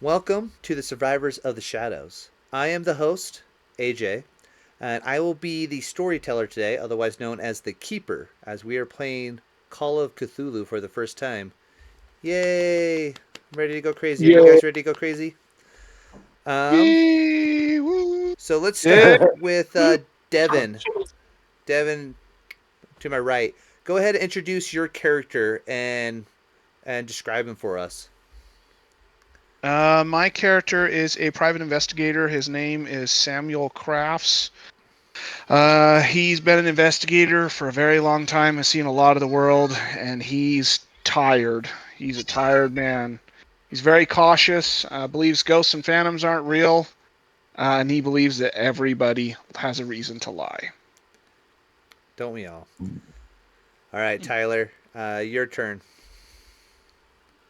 Welcome to the Survivors of the Shadows. I am the host, AJ, and I will be the storyteller today, otherwise known as the Keeper, as we are playing Call of Cthulhu for the first time. Yay! I'm ready to go crazy. Are you Yeah. guys ready to go crazy? Um, Yay! Woo! so let's Yeah! start with Devin. Devin, to my right. Go ahead and introduce your character and describe him for us. My character is a private investigator. His name is Samuel Crafts. He's been an investigator for a very long time, has seen a lot of the world, and he's tired. He's a tired man. He's very cautious, believes ghosts and phantoms aren't real, and he believes that everybody has a reason to lie. Don't we all? All right, Tyler, your turn.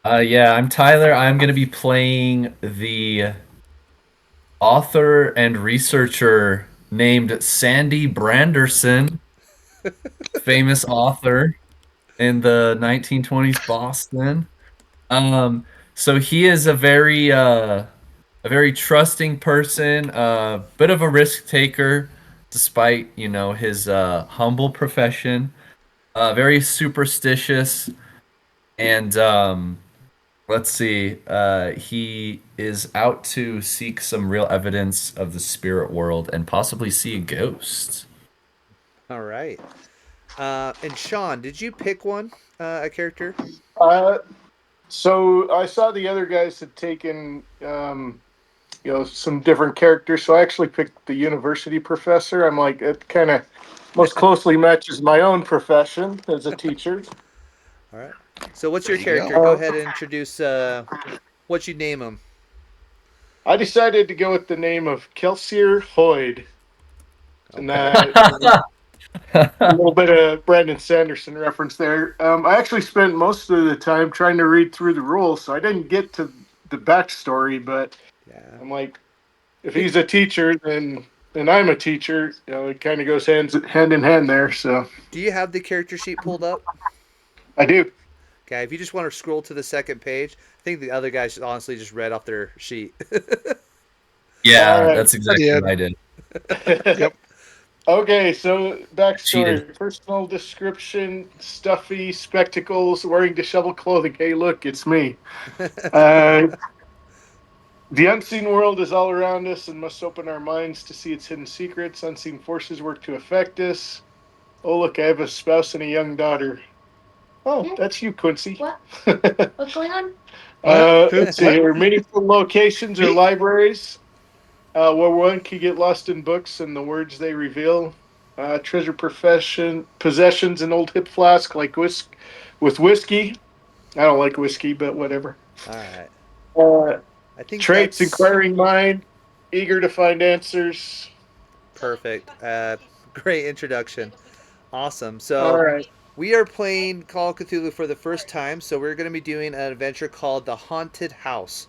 I'm Tyler. I'm going to be playing the author and researcher named Sandy Branderson, famous author in the 1920s Boston. So he is a very trusting person, a bit of a risk taker, despite his humble profession. Very superstitious, and let's see. He is out to seek some real evidence of the spirit world and possibly see a ghost. All right. And Sean, did you pick a character? Uh, so I saw the other guys had taken, some different characters. So I actually picked the university professor. I'm like, it kind of most closely matches my own profession as a teacher. All right. So what's your There you character? go. Go Uh, ahead and introduce what you name him. I decided to go with the name of Kelcier Hoid, and Okay. that a little bit of Brandon Sanderson reference there. I actually spent most of the time trying to read through the rules, so I didn't get to the backstory. But Yeah. I'm like, if he's a teacher, then I'm a teacher. It kind of goes hand in hand there. So Do you have the character sheet pulled up? I do. Okay. If you just want to scroll to the second page, I think the other guys honestly just read off their sheet. All Yeah, right. that's I exactly did. what I did. Yep. Okay, so Cheated. backstory, personal description, stuffy spectacles, wearing disheveled clothing. Hey, look, it's me. Uh, the unseen world is all around us and must open our minds to see its hidden secrets. Unseen forces work to affect us. Oh, look, I have a spouse and a young daughter. Oh, that's you, Quincy. What? What's going on? What? Who? Let's see What? here. Meaningful locations or Me? libraries where one can get lost in books and the words they reveal. Treasure profession possessions an old hip flask like with whiskey. I don't like whiskey, but whatever. All right. Uh, I think Traits: that's inquiring mind, eager to find answers. perfect. Great introduction. Awesome. All So right. we are playing Call of Cthulhu for the first time, so we're going to be doing an adventure called The Haunted House.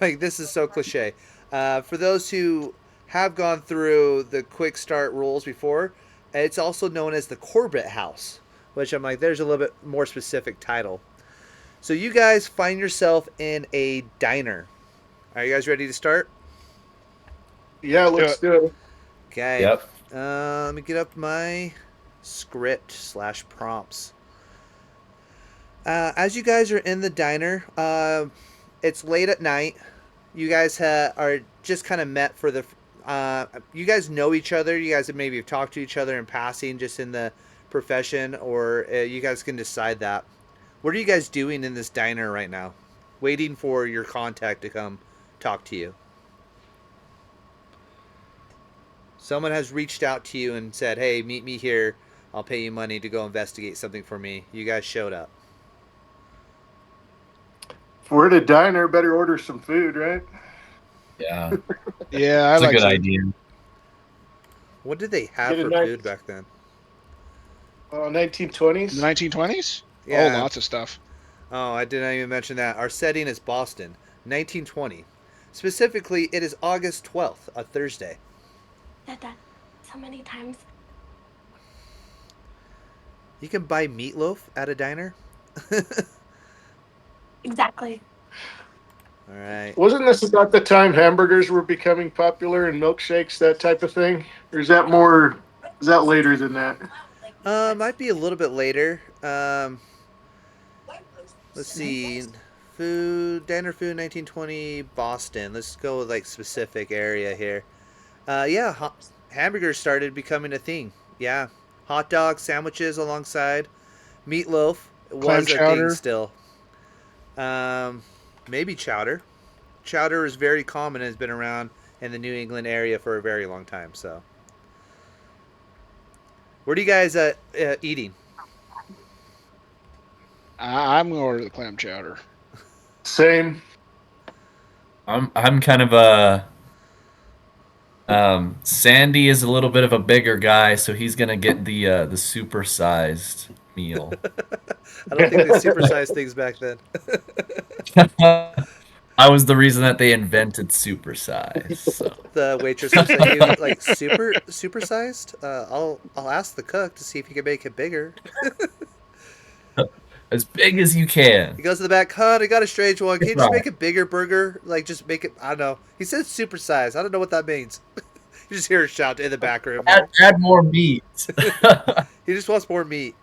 Like, this is so cliche. For those who have gone through the quick start rules before, it's also known as the Corbitt House, which I'm like, there's a little bit more specific title. So you guys find yourself in a diner. Are you guys ready to start? Yeah, Let's do let's it. do it. Okay. Yep. Let me get up my script slash prompts. As you guys are in the diner, it's late at night. You guys are just kind of met for the. You guys know each other. You guys have maybe talked to each other in passing, just in the profession, or you guys can decide that. What are you guys doing in this diner right now? Waiting for your contact to come talk to you. Someone has reached out to you and said, "Hey, meet me here. I'll pay you money to go investigate something for me." You guys showed up. If we're at a diner, better order some food, right? Yeah, Yeah, I it's a like good food. idea. What did they have Get a for nice food back then? In the 1920s. 1920s? Oh, Yeah. lots of stuff. Oh, I did not even mention that. Our setting is Boston, 1920. Specifically, it is August 12th, a Thursday. Said that so many times. You can buy meatloaf at a diner. Exactly. All right. Wasn't this about the time hamburgers were becoming popular and milkshakes, that type of thing? Or is that more? Is that later than that? Might be a little bit later. Let's see. Diner food, 1920, Boston. Let's go with like specific area here. Yeah, hamburgers started becoming a thing. Yeah, hot dogs, sandwiches alongside meatloaf Clam was a thing chowder. still. Um, maybe chowder. Chowder is very common and has been around in the New England area for a very long time. So, what are you guys eating? I'm going to order the clam chowder. Same. I'm kind of a Sandy is a little bit of a bigger guy, so he's gonna get the supersized meal. I don't think they supersized things back then. I was the reason that they invented supersize. So The waitress looks at you like supersized. I'll ask the cook to see if he can make it bigger. as big as you can. He goes to the back. Hon, I got a strange one. Can you just Right. make a bigger burger? Like just make it. I don't know. He says supersized. I don't know what that means. You just hear a shout in the back room. Add more meat. He just wants more meat.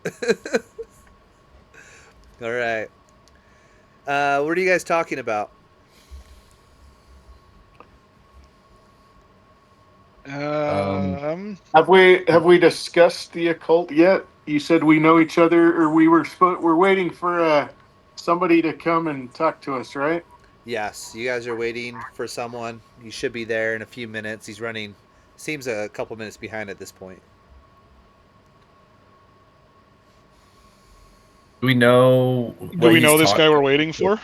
All right. What are you guys talking about? Have we discussed the occult yet? You said we know each other, or we're waiting for somebody to come and talk to us, right? Yes, you guys are waiting for someone. You should be there in a few minutes. He's running. Seems a couple minutes behind at this point. Do we know Do what we he's know this guy we're talking? waiting for?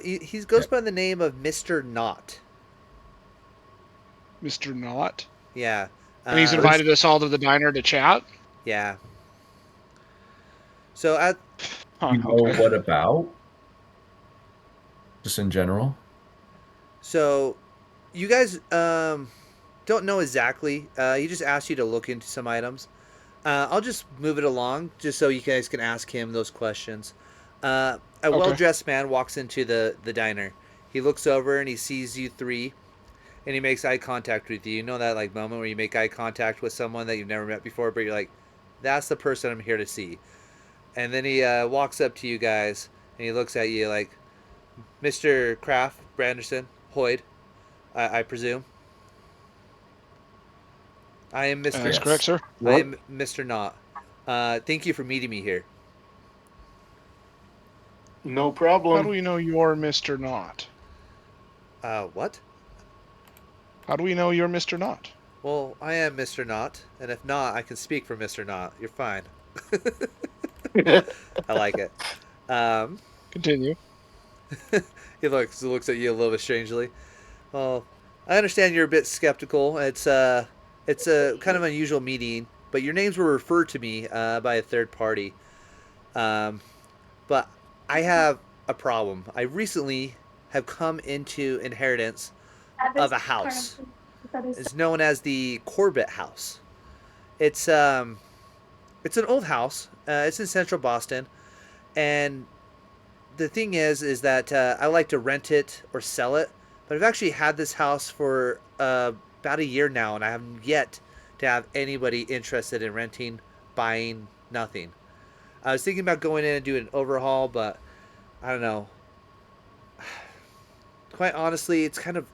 He goes by the name of Mr. Knott. Mr. Knott. Yeah. And he's invited us all to the diner to chat? Yeah. So at Do you know what about? Just in general. So, you guys don't know exactly. He just asked you to look into some items. I'll just move it along, just so you guys can ask him those questions. A well-dressed man walks into the diner. He looks over and he sees you three, and he makes eye contact with you. You know that like moment where you make eye contact with someone that you've never met before, but you're like, "That's the person I'm here to see." And then he walks up to you guys and he looks at you like, "Mr. Kraft, Branderson, Hoid, I presume. I am Mr. That's correct, sir. I am Mr. Knott. Thank you for meeting me here." No How problem. do we know you're Mr. Knott? What? How do we know you're Mr. Knott? Well, I am Mr. Knott, and if not, I can speak for Mr. Knott. You're fine. I like it. Continue. He looks at you a little bit strangely. Well, I understand you're a bit skeptical. It's a kind of unusual meeting, but your names were referred to me by a third party. But I have a problem. I recently have come into inheritance of a house. It's known as the Corbitt House. It's an old house. It's in central Boston, and the thing is that I like to rent it or sell it. But I've actually had this house for about a year now, and I have yet to have anybody interested in renting, buying, nothing. I was thinking about going in and doing an overhaul, but I don't know. Quite honestly, it's kind of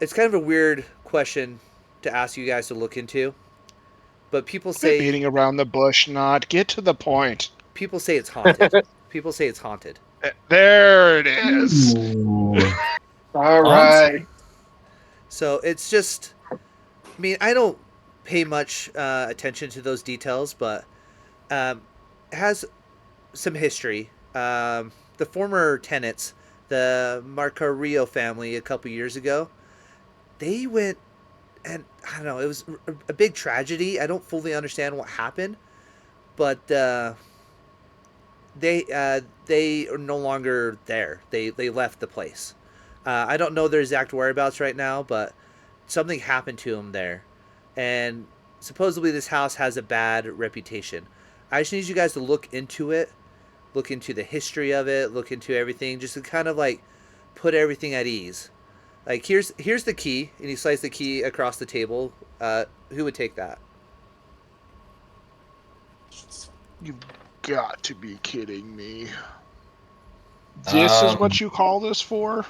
a weird question to ask you guys to look into. But people Quit say beating around the bush, Knott. Get to the point. people say it's haunted. People say it's haunted. There it is. Ooh. All right. So it's just, I mean, I don't pay much attention to those details, but it has some history. The former tenants, the Marcarillo family, a couple years ago, they went, and I don't know, it was a big tragedy. I don't fully understand what happened, but they are no longer there. They left the place. I don't know their exact whereabouts right now, but something happened to them there, and supposedly this house has a bad reputation. I just need you guys to look into it. look into the history of it, look into everything, just to kind of like put everything at ease. Like here's the key, and he slides the key across the table. Who would take that? You've got to be kidding me. This is what you call this for?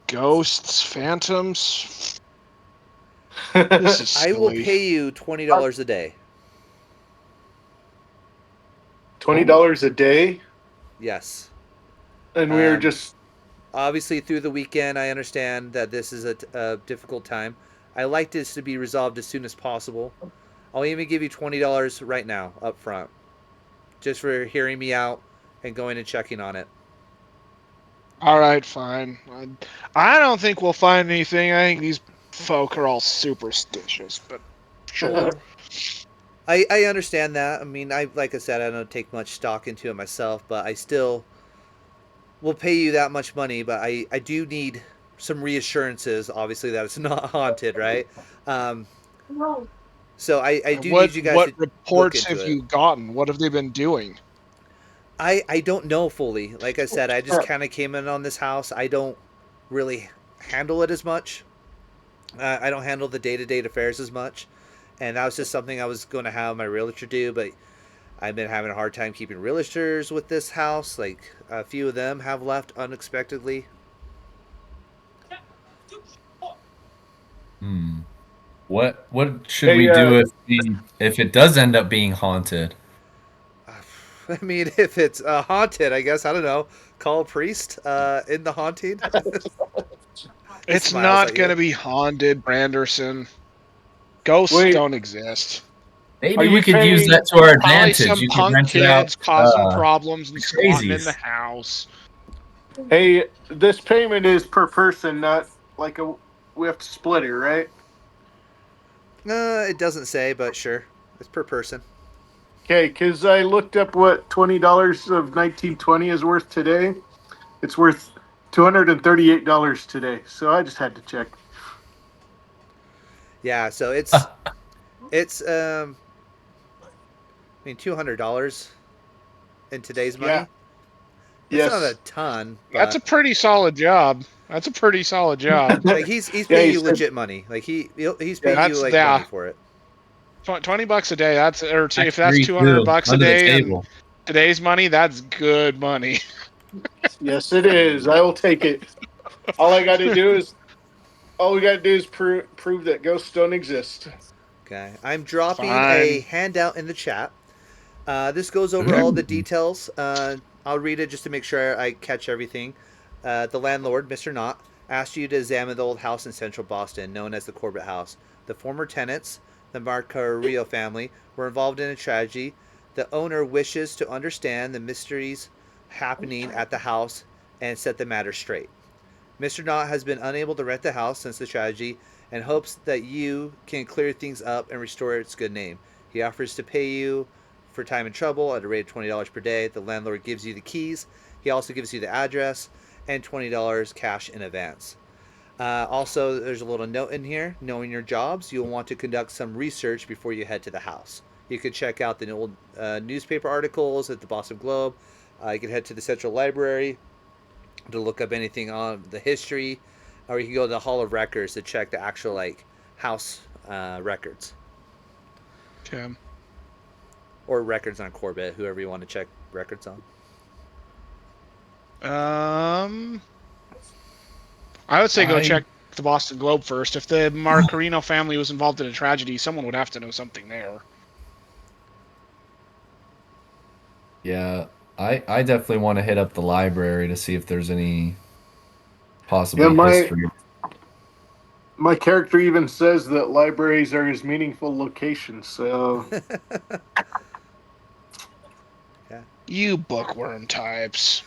Ghosts, phantoms? This is silly. I will pay you $20 a day. $20 a day, Yes. and we were just Obviously, through the weekend, I understand that this is a difficult time. I like this to be resolved as soon as possible. I'll even give you $20 right now up front, just for hearing me out and going and checking on it. All right, fine. I don't think we'll find anything. I think these folk are all superstitious, but sure. I understand that. I mean, like I said, I don't take much stock into it myself, but I still will pay you that much money. But I do need some reassurances, obviously, that it's not haunted, right? So I do need you guys to What look reports into have it. you gotten? What have they been doing? I don't know fully. Like I said, I just kind of came in on this house. I don't really handle it as much. I don't handle the day-to-day affairs as much. And that was just something I was going to have my realtor do, but I've been having a hard time keeping realtors with this house. Like a few of them have left unexpectedly. What should we do if it does end up being haunted? I mean, if it's haunted, I guess I don't know. Call a priest in the haunting. It's smiles not at going you. to be haunted, Branderson. Ghosts Wait. don't exist. Are Maybe you we could use paying- that to our Probably advantage. some You could punk rent it out. kids causing problems and squatting in crazies. the house. Hey, this payment is per person, not like we have to split it, right? It doesn't say, but sure, it's per person. Okay, because I looked up what $20 of 1920 is worth today. It's worth $238 today, so I just had to check. Yeah, so it's I mean $200 in today's money. Yeah. It's not Yes. a ton, That's but a pretty solid job. That's a pretty solid job. like he's Yeah, paying he you said- legit money. Like he's paying you That's like that. money for it. $20 a day. That's if I that's agree, 200 too. bucks a Under the day, and table. today's money, that's good money. Yes, it is. I will take it. All I got to do is, all we got to do is prove that ghosts don't exist. Okay, I'm dropping a Fine. handout in the chat. This goes over all the details. I'll read it just to make sure I catch everything. The landlord, Mr. Knott, asked you to examine the old house in central Boston, known as the Corbitt House. The former tenants, the Marcarillo family, were involved in a tragedy. The owner wishes to understand the mysteries happening at the house and set the matter straight. Mr. Knott has been unable to rent the house since the tragedy and hopes that you can clear things up and restore its good name. He offers to pay you for time and trouble at a rate of $20 per day. The landlord gives you the keys. He also gives you the address and $20 cash in advance. Also, there's a little note in here. Knowing your jobs, you'll want to conduct some research before you head to the house. You could check out the old newspaper articles at the Boston Globe. You can head to the Central Library to look up anything on the history, or you can go to the Hall of Records to check the actual like house records Okay. or records on Corbitt, whoever you want to check records on. I would say go check the Boston Globe first. If the Marcarino family was involved in a tragedy, someone would have to know something there. Yeah, I definitely want to hit up the library to see if there's any possible Yeah, history. My character even says that libraries are his meaningful locations, so... Yeah. You bookworm types.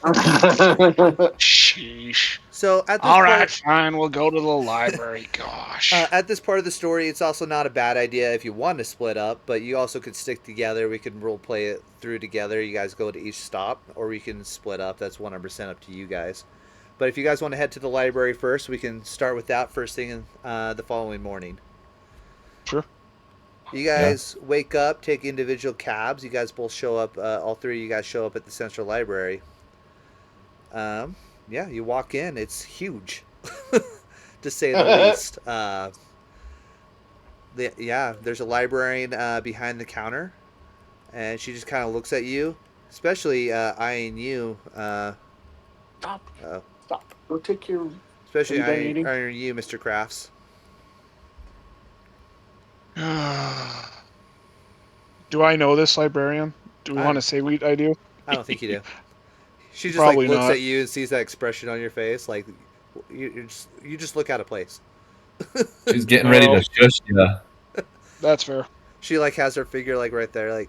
Sheesh. So at this All part, right, fine. We'll go to the library. Gosh. at this part of the story, it's also not a bad idea if you want to split up, but you also could stick together. We can role play it through together. You guys go to each stop, or we can split up. That's 100% up to you guys. But if you guys want to head to the library first, we can start with that first thing the following morning. Sure. You guys wake up, take individual cabs. You guys both show up. All three of you guys show up at the Central Library. Um, yeah, you walk in. It's huge, to say the least. There's a librarian behind the counter, and she just kind of looks at you, especially eyeing you. Stop. Uh, Stop. Go take your. Are especially you done eating? eyeing you, Mr. Crafts. Do I know this librarian? Do we want to say I do? I don't think you do. She just like Probably looks not. at you and sees that expression on your face, like you just look out of place. She's getting ready to shush you. That's fair. She like has her figure like right there, like.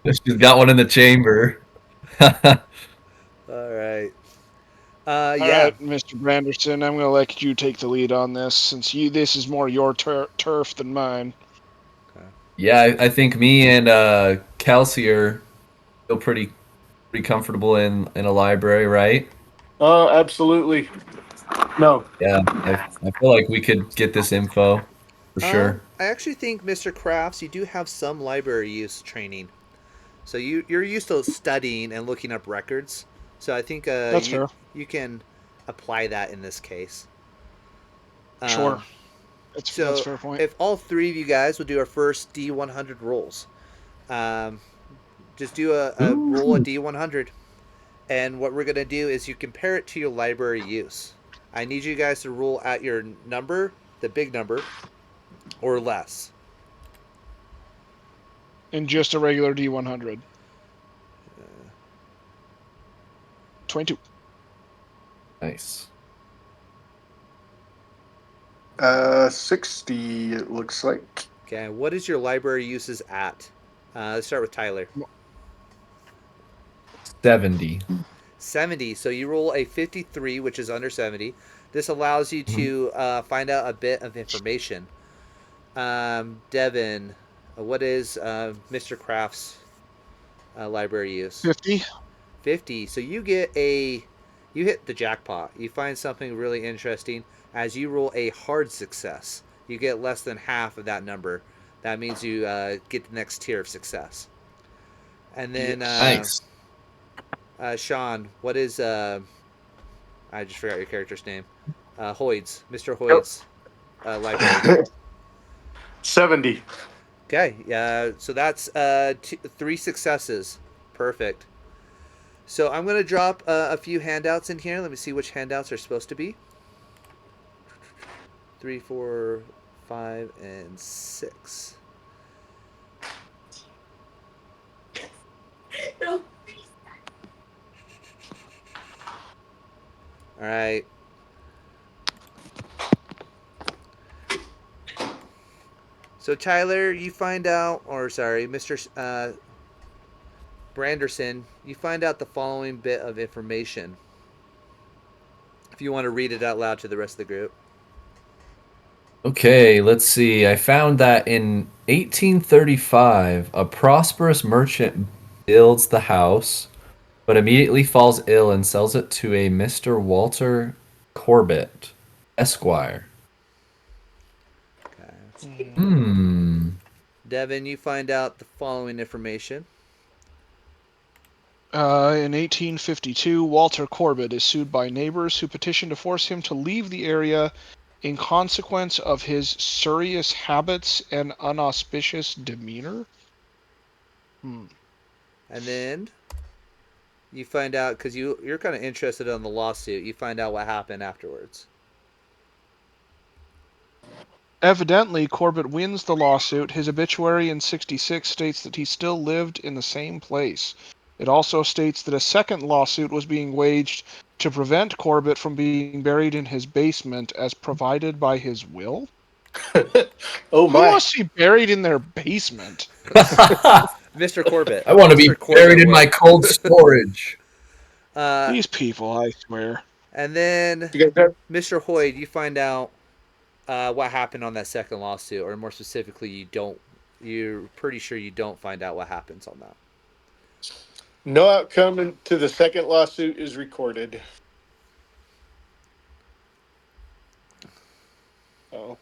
She's got one in the chamber. All right. All right, Mr. Branderson, I'm going to let you take the lead on this, since this is more your turf than mine. Yeah, I think me and Kelcier feel pretty comfortable in a library, right? Oh, absolutely. No. Yeah, I feel like we could get this info for sure. I actually think, Mr. Crafts, you do have some library use training. So you're used to studying and looking up records. So I think That's fair. You can apply that in this case. Sure. That's a fair point. If all three of you guys will do our first D100 rolls, just do a roll a D100. And what we're going to do is you compare it to your library use. I need you guys to roll at your number, the big number, or less. In just a regular D100. 22. Nice. 60, it looks like. Okay, what is your library uses at? Let's start with Tyler. 70. 70. So you roll a 53, which is under 70. This allows you to find out a bit of information. Devin, what is Mr. Kraft's library use? 50. 50. So you hit the jackpot. You find something really interesting. As you roll a hard success, you get less than half of that number. That means you get the next tier of success. And then nice. Sean, what is I just forgot your character's name. Hoid's, Mr. Hoid's library. 70. Okay, so that's 3 successes. Perfect. So I'm going to drop a few handouts in here. Let me see which handouts are supposed to be. 3, 4, 5, and 6. No. All right. So Tyler, you find out, or sorry, Mr. Branderson, you find out the following bit of information. If you want to read it out loud to the rest of the group. Okay, let's see. I found that in 1835, a prosperous merchant builds the house, but immediately falls ill and sells it to a Mr. Walter Corbitt, Esquire. Okay. Devin, you find out the following information. In 1852, Walter Corbitt is sued by neighbors who petition to force him to leave the area in consequence of his serious habits and unauspicious demeanor. And then you find out, because you're kind of interested in the lawsuit, you find out what happened afterwards. Evidently, Corbitt wins the lawsuit. His obituary in 66 states that he still lived in the same place. It also states that a second lawsuit was being waged to prevent Corbitt from being buried in his basement as provided by his will. Oh my! Who wants to be buried in their basement? Mr. Corbitt. I want to be Mr. buried in my cold storage. These people, I swear. And then, Mr. Hoid, you find out what happened on that second lawsuit, or more specifically, you're pretty sure you don't find out what happens on that. No outcome to the second lawsuit is recorded. Oh.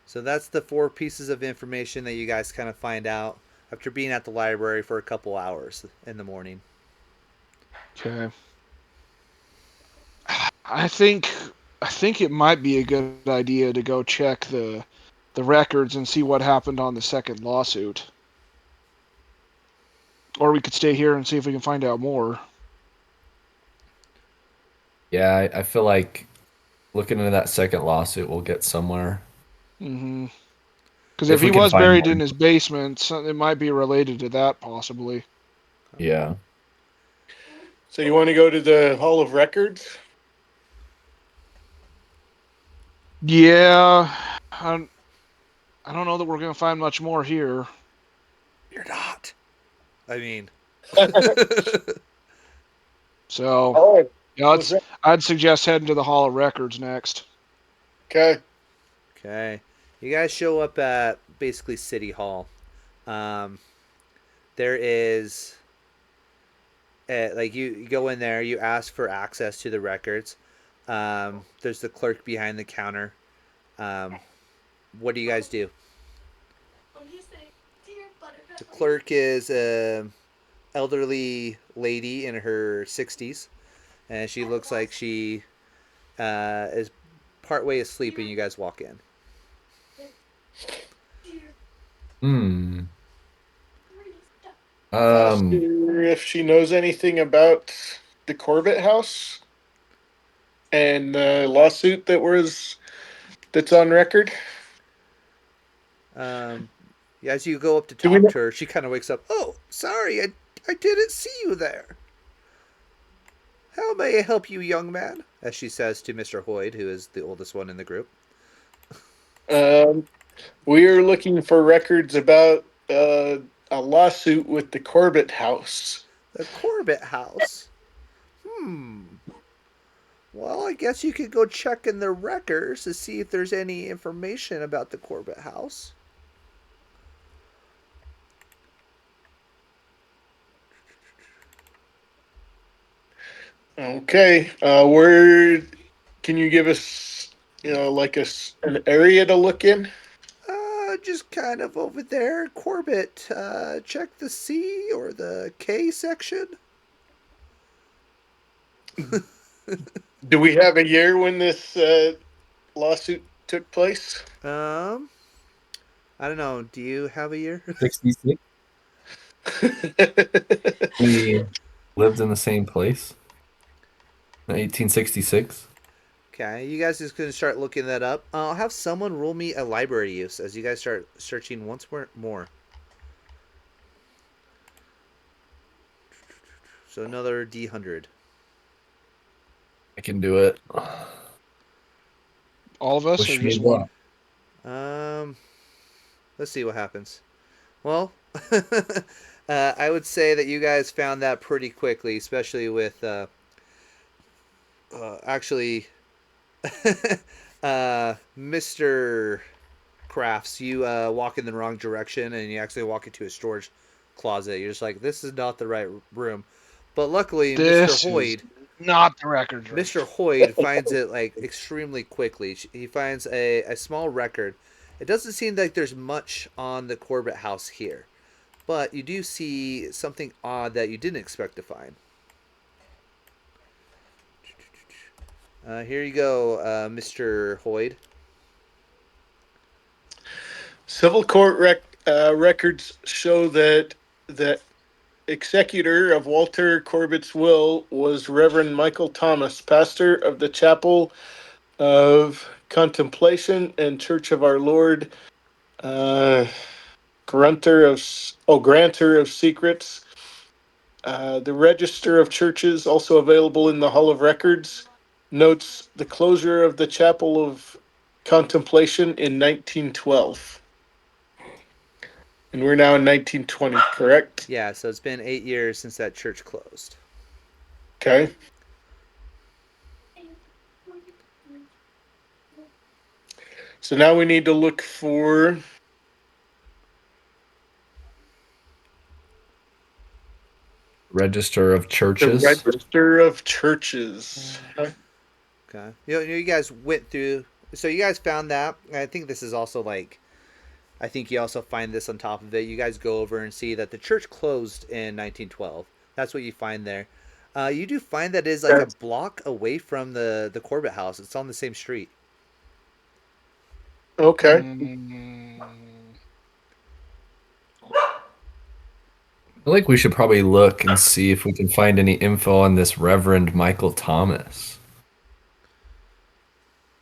So that's the 4 pieces of information that you guys kind of find out after being at the library for a couple hours in the morning. Okay. I think it might be a good idea to go check the records and see what happened on the second lawsuit. Or we could stay here and see if we can find out more. Yeah, I feel like looking into that second lawsuit will get somewhere. Mm-hmm. Because if If he we can was find buried more. in his basement, it might be related to that, possibly. Yeah. So you want to go to the Hall of Records? Yeah, I don't know that we're going to find much more here. You're not. I mean, So, Oh, yeah, was that? I'd suggest heading to the Hall of Records next. Okay. okay. You guys show up at basically City Hall. Um, there is, like, you go in there, you ask for access to the records. There's the clerk behind the counter. Um, what do you guys do? What do you say? Dear Buttercup. The clerk is a elderly lady in her 60s, and she looks like she is partway asleep when you guys walk in. Dear Hmm. Krista. Ask Um, her if she knows anything about the Corbitt House and the lawsuit that's on record. Um, as you go up to Do we talk know? to her, she kind of wakes up. Oh, sorry, I didn't see you there. How may I help you, young man? As she says to Mr. Hoid, who is the oldest one in the group. Um, we are looking for records about a lawsuit with the Corbitt House. The Corbitt House. Hmm. Well, I guess you could go check in the records to see if there's any information about the Corbitt House. Okay. Where can you give us, like an area to look in? Just kind of over there, Corbitt. Check the C or the K section. Do we have a year when this lawsuit took place? I don't know. Do you have a year? 66. We lived in the same place in 1866. Okay, you guys just gonna start looking that up. I'll have someone roll me a library use as you guys start searching once more. So another D100. I can do it. All of us, or Wish me just one? luck. Let's see what happens. Well, I would say that you guys found that pretty quickly, especially with actually Mr. Crafts. You walk in the wrong direction and you actually walk into a storage closet. You're just like, this is not the right room. But luckily, Mr. This is Hoid not the records room. Mr. Hoid finds it like extremely quickly. He finds a small record. It doesn't seem like there's much on the Corbitt House here, but you do see something odd that you didn't expect to find. Here you go, Mr. Hoid. Civil court records show that the executor of Walter Corbett's will was Reverend Michael Thomas, pastor of the Chapel of Contemplation and Church of Our Lord, uh, granter of secrets. The Register of Churches, also available in the Hall of Records, notes the closure of the Chapel of Contemplation in 1912. And we're now in 1920, correct? Yeah, so it's been 8 years since that church closed. Okay. So now we need to look for Register of the churches. Register of Churches. Okay. You guys went through So you guys found that. I think this is also like, I think you also find this on top of it. You guys go over and see that the church closed in 1912. That's what you find there. You do find that it is like a That's block away from the Corbitt House. It's on the same street. okay. Mm, I feel like we should probably look and see if we can find any info on this Reverend Michael Thomas.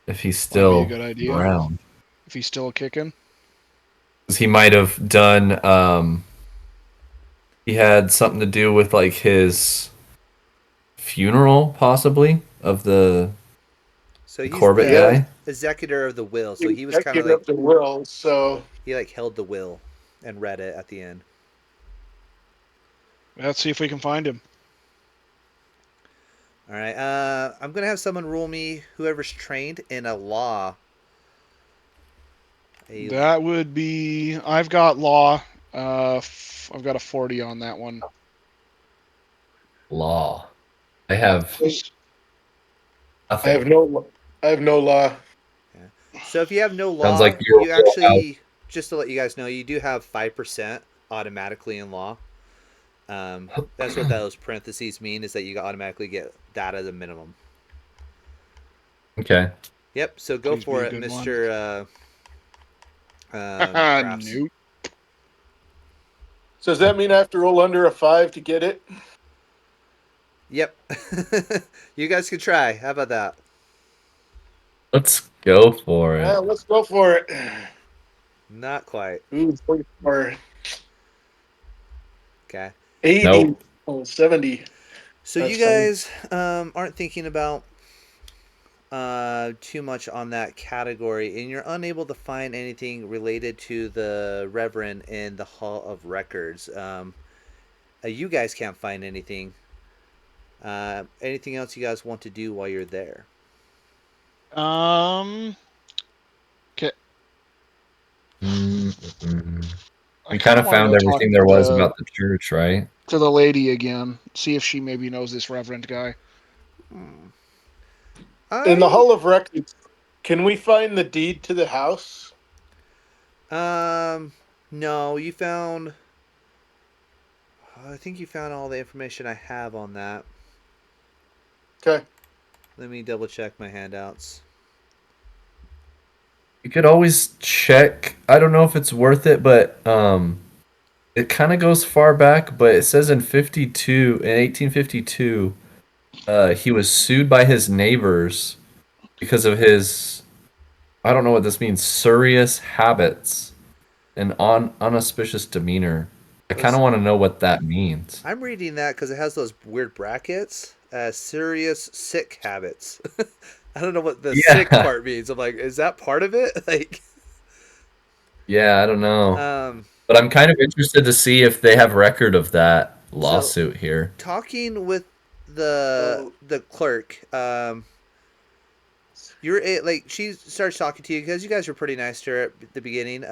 If he's might be a still good idea around. if he's still kicking. 'Cause he might have done he had something to do with like his funeral possibly of the So he's Corbett Yeah, the guy. executor of the will. So you he was kind of executed like, up the will, so he like held the will and read it at the end. Let's see if we can find him. All right. I'm gonna have someone rule me whoever's trained in a law. That would be. I've got law. I've got a 40 on that one. Law. I have I have nothing. no I have no law. So if you have no Sounds law, like your you wheelhouse. actually, just to let you guys know, you do have 5% automatically in law. That's what those parentheses mean, is that you automatically get that as a minimum. Okay. Yep. So go Please be for a it, good one. Mister Crafts. Nope. So does that mean I have to roll under a 5 to get it? Yep. You guys can try. How about that? Let's go for it. Let's go for it. Not quite. Ooh, 44. Okay. 80. Nope. Oh, 70. So That's you fine. guys aren't thinking about too much on that category, and you're unable to find anything related to the Reverend in the Hall of Records. You guys can't find anything. Anything else you guys want to do while you're there? Okay. Mm-mm. I We kind kind of of want to found go talk everything there was about the church, right? to the lady again. See if she maybe knows this reverend guy. Hmm. In the I Hall of Records, can we find the deed to the house? no, you found. I think you found all the information I have on that. Okay. Let me double check my handouts. You could always check. I don't know if it's worth it, but it kind of goes far back, but it says in 1852, he was sued by his neighbors because of his, I don't know what this means, serious habits and unauspicious demeanor. I kind Those of want to know what that means. I'm reading that because it has those weird brackets. Serious sick habits. I don't know what the sick Yeah, part means. I'm like, is that part of it? Like, yeah, I don't know. um, But I'm kind of interested to see if they have record of that so lawsuit here. talking with the clerk, like she starts talking to you because you guys were pretty nice to her at the beginning.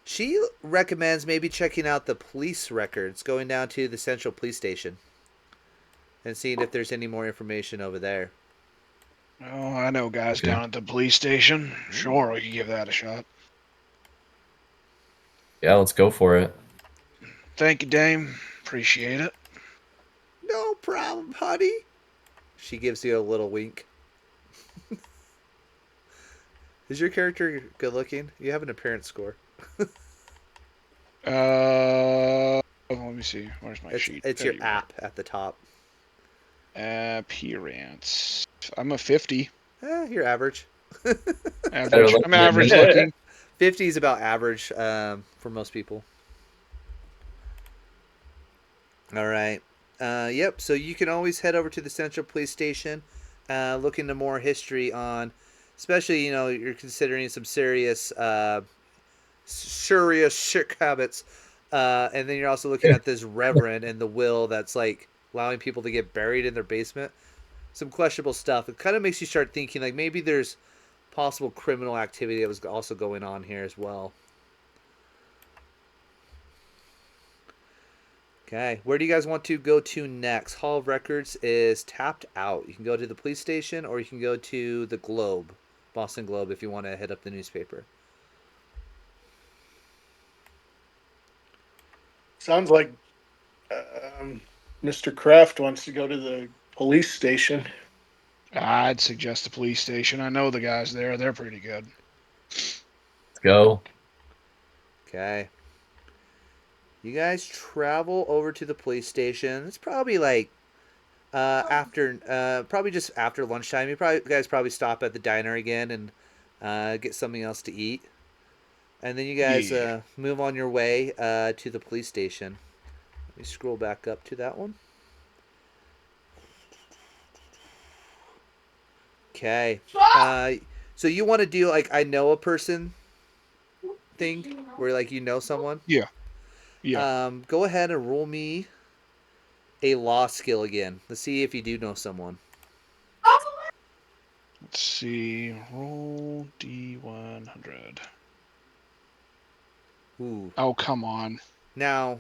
She recommends maybe checking out the police records, going down to the central police station, and seeing if there's any more information over there. Oh, I know guys Okay. down at the police station. Sure, we could give that a shot. Yeah, let's go for it. Thank you, Dame. Appreciate it. No problem, honey. She gives you a little wink. Is your character good looking? You have an appearance score. Let me see. Where's my It's sheet? it's There your you app at the top. are. Appearance. I'm a 50. You're average. Better Average. I'm looking than average me. looking. 50 is about average for most people. All right. Yep. So you can always head over to the Central Police Station, look into more history on, especially you're considering some serious sick habits, and then you're also looking at this reverend and the will that's like allowing people to get buried in their basement. Some questionable stuff. It kind of makes you start thinking like maybe there's possible criminal activity that was also going on here as well. Okay, where do you guys want to go to next? Hall of Records is tapped out. You can go to the police station or you can go to the Globe Boston Globe if you want to hit up the newspaper. Sounds like Mr. Kraft wants to go to the police station. I'd suggest the police station. I know the guys there. They're pretty good. Let's go. Okay. You guys travel over to the police station. It's probably like probably just after lunchtime. You guys probably stop at the diner again and get something else to eat, and then you guys Yeah. move on your way to the police station. Let me scroll back up to that one. Okay. So you want to do like I know a person thing where like you know someone. Yeah. Go ahead and roll me a law skill again. Let's see if you do know someone. Let's see. Roll D100. Ooh. Oh, come on. Now,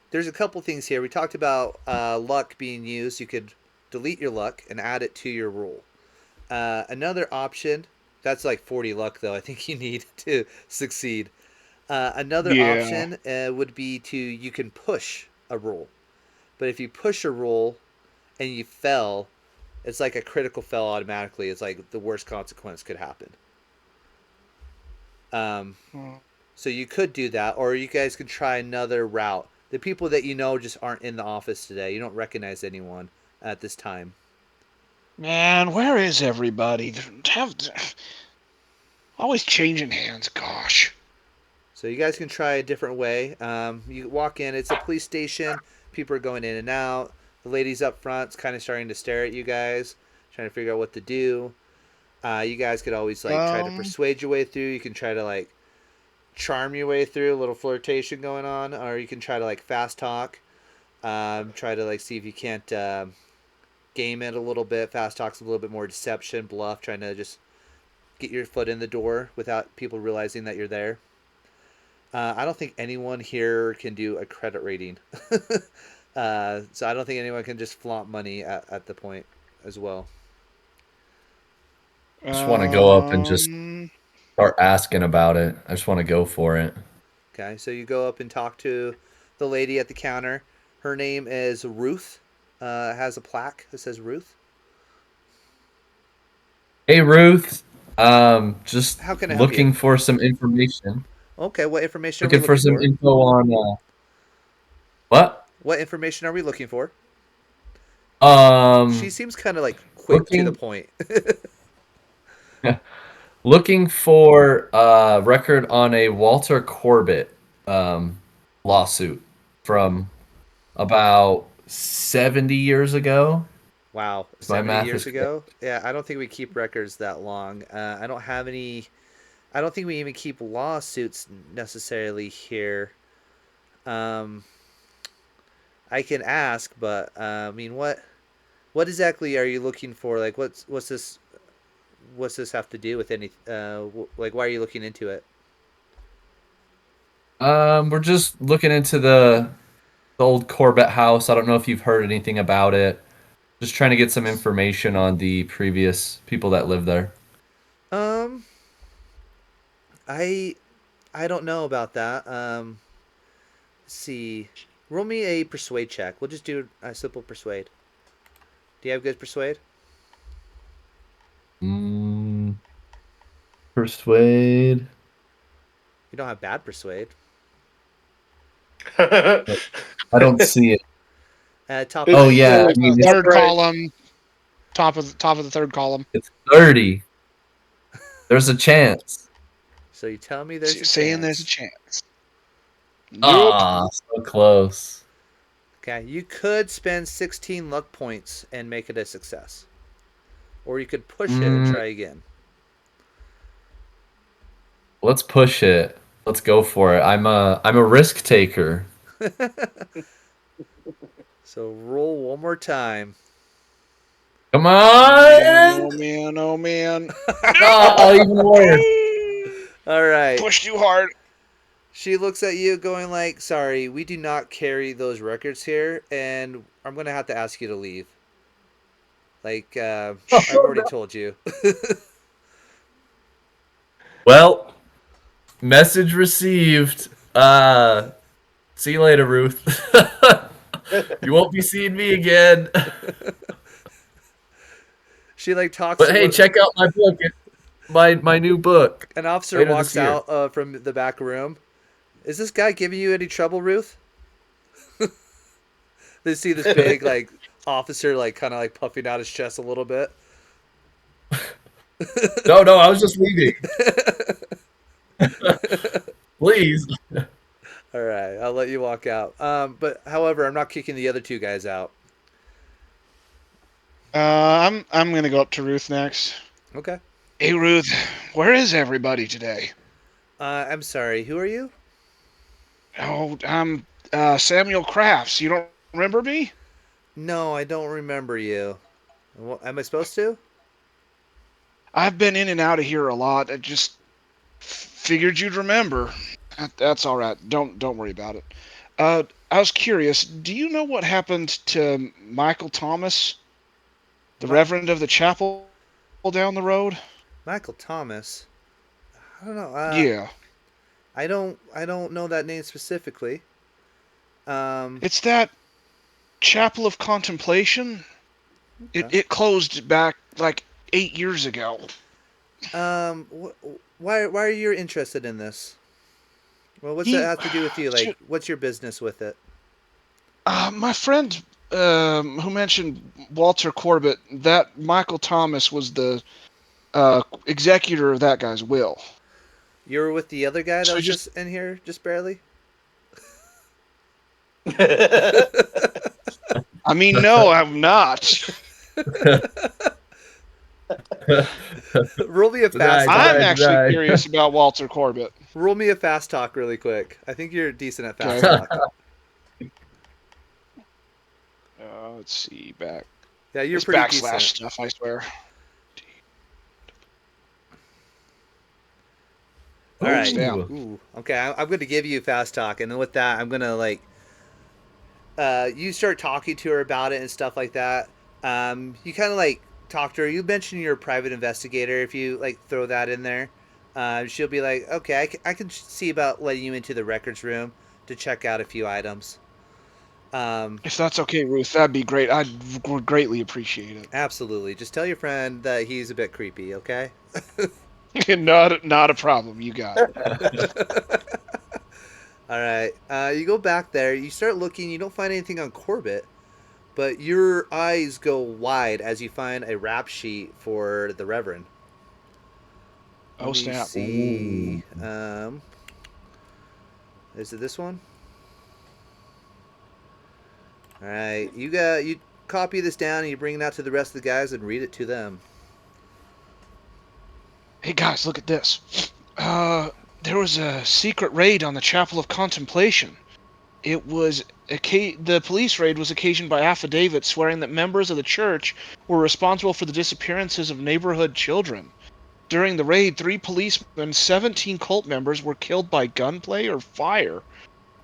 there's a couple things here. We talked about luck being used. You could delete your luck and add it to your roll. Another option, that's like 40 luck though. I think you need to succeed. Another Yeah. option would be you can push a roll. But if you push a roll and you fell, it's like a critical fail automatically. It's like the worst consequence could happen. So you could do that, or you guys could try another route. The people that you know just aren't in the office today. You don't recognize anyone at this time. Man, where is everybody? Always changing hands. Gosh. So you guys can try a different way. You walk in. It's a police station. People are going in and out. The ladies up front's kind of starting to stare at you guys, trying to figure out what to do. You guys could always like try to persuade your way through. You can try to like charm your way through, a little flirtation going on, or you can try to like fast talk. Try to like see if you can't game it a little bit. Fast talk's a little bit more deception, bluff, trying to just get your foot in the door without people realizing that you're there. I don't think anyone here can do a credit rating. So I don't think anyone can just flaunt money at the point as well. Just want to go up and just start asking about it. I just want to go for it. Okay, so you go up and talk to the lady at the counter. Her name is Ruth. Has a plaque that says Ruth. Hey Ruth, just How can I help looking you? for some information. Okay, what information are we Looking for looking some for? info on what? What information are we looking for? She Um, seems kind of like quick to the looking point. looking for a record on a Walter Corbitt lawsuit from about 70 years ago. Wow, If my 70 math years is correct. ago? Yeah, I don't think we keep records that long. I don't have any. I don't think we even keep lawsuits necessarily here. Um, I can ask, but I mean, what exactly are you looking for? Like, what's this have to do with any? Like, why are you looking into it? We're just looking into the old Corbitt House. I don't know if you've heard anything about it. Just trying to get some information on the previous people that lived there. Um, I I don't know about that. Let's see, roll me a persuade check. We'll just do a simple persuade. Do you have good persuade? Mm, persuade. You don't have bad persuade. But I don't see it. Top Oh right. yeah, I mean it's Third right. column. Top of the third column. it's 30. There's a chance. So you tell me there's a Saying there's a chance. chance. Nope. Ah, so close. Okay, you could spend 16 luck points and make it a success, or you could push it and Mm, try again. let's push it. Let's go for it. I'm a risk taker. So roll one more time. Come Man, on! oh man, oh man. Oh, even worse. All right. Pushed too hard. She looks at you going like, "Sorry, we do not carry those records here, and I'm going to have to ask you to leave." Like, I've already told you. Well, message received. See you later, Ruth. You won't be seeing me again. She like talks But to hey, one. check out my book. My new book. An officer Later this walks year. out from the back room. Is this guy giving you any trouble, Ruth? They see this big like officer like kind of like puffing out his chest a little bit. No, I was just leaving. Please. All right, I'll let you walk out. But however, I'm not kicking the other two guys out. I'm gonna go up to Ruth next. Okay. Hey Ruth, where is everybody today? I'm sorry. Who are you? Oh, I'm Samuel Crafts. You don't remember me? No, I don't remember you. Am I supposed to? I've been in and out of here a lot. I just figured you'd remember. That's all right. Don't worry about it. I was curious. Do you know what happened to Michael Thomas, the Mi- Reverend of the chapel down the road? Michael Thomas. I don't know. Yeah, I don't know that name specifically. Um, it's that Chapel of Contemplation. okay. It closed back like 8 years ago. Why are you interested in this? Well, what's that He, have to do with you? Like, what's your business with it? my friend who mentioned Walter Corbitt, that Michael Thomas was the executor of that guy's will. You were with the other guy that So was just, just in here, just barely. I mean, no, I'm not. Roll me a fast Deny, talk. I'm deny, actually deny. curious about Walter Corbitt. Roll me a fast talk really quick. I think you're decent at fast Okay. talk. Let's see back. Yeah, you're It's pretty backslash decent. stuff, I swear. All right. Damn. Ooh. Okay, I'm going to give you fast talk, and then with that, I'm going to like you start talking to her about it and stuff like that. You kind of like talk to her. You mentioned you're a private investigator. If you like throw that in there, she'll be like, okay, I can see about letting you into the records room to check out a few items. If that's okay, Ruth, that'd be great. Would greatly appreciate Absolutely. Just tell your friend that he's a bit creepy, okay? it. Not a problem. You got it. All right. You go back there. You start looking. You don't find anything on Corbitt, but your eyes go wide as you find a rap sheet for the Reverend. Let Oh me snap! see. Is it this one? All right. You copy this down and you bring it out to the rest of the guys and read it to them. Hey guys, look at this. There was a secret raid on the Chapel of Contemplation. It was the police raid was occasioned by affidavits swearing that members of the church were responsible for the disappearances of neighborhood children. During the raid, 3 policemen, 17 cult members were killed by gunplay or fire.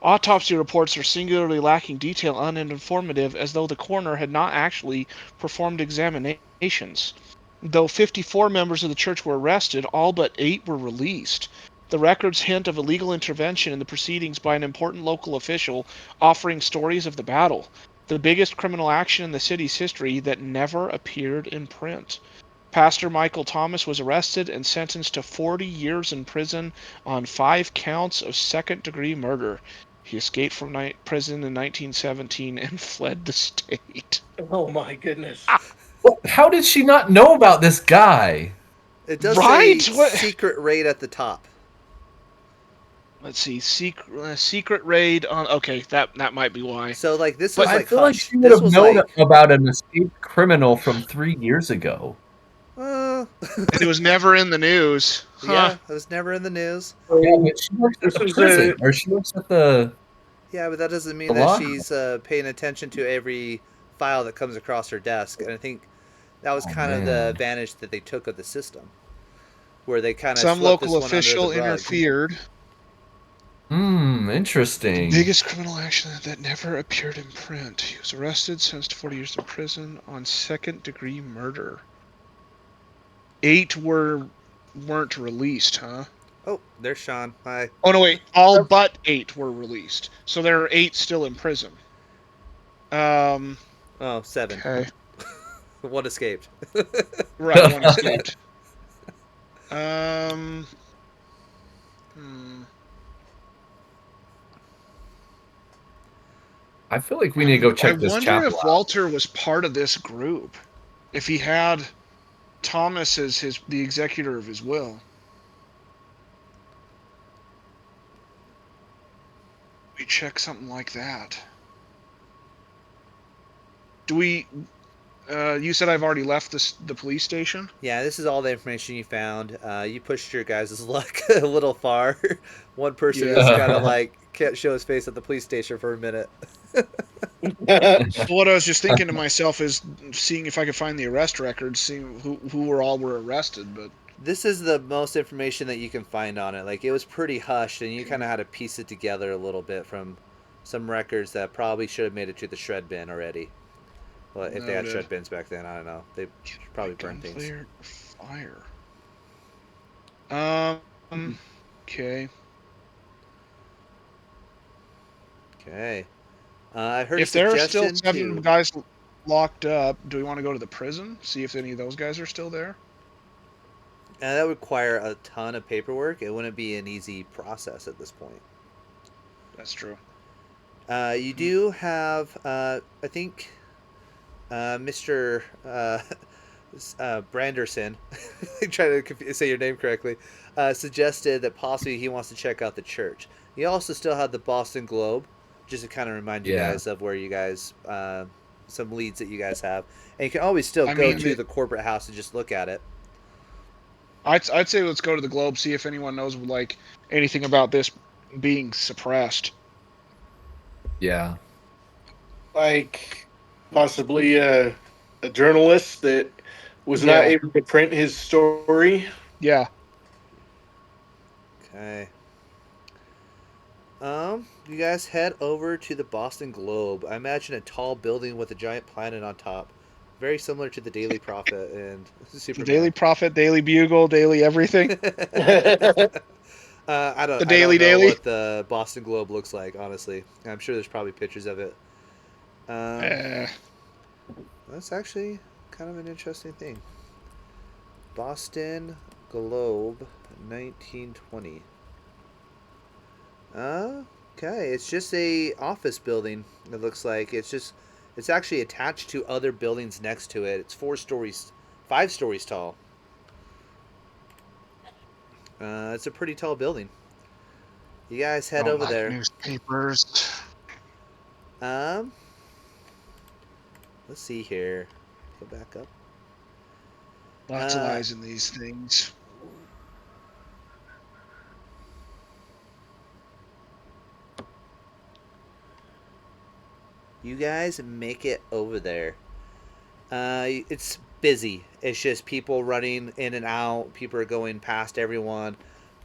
Autopsy reports are singularly lacking detail and uninformative, as though the coroner had not actually performed examinations. Though 54 members of the church were arrested, all but 8 were released. The records hint of illegal intervention in the proceedings by an important local official offering stories of the battle, the biggest criminal action in the city's history that never appeared in print. Pastor Michael Thomas was arrested and sentenced to 40 years in prison on 5 counts of second-degree murder. He escaped from prison in 1917 and fled the state. Oh my goodness. How did she not know about this guy? It does Right? say What? secret raid at the top. Let's see. Secret raid on. Okay, that might be why. So like this But was I like feel like hush. she would This have was known like about an escaped criminal from 3 years ago. uh, And it was never in the news. Huh. yeah, it was never in the news. Yeah, but she works at This the was prison, or she works at the Yeah, but that doesn't mean that law. she's paying attention to every file that comes across her desk. And I think that was Oh, kind of the man. advantage that they took of the system, where they kind of Some swept this local one under official the rug. interfered. The Interesting. biggest criminal action that never appeared in print. He was arrested, sentenced to 40 years in prison on second-degree murder. 8 were weren't released, huh? Oh, there's Sean. Hi. Oh no, wait. All but 8 were released, so there are 8 still in prison. Oh, 7. Okay. One escaped. Right, one escaped. Hmm. I feel like we need to go check I this wonder chapel if out. Walter was part of this group. If he had Thomas as the executor of his will. We check something like that. Do we? You said I've already left the police station. Yeah, this is all the information you found. You pushed your guys' luck a little far. One person Yeah. just kind of like can't show his face at the police station for a minute. Well, what I was just thinking to myself is seeing if I could find the arrest records, seeing who were arrested. But This is the most information that you can find on it. Like, it was pretty hushed, and you kind of had to piece it together a little bit from some records that probably should have made it to the shred bin already. Well, if they had Noted. shred bins back then, I don't know. They probably burned things. Gunfire, fire. Okay. Okay. I heard If a there are still suggestion 7 to. guys locked up, do we want to go to the prison, see if any of those guys are still there? That would require a ton of paperwork. It wouldn't be an easy process at this point. That's true. You do have, I think, Mr. Branderson, trying to say your name correctly, suggested that possibly he wants to check out the church. You also still have the Boston Globe, just to kind of remind you Yeah. guys of where you guys, some leads that you guys have. And you can always still I go mean, to the Corbitt House and just look at it. I'd say let's go to the Globe, see if anyone knows like anything about this being suppressed. Yeah. Like possibly a journalist that was not Yeah. able to print his story. Yeah. Okay. You guys head over to the Boston Globe. I imagine a tall building with a giant planet on top. Very similar to the Daily Prophet and Superman. Daily Prophet, Daily Bugle, Daily everything. I don't Daily know Daily. what the Boston Globe looks like, honestly. I'm sure there's probably pictures of it. That's actually kind of an interesting thing. Boston Globe, 1920. Okay, it's just a office building. It looks like it's actually attached to other buildings next to it. It's 5 stories tall. It's a pretty tall building. You guys head over there. Newspapers. Let's see here. Go back up. Lots of eyes in these things. You guys make it over there. It's busy. It's just people running in and out. People are going past everyone.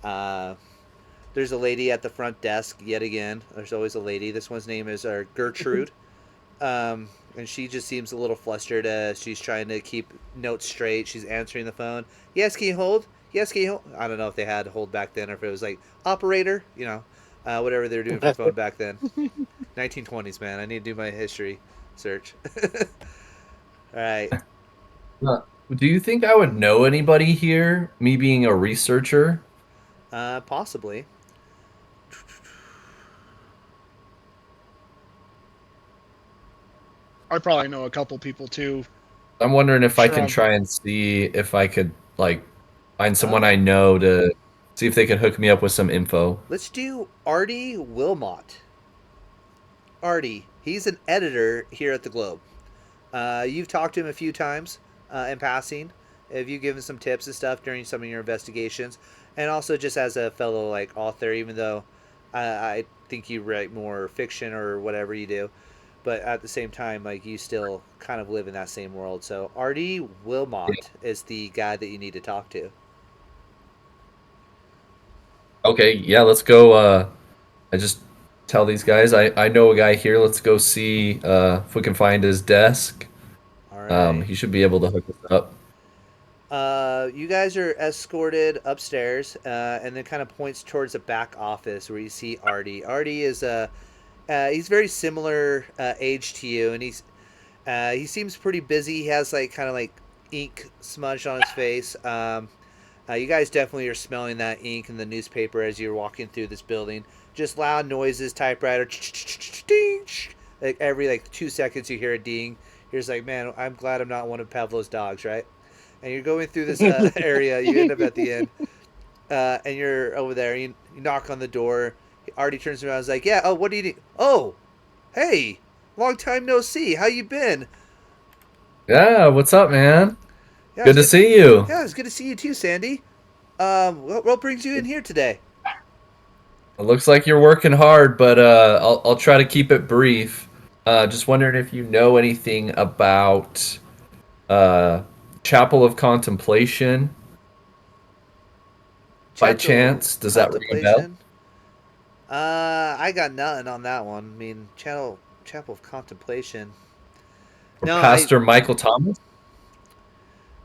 There's a lady at the front desk yet again. There's always a lady. This one's name is Gertrude. And she just seems a little flustered as she's trying to keep notes straight. She's answering the phone. Yes, can you hold? Yes, can you hold? I don't know if they had hold back then or if it was like operator, whatever they were doing for phone back then. 1920s, man. I need to do my history search. All right. Do you think I would know anybody here, me being a researcher? Possibly. I probably know a couple people too. I'm wondering if I Sure, can I've- try and see if I could, like, find someone I know to see if they can hook me up with some info. Let's do Artie Wilmot. Artie, he's an editor here at the Globe. You've talked to him a few times in passing. Have you given some tips and stuff during some of your investigations? And also just as a fellow like author, even though I think you write more fiction or whatever you do, but at the same time, like you still kind of live in that same world. So Artie Wilmot is the guy that you need to talk to. Okay, yeah, let's go. I just tell these guys I know a guy here. Let's go see if we can find his desk. All right. He should be able to hook us up. You guys are escorted upstairs, and then kind of points towards the back office where you see Artie. Artie is he's very similar age to you, and he seems pretty busy. He has like kind of like ink smudged on his face. You guys definitely are smelling that ink in the newspaper as you're walking through this building. Just loud noises, typewriter, ding. Like every like 2 seconds you hear a ding. You're just like, man, I'm glad I'm not one of Pavlov's dogs, right? And you're going through this area. You end up at the end, and you're over there. You knock on the door. He already turns around. He's like, yeah. Oh, what do you need? Oh, hey, long time no see. How you been? Yeah, what's up, man? Yeah, Good to see you. Yeah, it's good to see you too, Sandy. What brings you in here today? It looks like you're working hard, but I'll try to keep it brief. Just wondering if you know anything about uh, Chapel of Contemplation by Chapel chance. Does that ring a bell? Contemplation. I got nothing on that one. I mean, Chapel of Contemplation. Or No, Pastor Michael Thomas?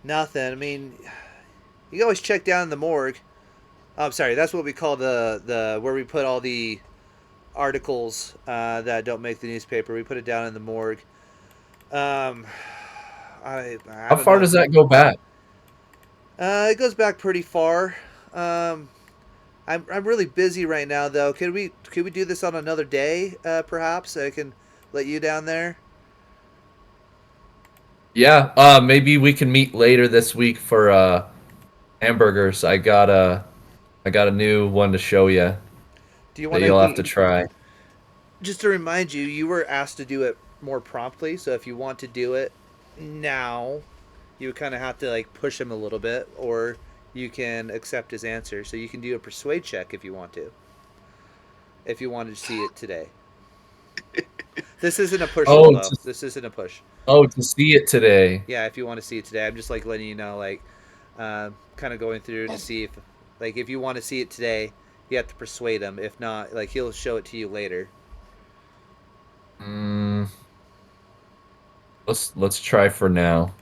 nothing. I mean, you can always check down in the morgue. Oh, I'm sorry, that's what we call the where we put all the articles that don't make the newspaper. We put it down in the morgue. Um, I How don't far know. does that go back? It goes back pretty far. Um, I'm really busy right now though. Could we do this on another day? Perhaps I can let you down there. Yeah, maybe we can meet later this week for hamburgers. I got a new one to show you Do you that want you'll to? have to try. Just to remind you, you were asked to do it more promptly. So if you want to do it now, you would kind of have to like push him a little bit, or you can accept his answer. So you can do a persuade check if you want to. If you wanted to see it today, this isn't a push roll Oh, though. This isn't a push. to see it today. Yeah, if you want to see it today, I'm just like letting you know, like, kind of going through to see if, like, if you want to see it today, you have to persuade him. If not, like, he'll show it to you later. Mm, let's try for now.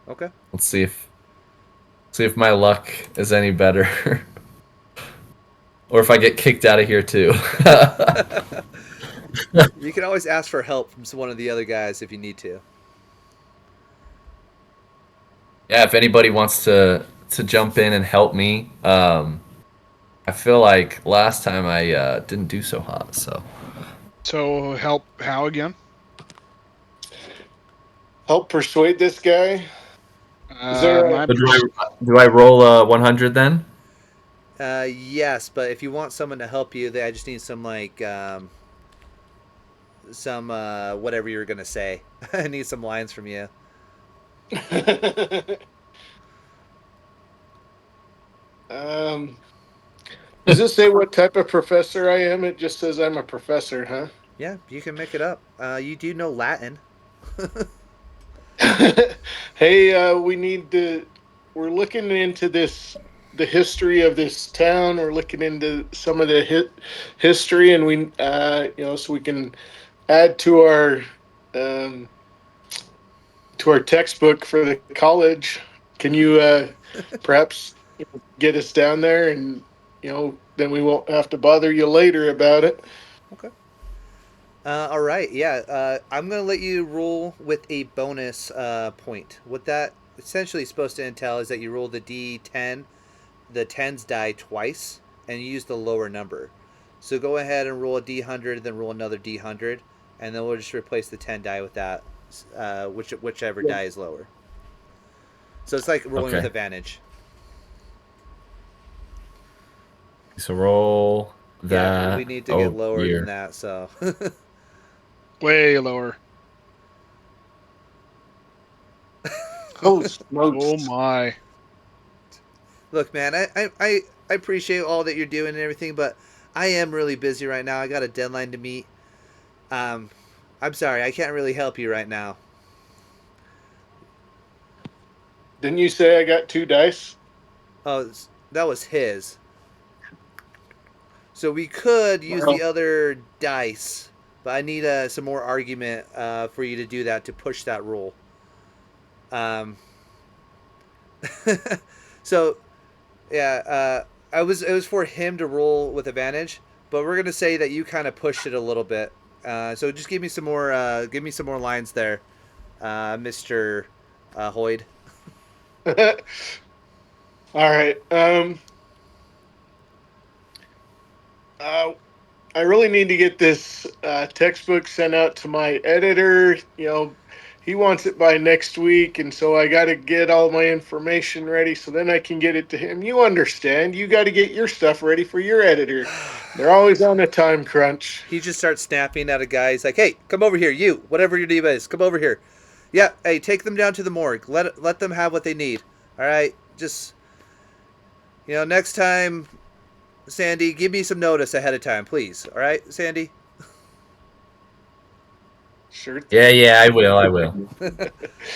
Okay. Let's see if my luck is any better. Or if I get kicked out of here too. You can always ask for help from one of the other guys if you need to. Yeah, if anybody wants to jump in and help me, I feel like last time I didn't do so hot. So So help how again? Help persuade this guy. Is there a, My so do I roll 100 then? Yes, but if you want someone to help you, I just need some like some whatever you were gonna say. I need some lines from you. um, does it say what type of professor I am? It just says I'm a professor, huh? Yeah, you can make it up. You do know Latin. Hey, we need to. We're looking into the history of this town. We're looking into some of the history, and so we can add um, to our textbook for the college. Can you perhaps get us down there, and then we won't have to bother you later about it. Okay. All right. Yeah. I'm gonna let you roll with a bonus point. What that essentially is supposed to entail is that you roll the D10, the tens die twice, and you use the lower number. So go ahead and roll a D100, then roll another D100, and then we'll just replace the 10 die with that, whichever die is lower. So it's like rolling with Okay. advantage. So roll Yeah, that. we need to get lower here. than that. So way lower. Oh, smokes. Oh my. look, man, I appreciate all that you're doing and everything, but I am really busy right now. I got a deadline to meet. Um, I'm sorry, I can't really help you right now. Didn't you say I got 2 dice? Oh, that was his. So we could use Well, the other dice, but I need some more argument for you to do that to push that rule. Um, So yeah, it was for him to roll with advantage, but we're gonna say that you kind of pushed it a little bit. So just give me some more lines there, Mister Hoid. All right. Uh, I really need to get this textbook sent out to my editor. He wants it by next week, and so I got to get all my information ready so then I can get it to him. You understand? You got to get your stuff ready for your editor. They're always on a time crunch. He just starts snapping at a guy. He's like, "Hey, come over here, you, whatever your name is, come over here. Yeah, hey, take them down to the morgue. Let them have what they need. All right, just next time, Sandy, give me some notice ahead of time, please. All right, Sandy." Sure Yeah, thing. yeah, I will. I will.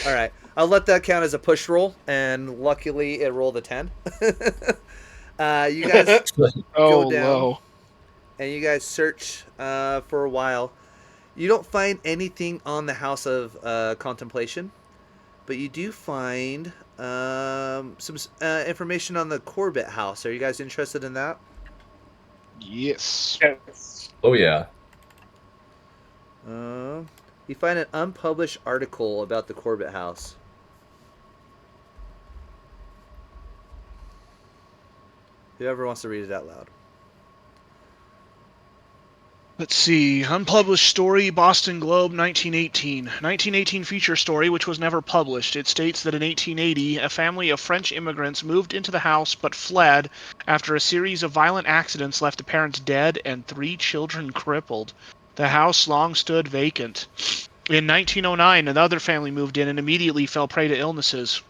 All right, I'll let that count as a push roll, and luckily it rolled a 10. You guys Oh, go down low. and you guys search for a while. You don't find anything on the House of Contemplation, but you do find some information on the Corbitt House. Are you guys interested in that? Yes. Yes. Oh yeah. Uh, you find an unpublished article about the Corbitt House. Whoever wants to read it out loud. Let's see. Unpublished story, Boston Globe, 1918. 1918 feature story, which was never published. It states that in 1880, a family of French immigrants moved into the house but fled after a series of violent accidents left the parents dead and 3 children crippled. The house long stood vacant. In 1909, another family moved in and immediately fell prey to illnesses.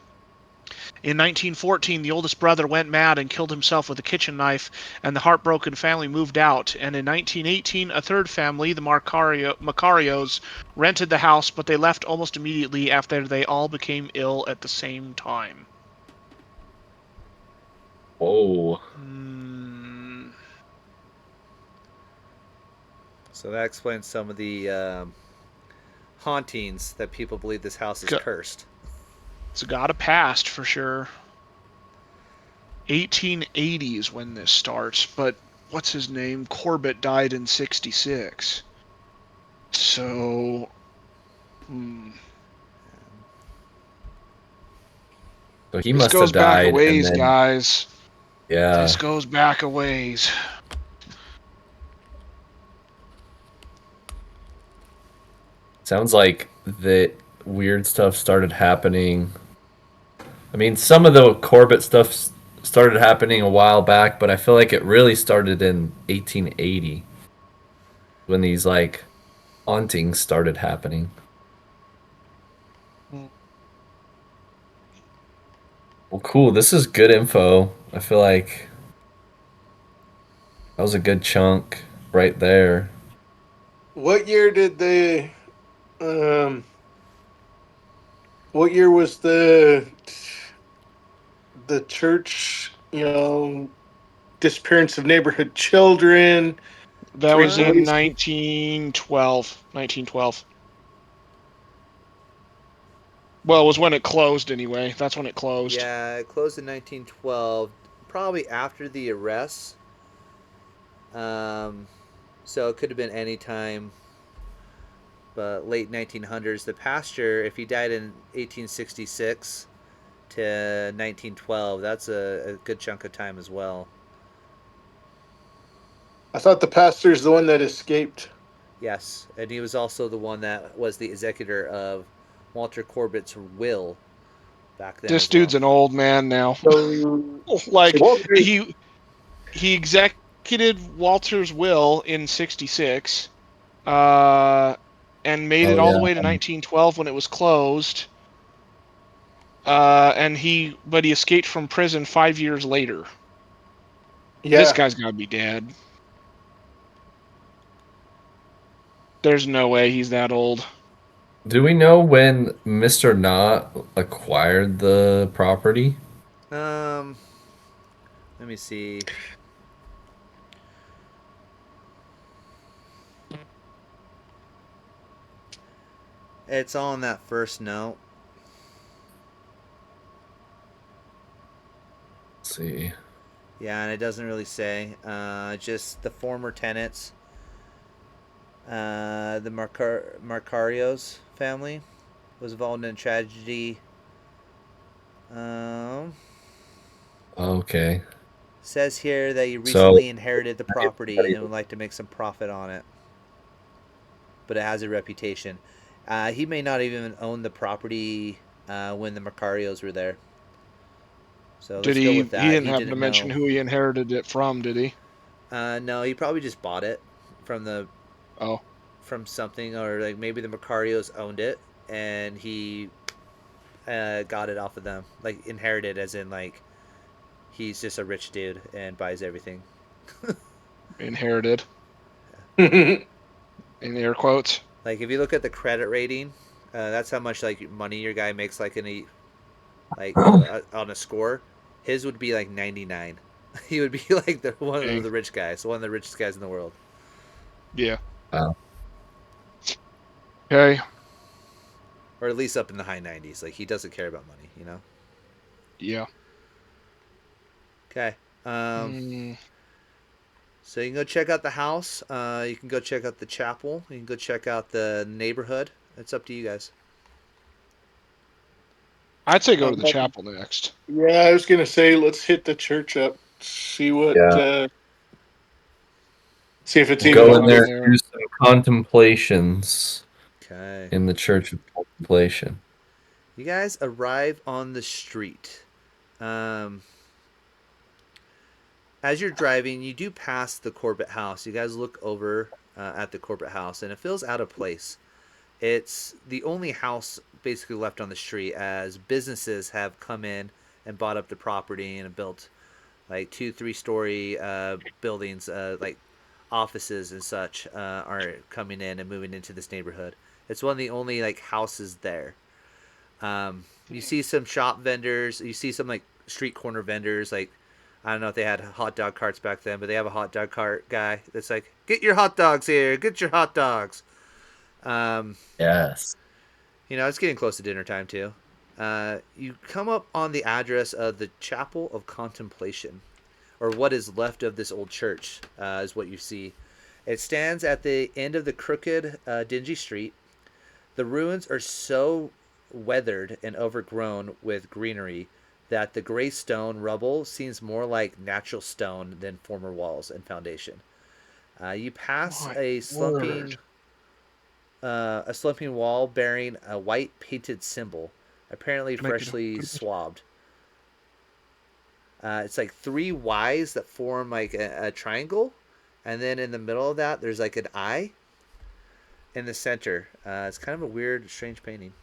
In 1914, the oldest brother went mad and killed himself with a kitchen knife, and the heartbroken family moved out. And in 1918, a third family, the Macarios, rented the house, but they left almost immediately after they all became ill at the same time. Whoa. So that explains some of the hauntings that people believe this house is cursed. It's got a past for sure. 1880 is when this starts, but what's his name? Corbitt died in 66. So, So he this must have goes back a died, and ways, then guys. This yeah. goes back a ways. Sounds like that weird stuff started happening. I mean, some of the Corbitt stuff started happening a while back, but I feel like it really started in 1880 when these like hauntings started happening. Well, cool. This is good info. I feel like that was a good chunk right there. What year did they? Um, what year was the church? Disappearance of neighborhood children. That Three was in boys. 1912. 1912. Well, it was when it closed anyway. That's when it closed. Yeah, it closed in 1912, probably after the arrests. Um, so it could have been any time, but late 1900s. The pastor, if he died in 1866 to 1912, that's a good chunk of time as well. I thought the pastor's the one that escaped. Yes, and he was also the one that was the executor of Walter Corbett's will back then This as well. dude's an old man now. So, so Like Walter. he executed Walter's will in 66. Uh and made Oh it all the yeah. way to 1912 when it was closed. But he escaped from prison 5 years later. This Yeah. guy's gotta be dead. There's no way he's that old. Do we know when Mr. Knott acquired the property? Um, let me see. It's on that first note. see. Yeah, and it doesn't really say. Just the former tenants. The Marcarios family was involved in a tragedy. Um, Okay. Says here that he So, recently inherited the property and would like to make some profit on it, but it has a reputation. He may not even own the property when the Macarios were there. So Did let's go he? with He that. didn't He happen to didn't mention know. who he inherited it from, did he? No, he probably just bought it from the Oh, from something, or like maybe the Macarios owned it and he got it off of them, like inherited, as in like he's just a rich dude and buys everything. inherited Yeah. in air quotes. Like if you look at the credit rating, that's how much like money your guy makes, like on a score. His would be like 99. He would be like one of Dang. the rich guys, one of the richest guys in the world, Yeah. wow. Okay. or at least up in the high 90s. Like he doesn't care about money, you know. Yeah. Okay. Mm, So you can go check out the house. You can go check out the chapel. You can go check out the neighborhood. It's up to you guys. I'd say go to the chapel next. Yeah, I was gonna say let's hit the church up. See what. Yeah. See if it's We'll even go in Go open. in there and there. do some contemplations Okay. in the Church of Contemplation. You guys arrive on the street. Um, as you're driving, you do pass the Corbitt House. You guys look over at the Corbitt House, and it feels out of place. It's the only house basically left on the street, as businesses have come in and bought up the property and have built like 2 3 story buildings, like offices and such, are coming in and moving into this neighborhood. It's one of the only like houses there. You see some shop vendors. You see some like street corner vendors. Like I don't know if they had hot dog carts back then, but they have a hot dog cart guy that's like, "Get your hot dogs here. Get your hot dogs." Um, Yes. it's getting close to dinner time too. You come up on the address of the Chapel of Contemplation, or what is left of this old church, is what you see. It stands at the end of the crooked, dingy street. The ruins are so weathered and overgrown with greenery that the gray stone rubble seems more like natural stone than former walls and foundation. You pass My a word. slumping wall bearing a white painted symbol, apparently Can I get freshly a? swabbed. It's like 3 Ys that form like a triangle, and then in the middle of that, there's like an eye in the center. It's kind of a weird, strange painting.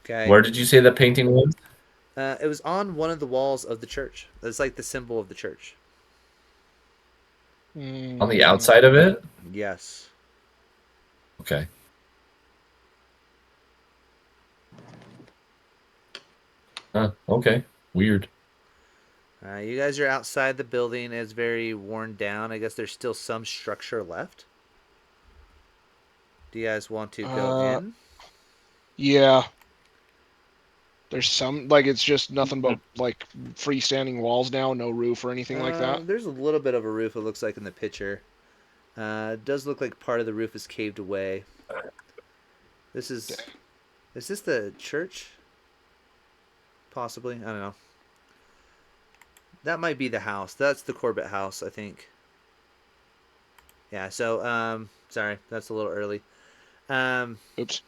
Okay. Where did you say the painting was? It was on one of the walls of the church. It's like the symbol of the church. On the Mm, outside of it? Yes. Okay. Okay. Weird. You guys are outside the building. It's very worn down. I guess there's still some structure left. Do you guys want to go in? yeah. There's some like it's just nothing but like freestanding walls now, no roof or anything like that. There's a little bit of a roof, it looks like, in the picture. It does look like part of the roof is caved away. This is. Is this the church? Possibly. I don't know. That might be the house. That's the Corbitt House, I think. Yeah, so, sorry. That's a little early. Um, Oops.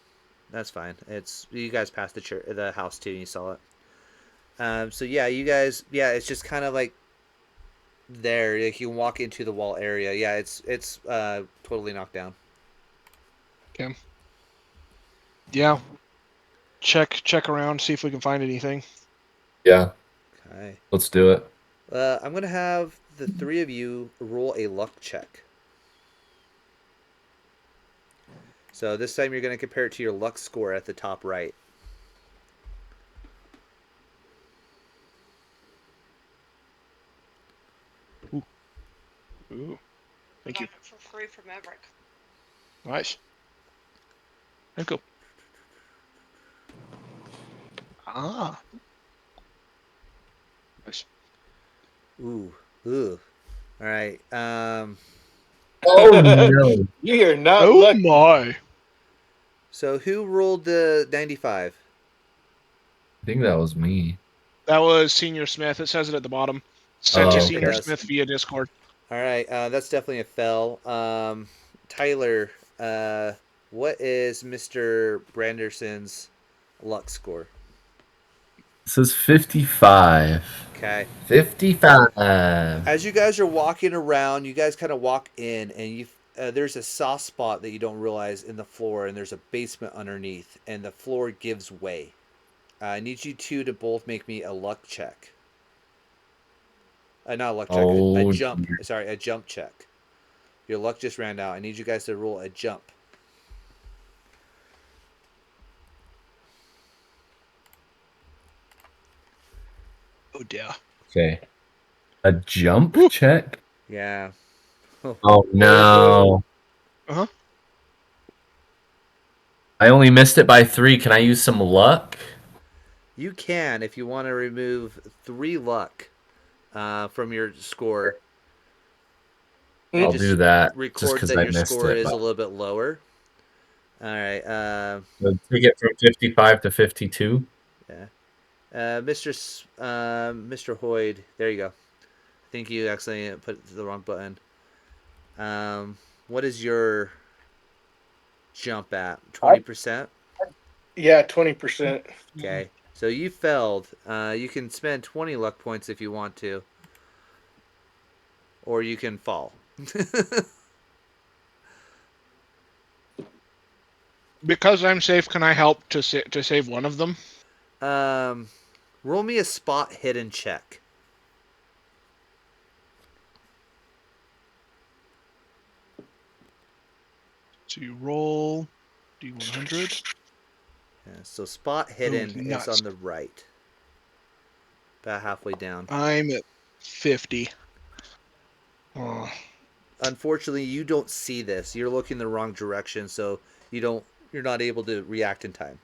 that's fine. It's you guys passed the house too, and you saw it. So yeah, you guys, yeah, it's just kind of like there. Like you can walk into the wall area. Yeah, it's totally knocked down. Okay. Yeah. Check around, see if we can find anything. Yeah. Okay. Let's do it. I'm gonna have the 3 of you roll a luck check. So this time you're gonna compare it to your luck score at the top right. Ooh. Thank you. Got it for free from Everett. Nice. Thank you. Ah. Nice. Ooh. Ooh. All right. Oh no! You are not Oh lucky. my. So who rolled the 95? I think that was me. That was Senior Smith. It says it at the bottom. Sent to Oh, Yep, it Senior okay. does. Smith via Discord. All right. That's definitely a fell. Tyler, what is Mr. Branderson's luck score? This is 55. Okay. 55. As you guys are walking around, you guys kind of walk in, and there's a soft spot that you don't realize in the floor, and there's a basement underneath, and the floor gives way. I need you two to both make me a luck check. Not a luck check, a Oh jump. dear. Sorry, a jump check. Your luck just ran out. I need you guys to roll a jump. Oh dear. Okay. A jump Woo. check? Yeah. Oh no. Uh-huh. I only missed it by 3. Can I use some luck? You can if you want to remove 3 luck from your score. And I'll just do that just record because that I your missed score it. is But a little bit lower. All right. take it from 55 to 52. Yeah. Mr. Hoid. There you go. I think you accidentally put the wrong button. What is your jump at? 20%? Yeah, 20%. Okay. So you failed. You can spend 20 luck points if you want to, or you can fall. Because I'm safe, can I help to save one of them? um, roll me a spot hidden check. So you roll D100. Yeah, so spot Oh, hidden is nuts. on the right, about halfway down. I'm at 50. Oh. Unfortunately, you don't see this. You're looking the wrong direction, so you're not able to react in time.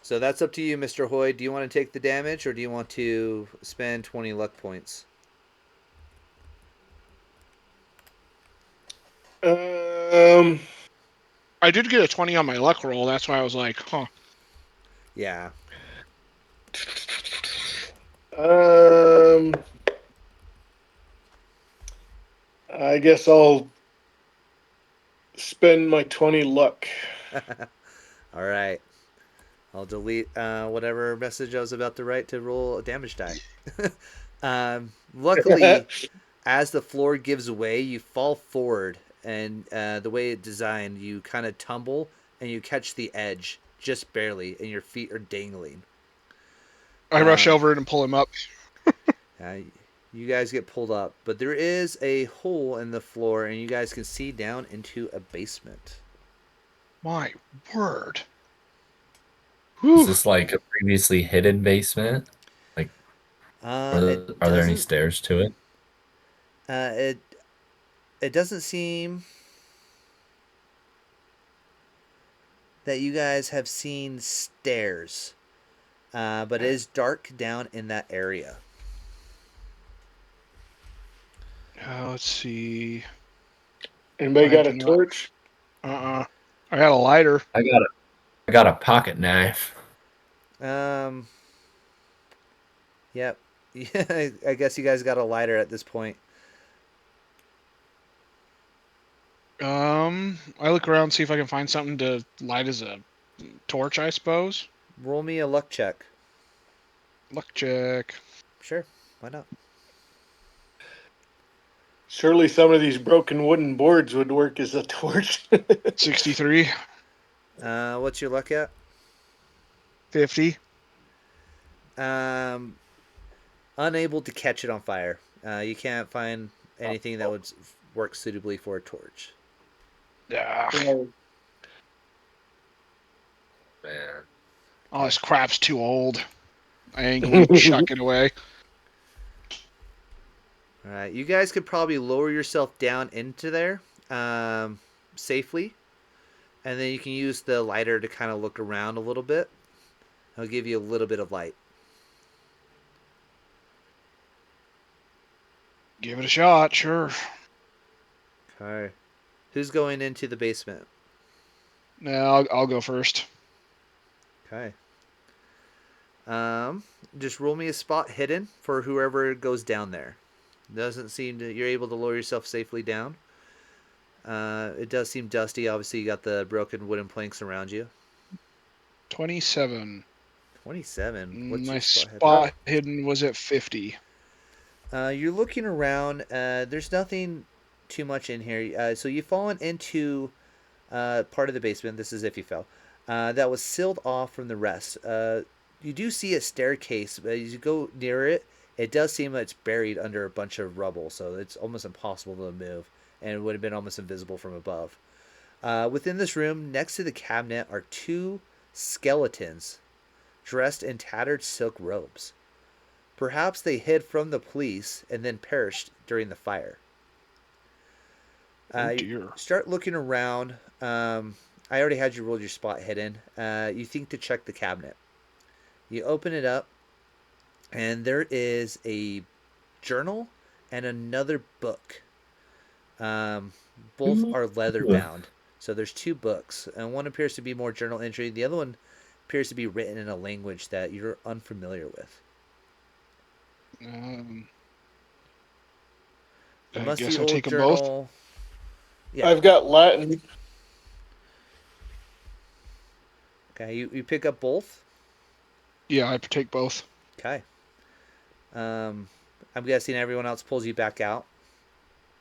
So that's up to you, Mr. Hoyd. Do you want to take the damage, or do you want to spend 20 luck points? Um, I did get a 20 on my luck roll. That's why I was like, huh. Yeah. um, I guess I'll spend my 20 luck. All right. I'll delete whatever message I was about to write to roll a damage die. Luckily, as the floor gives way, you fall forward, and the way it's designed, you kind of tumble and you catch the edge just barely, and your feet are dangling. I rush over it and pull him up. Uh, you guys get pulled up, but there is a hole in the floor, and you guys can see down into a basement. My word. Is Whew. this like a previously hidden basement? Like, It are there any doesn't. stairs to it? It doesn't seem that you guys have seen stairs, but it is dark down in that area. Let's see. Anybody I got do a not. torch? I got a lighter. I got a pocket knife. Um. Yep. Yeah, I guess you guys got a lighter at this point. I look around, see if I can find something to light as a torch, I suppose. Roll me a luck check. Luck check. Sure. Why not? Surely some of these broken wooden boards would work as a torch. 63. What's your luck at? 50. Um. Unable to catch it on fire. You can't find anything that would work suitably for a torch. Ah, Man. all this crap's too old. I ain't gonna chuck it away. All right, you guys could probably lower yourself down into there safely, and then you can use the lighter to kind of look around a little bit. I'll give you a little bit of light. Give it a shot, sure. Okay. Who's going into the basement? No, I'll go first. Okay. Just roll me a spot hidden for whoever goes down there. Doesn't seem to you're able to lower yourself safely down. It does seem dusty. Obviously, you got the broken wooden planks around you. 27. 27. What's My your spot spot hidden? hidden was at 50. You're looking around. There's nothing too much in here. So you've fallen into part of the basement. This is if you fell. That was sealed off from the rest. You do see a staircase, but as you go near it, it does seem that it's buried under a bunch of rubble, so it's almost impossible to move, and it would have been almost invisible from above. Within this room, next to the cabinet, are two skeletons dressed in tattered silk robes. Perhaps they hid from the police and then perished during the fire. Oh You dear. start looking around. I already had you roll your spot hidden. You think to check the cabinet. You open it up, and there is a journal and another book. Both are leather bound. So there's two books, and one appears to be more journal entry. The other one appears to be written in a language that you're unfamiliar with. The I musty guess I old take them both. journal. Yeah. I've got Latin. Okay. You pick up both. Yeah, I take both. Okay. I'm guessing everyone else pulls you back out.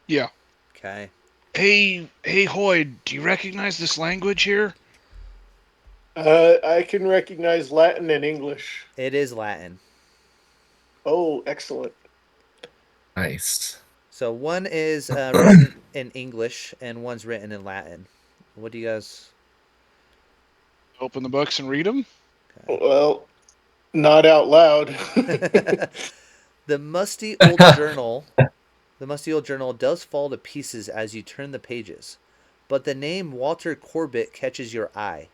Yeah. Okay. Hey, Hoid, do you recognize this language here? I can recognize Latin and English. It is Latin. Oh, excellent. Nice. So one is written in English and one's written in Latin. What do you guys? Open the books and read them? Well, not out loud. The musty old journal. The musty old journal does fall to pieces as you turn the pages, but the name Walter Corbitt catches your eye.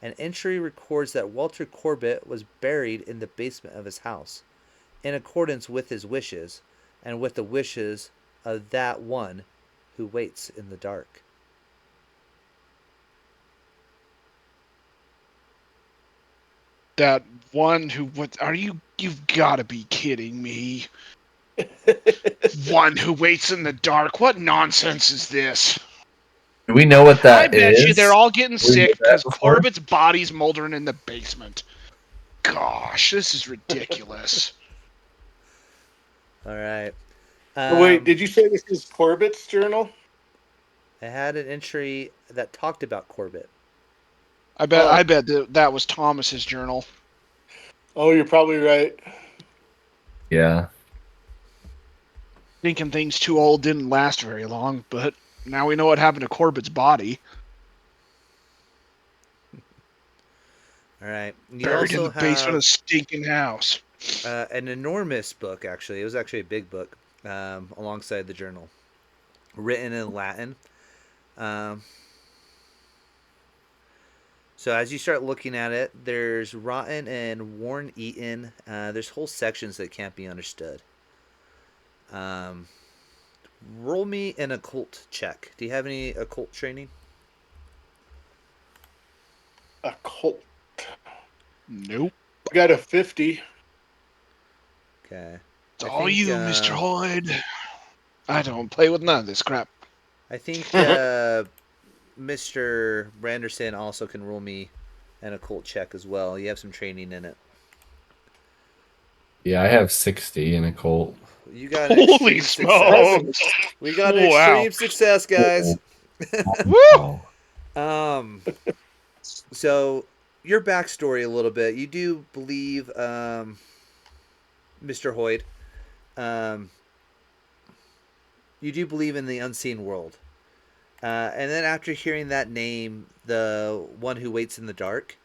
An entry records that Walter Corbitt was buried in the basement of his house, in accordance with his wishes, and with the wishes of that one who waits in the dark. That one who, what, are you, you've got to be kidding me. One who waits in the dark? What nonsense is this? Do we know what I that bet you is? they're all getting We sick did that because before? Corbett's body's moldering in the basement. Gosh, this is ridiculous. All right. Wait, did you say this is Corbitt's journal? I had an entry that talked about Corbitt. I bet Oh. that was Thomas's journal. Oh, you're probably right. Yeah. Thinking things too old didn't last very long, but now we know what happened to Corbett's body. All right. You Buried in also the basement of have a stinking house. an enormous book, actually. It was actually a big book alongside the journal, written in Latin. So as you start looking at it, there's rotten and worn eaten. There's whole sections that can't be understood. Roll me an occult check. Do you have any occult training? A cult. Nope. I got a 50. Okay. It's I all think, you, Mr. Hoid. I don't play with none of this crap. I think Mr. Branderson also can roll me an occult check as well. You have some training in it. Yeah, I have 60 in a cult. You got an Holy extreme success. smokes! We got an Wow. extreme success, guys. Woo! So your backstory a little bit. You do believe, Mr. Hoid, you do believe in the unseen world. And then after hearing that name, the one who waits in the dark,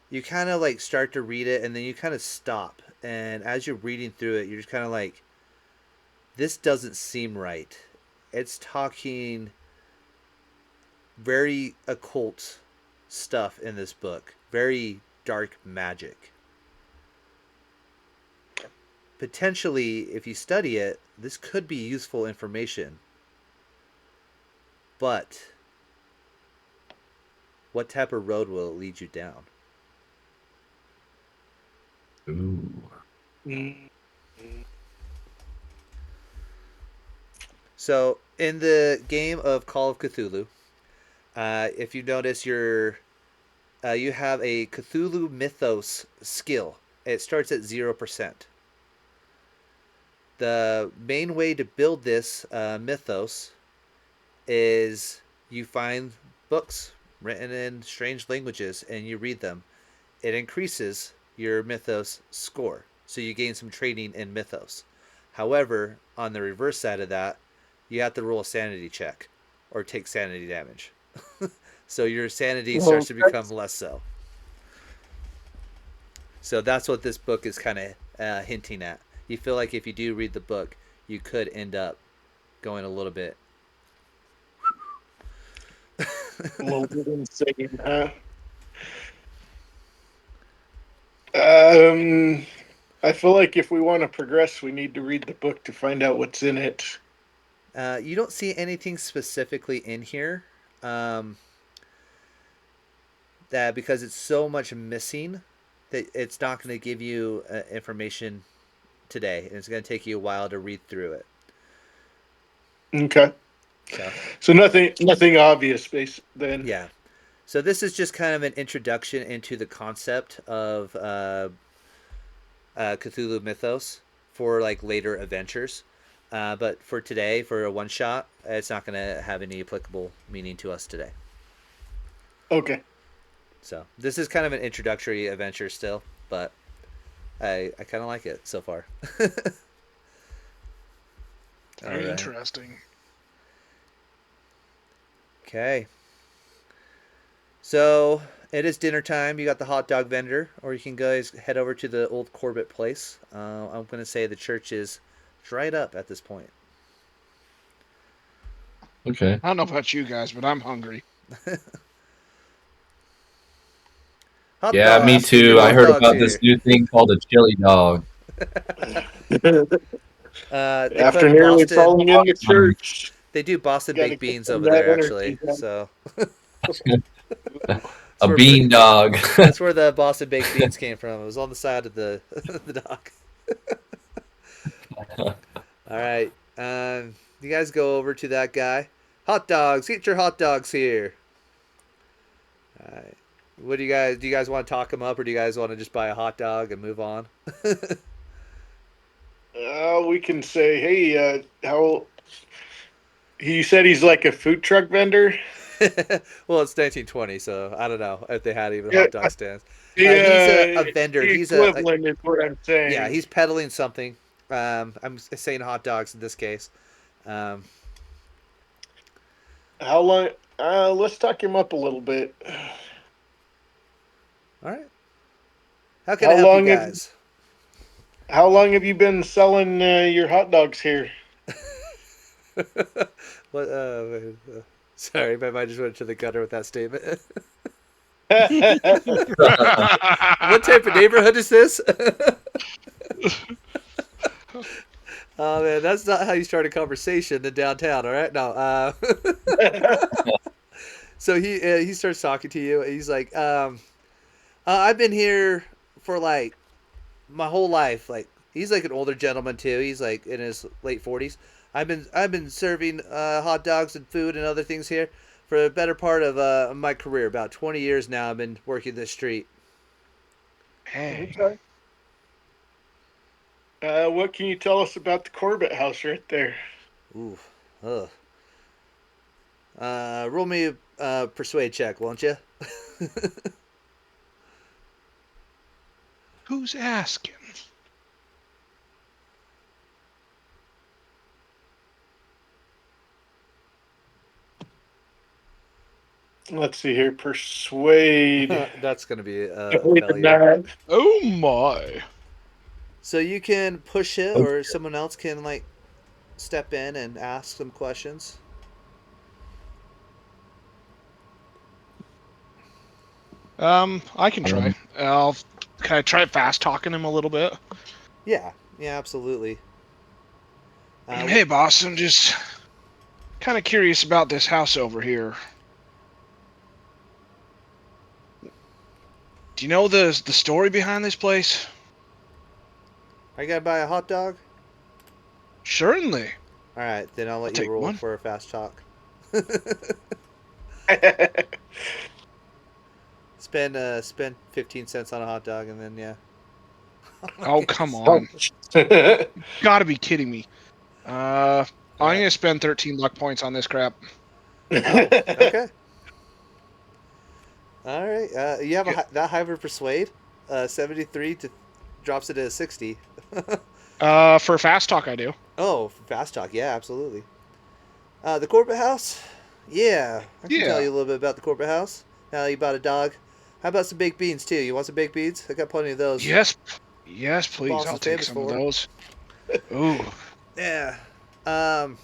you kind of like start to read it and then you kind of stop. And as you're reading through it, you're just kind of like, this doesn't seem right. It's talking very occult stuff in this book, very dark magic. potentially, if you study it, this could be useful information. But what type of road will it lead you down? Ooh. Mm. So, in the game of Call of Cthulhu, if you notice, you have a Cthulhu Mythos skill. It starts at 0%. The main way to build this mythos is you find books written in strange languages and you read them. It increases your mythos score, so you gain some training in mythos. However, on the reverse side of that, you have to roll a sanity check or take sanity damage. So your sanity starts to become less so. So that's what this book is kind of hinting at. You feel like if you do read the book, you could end up going a little bit. A little bit insane, huh? I feel like if we want to progress, we need to read the book to find out what's in it. You don't see anything specifically in here. That because it's so much missing that it's not going to give you information today, and it's going to take you a while to read through it. Okay. So So nothing obvious, then. yeah, so this is just kind of an introduction into the concept of Cthulhu mythos for like later adventures. But for today, for a one shot, it's not going to have any applicable meaning to us today. Okay. So this is kind of an introductory adventure still, but I kind of like it so far. Very interesting. Okay. So it is dinner time. You got the hot dog vendor, or you can guys head over to the old Corbitt place. I'm going to say the church is dried up at this point. Okay. I don't know about you guys, but I'm hungry. Hot Yeah, dog. me too. I Hot heard dogs about here. this new thing called a chili dog. They After put nearly Boston. falling in the church, They do Boston gotta baked get beans some of over that there, energy actually. down. So A where- bean dog. that's where the Boston baked beans came from. It was on the side of the the dock. All right. You guys go over to that guy. Hot dogs. Get your hot dogs here. All right. What do you guys want to talk him up, or do you guys want to just buy a hot dog and move on? We can say, hey, how? He said he's like a food truck vendor. Well, it's 1920, so I don't know if they had even Yeah, hot dog stands. He's a the vendor. He's equivalent is what I'm yeah. saying. He's peddling something. I'm saying hot dogs in this case. Um, How long? Let's talk him up a little bit. all right. How can I How help you long have guys? How long have you been selling your hot dogs here? What? Sorry, my mind just went to the gutter with that statement. What type of neighborhood is this? Oh man, that's not how you start a conversation in downtown. All right, no. So he starts talking to you. He's like, I've been here for like my whole life. Like he's like an older gentleman too. He's like in his late 40s. I've been serving hot dogs and food and other things here for the better part of my career. About 20 years now. I've been working this street. Hey. Okay. What can you tell us about the Corbitt House right there? Ooh, ugh. Roll me a persuade check, won't you? Who's asking? Let's see here. Persuade. That's gonna be a Definitely the failure. nine. Oh my. So you can push it, Okay. or someone else can like step in and ask some questions. I can try. Can I try fast talking him a little bit? Yeah, Yeah, absolutely. Hey, boss, I'm just kind of curious about this house over here. Do you know the story behind this place? I gotta buy a hot dog. Certainly. All right, then I'll I'll let you take roll one. for a fast talk. Spend 15 cents on a hot dog, and then yeah. Oh, come Oh. on. Gotta be kidding me. I'm Alright. gonna spend 13 luck points on this crap. Oh, okay. All right. You have Good. that high of a persuade. 73 to drops it to 60. For fast talk, I do. Oh, fast talk. Yeah, absolutely. The Corbitt House. Yeah, I can tell Yeah. you a little bit about the Corbitt House. Now you bought a dog. How about some baked beans too? You want some baked beans? I got plenty of those. Yes. Yes, The please. boss I'll is take famous some of for. those. Ooh. Yeah. He's a good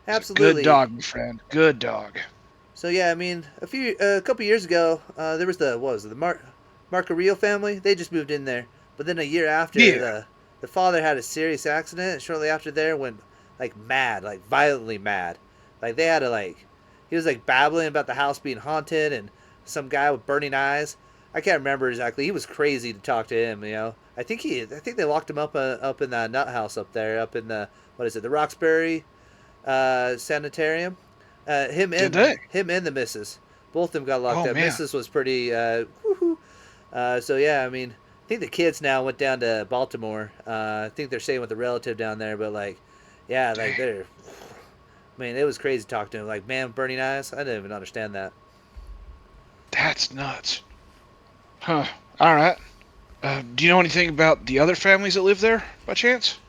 Absolutely. dog, my friend. Good dog. So yeah, I mean, a couple years ago, there was what was it, the Marcarillo family? They just moved in there, but then a year after, Yeah. the father had a serious accident, and shortly after there went like mad, like violently mad. Like they had to like, he was like babbling about the house being haunted and some guy with burning eyes. I can't remember exactly. He was crazy to talk to him. I think they locked him up in that nut house up there, up in the what is it, the Roxbury sanitarium. Did they? Him and the missus, both of them got locked Oh, up. man. Missus was pretty. Woohoo. So yeah, I mean, I think the kids now went down to Baltimore. I think they're staying with a relative down there, but like, yeah, like Dang. they're. I mean, it was crazy talking to him. Like, man, burning eyes. I didn't even understand that. That's nuts. Huh. All right. Do you know anything about the other families that live there, by chance?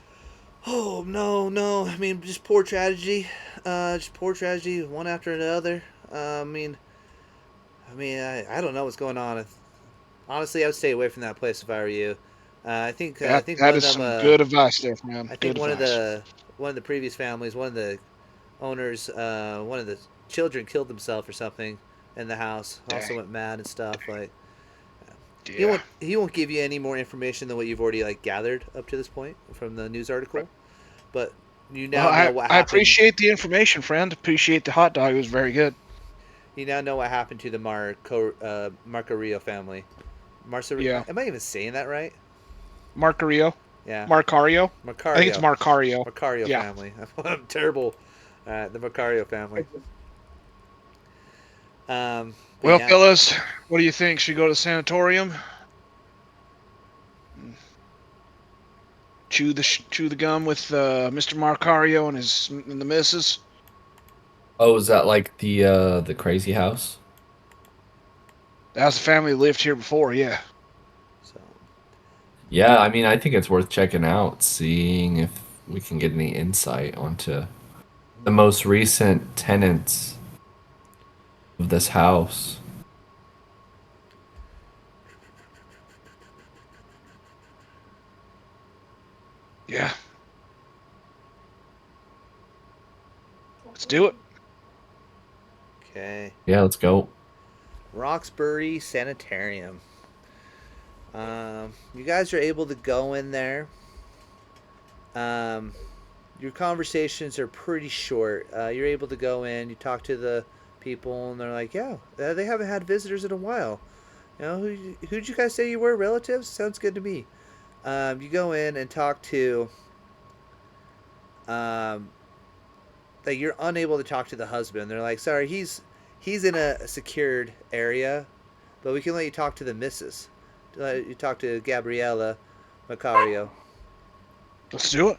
Oh no, no. I mean, just poor tragedy. Just poor tragedy, one after another. I don't know what's going on. Honestly, I would stay away from that place if I were you. I That think one that of is them. some good advice there, man. I think Good advice. one of the previous families, one of the owners, one of the children killed himself or something in the house. Also Dang. went mad and stuff. Like Yeah. he won't give you any more information than what you've already like gathered up to this point from the news article. But you Well, now know what I happened. appreciate the information, friend. Appreciate the hot dog. It was very good. You now know what happened to the Marcarillo family. Yeah. Am I even saying that right? Marcario. Yeah, Marcario. I think it's Macario. Marcario. Macario Yeah. family. I'm terrible. The Macario family. But Well, yeah, fellas, what do you think? Should we go to the sanatorium? Chew the gum with Mr. Marcario and the missus. Oh, is that like the crazy house? That was the family that lived here before. Yeah. so Yeah, I mean, I think it's worth checking out, seeing if we can get any insight onto the most recent tenants of this house. Yeah. Let's do it. okay. Yeah, let's go. Roxbury Sanitarium. You guys are able to go in there. Um, your conversations are pretty short. You're able to go in. You talk to the people, and they're like, "Yeah, they haven't had visitors in a while. Who'd you guys say you were? Relatives? Sounds good to me." You go in and talk to. Um, like you're unable to talk to the husband. They're like, "Sorry, he's in a secured area, but we can let you talk to the missus. You talk to Gabriella Macario. Let's do it.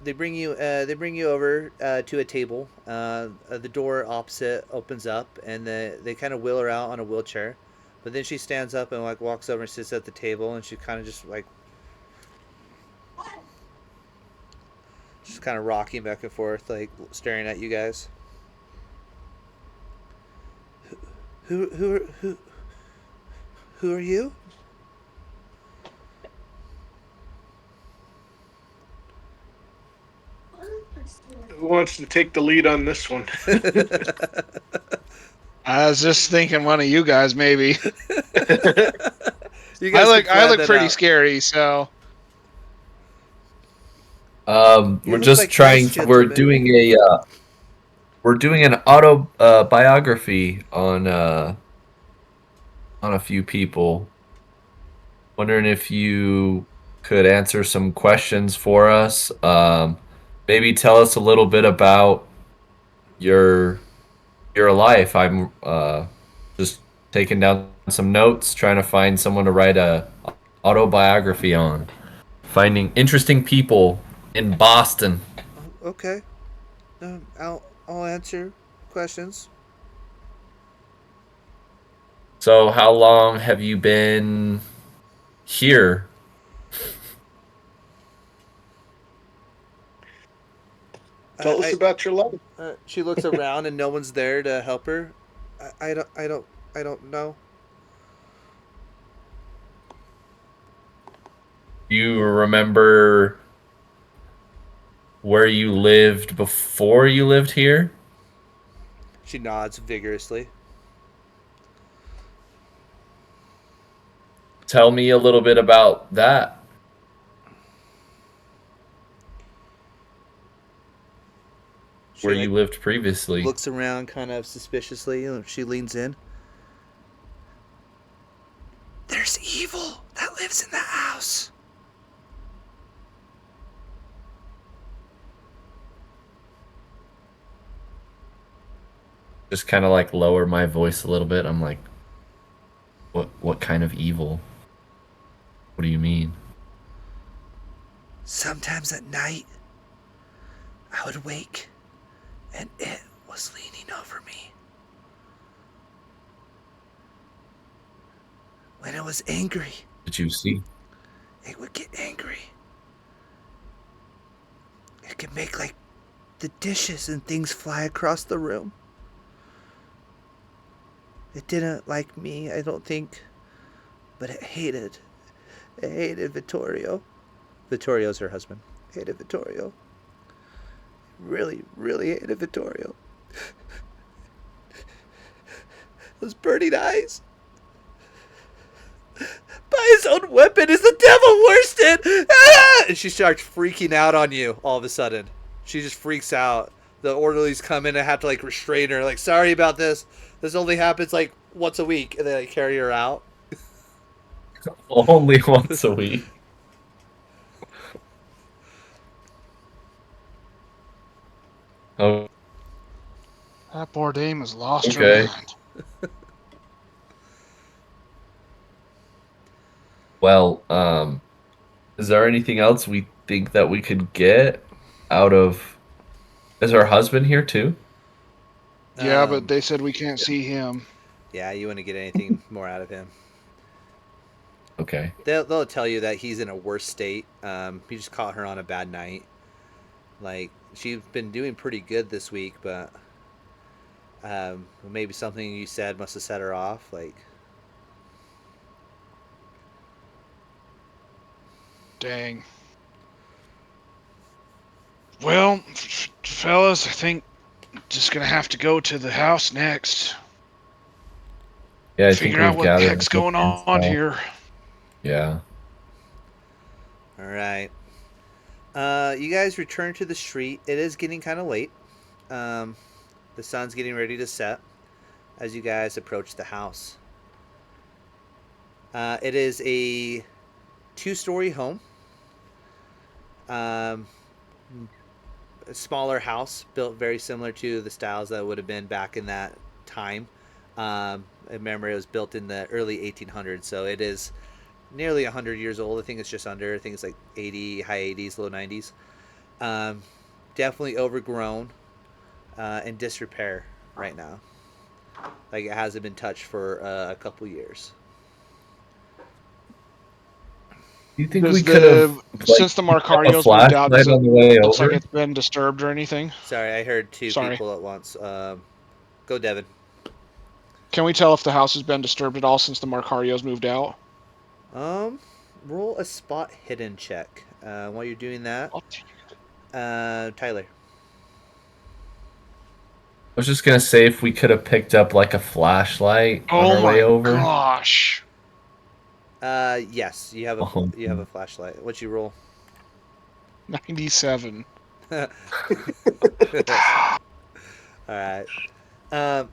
They bring you over to a table. The door opposite opens up, and they kind of wheel her out on a wheelchair. But then she stands up and like walks over and sits at the table, and she kind of just kind of rocking back and forth, like staring at you guys. Who who are you? Who wants to take the lead on this one? I was just thinking one of you guys, maybe. You guys can I plan look that pretty out. scary, so You We're look just like nice trying. gentlemen. We're doing an auto biography on a few people. Wondering if you could answer some questions for us. Maybe tell us a little bit about your your life. I'm just taking down some notes, trying to find someone to write a autobiography on. Finding interesting people in Boston. Oh, okay. I'll answer questions. So, how long have you been here? Tell us I about your life. She looks around and no one's there to help her. I don't know. Do you remember where you lived before you lived here? She nods vigorously. Tell me a little bit about that. She Where like you lived previously. looks around kind of suspiciously. She leans in. There's evil that lives in the house. Just kind of like lower my voice a little bit. I'm like, what kind of evil? What do you mean? Sometimes at night, I would wake and it was leaning over me. When it was angry, Did you see? it would get angry. It could make like the dishes and things fly across the room. It didn't like me, I don't think, but it hated. It hated Vittorio. Vittorio's her husband. Hated Vittorio. Really, really hated Vittorio. Those burning eyes. By his own weapon is the devil worsted! Ah! And she starts freaking out on you all of a sudden. She just freaks out. The orderlies come in and have to like restrain her. Like, sorry about this. This only happens like once a week. And they like carry her out. Only once a week. Oh, that poor dame has lost her okay. mind. Well, is there anything else we think that we could get out of? Is her husband here too? Yeah, but Um, they said we can't see him. yeah, you want to get anything more out of him. Okay. They'll tell you that he's in a worse state. He just caught her on a bad night. Like, she's been doing pretty good this week, but maybe something you said must have set her off. Like, Dang. Well, fellas, I think just gonna have to go to the house next. Yeah, I think Figure out we've what the gathered heck's enough going on intel. here. Yeah. all right. You guys return to the street. It is getting kind of late. Um, the sun's getting ready to set as you guys approach the house. It is a two-story home. Um, a smaller house built very similar to the styles that would have been back in that time. I remember it was built in the early 1800s, so it is nearly 100 years old. I think it's just under. I think it's like 80, high 80s, low 90s. Um, Definitely overgrown in disrepair right now. Like, it hasn't been touched for a couple years. Do you think Does we could have since the picked up a Marcarios moved out, does flashlight it on the way looks like over? it's been disturbed or anything? Sorry, I heard two Sorry. people at once. Go, Devin. Can we tell if the house has been disturbed at all since the Marcarios moved out? Um, Roll a spot hidden check. While you're doing that, Tyler. I was just gonna say if we could have picked up like a flashlight on Oh our way my over. gosh. Yes, you have a Oh. you have a flashlight. What'd you roll? 97. All right.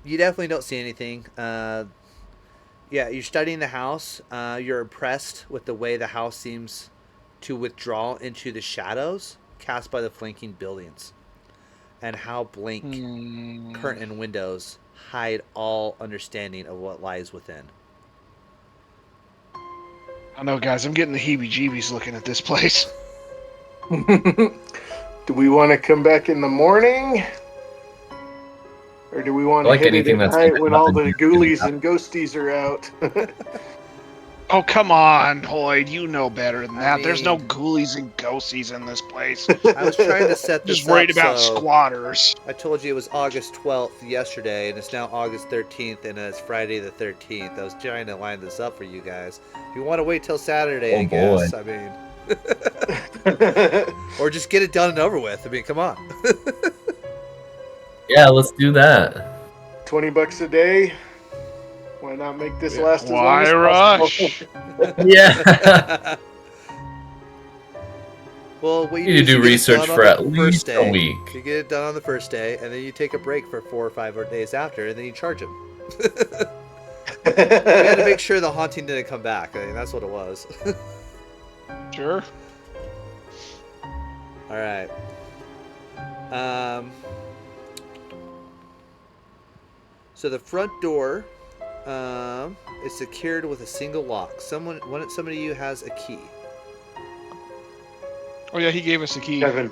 You definitely don't see anything. Yeah, you're studying the house. You're impressed with the way the house seems to withdraw into the shadows cast by the flanking buildings, and how blank curtain and windows hide all understanding of what lies within. I know, guys. I'm getting the heebie-jeebies looking at this place. Do we want to come back in the morning? Or do we want I to like hit it anything at that's night gonna when all happen the here. ghoulies and ghosties are out? Oh, come on, Hoid. You know better than I that. There's no mean- ghoulies and ghosties in this place. I was trying to set I'm just this worried up, about so squatters. I told you it was August 12th yesterday, and it's now August 13th, and it's Friday the 13th. I was trying to line this up for you guys. If you want to wait till Saturday, Oh, I boy. guess. I mean, or just get it done and over with. I mean, come on. Yeah, let's do that. $20 a day. Why not make this last as long Why as possible? rush? Yeah. Well, what you You do need is to you do get it research done on for the at first least a day. week. You get it done on the first day, and then you take a break for 4 or 5 days after, and then you charge them. We had to make sure the haunting didn't come back. I mean, that's what it was. Sure. All right. So the front door is secured with a single lock. Somebody of you has a key. Oh, yeah, he gave us the key. Devin.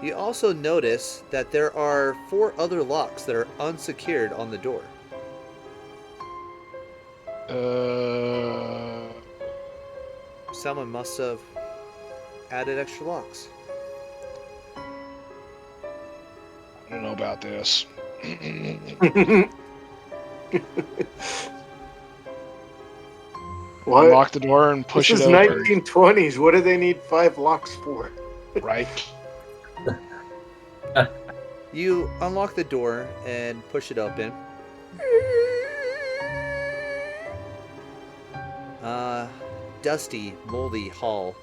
You also notice that there are 4 other locks that are unsecured on the door. Someone must have added extra locks. I don't know about this. What? Unlock the door and push This it is open. 1920s. What do they need 5 locks for? Right. You unlock the door and push it open. Dusty, moldy hall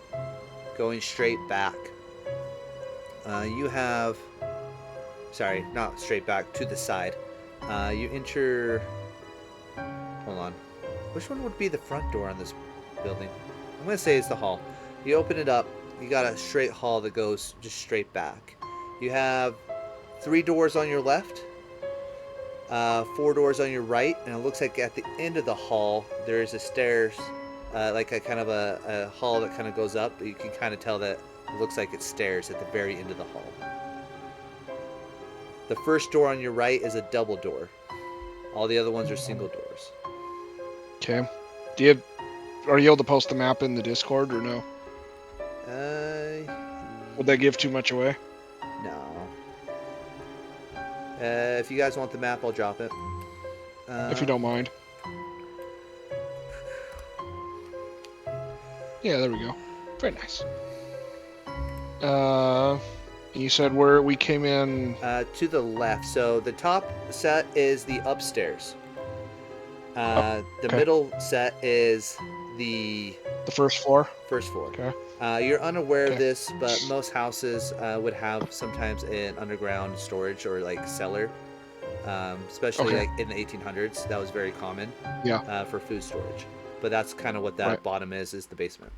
going straight back. You have... Sorry, not straight back, to the side. You enter... Hold on. Which one would be the front door on this building? I'm going to say it's the hall. You open it up. You got a straight hall that goes just straight back. You have 3 doors on your left, 4 doors on your right, and it looks like at the end of the hall there is a stairs, like a kind of a hall that kind of goes up. You can kind of tell that it looks like it's stairs at the very end of the hall. The first door on your right is a double door. All the other ones are single doors. Okay. Are you able to post the map in the Discord or no? Would that give too much away? No. If you guys want the map, I'll drop it. If you don't mind. Yeah, there we go. Very nice. You said where we came in. To the left. So the top set is the upstairs. The okay. middle set is the first floor. first floor. Okay. You're unaware of Okay. this, but most houses would have sometimes an underground storage or like cellar, especially Okay. like in the 1800s. That was very common. Yeah. For food storage. But that's kind of what that Right. bottom is the basement.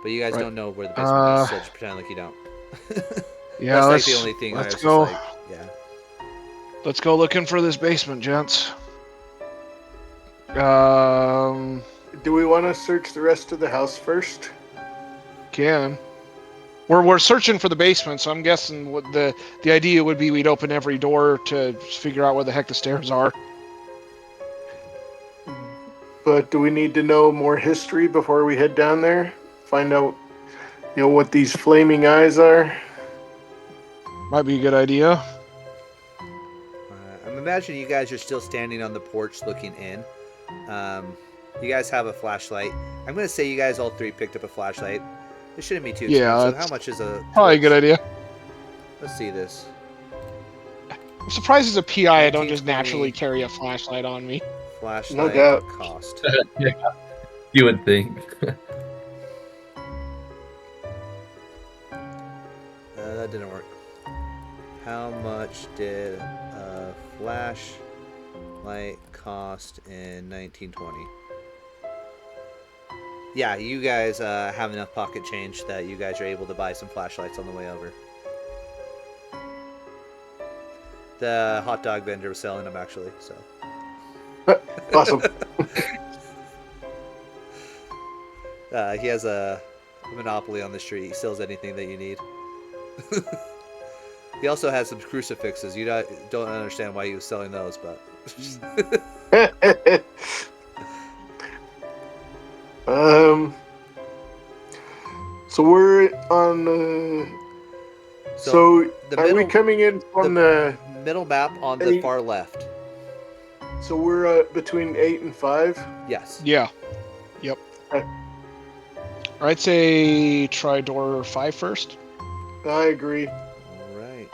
But you guys Right. don't know where the basement is, so just pretend like you don't. Yeah. That's like the only thing. Let's I was go. just like, yeah. Let's go looking for this basement, gents. Um. Do we want to search the rest of the house first? Can. We're searching for the basement, so I'm guessing what the idea would be we'd open every door to figure out where the heck the stairs are. But do we need to know more history before we head down there? Find out, what these flaming eyes are? Might be a good idea. I'm imagining you guys are still standing on the porch looking in. You guys have a flashlight. I'm going to say you guys all 3 picked up a flashlight. It shouldn't be too Yeah, expensive. that's How much is a... Probably a good idea. Let's see this. I'm surprised as a PI I don't just 1920. naturally carry a flashlight on me. Flashlight doubt. cost. Yeah, you would think. That didn't work. How much did a flashlight cost in 1920? Yeah, you guys have enough pocket change that you guys are able to buy some flashlights on the way over. The hot dog vendor was selling them actually, so. Awesome. He has a monopoly on the street. He sells anything that you need. He also has some crucifixes. You don't understand why he was selling those, but. So we're on. So the are we middle- coming in from the? Middle map on the Eight. far left. So we're between 8 and 5. Yes. Yeah. Yep. Okay. I'd say try door 5 first. I agree. All right.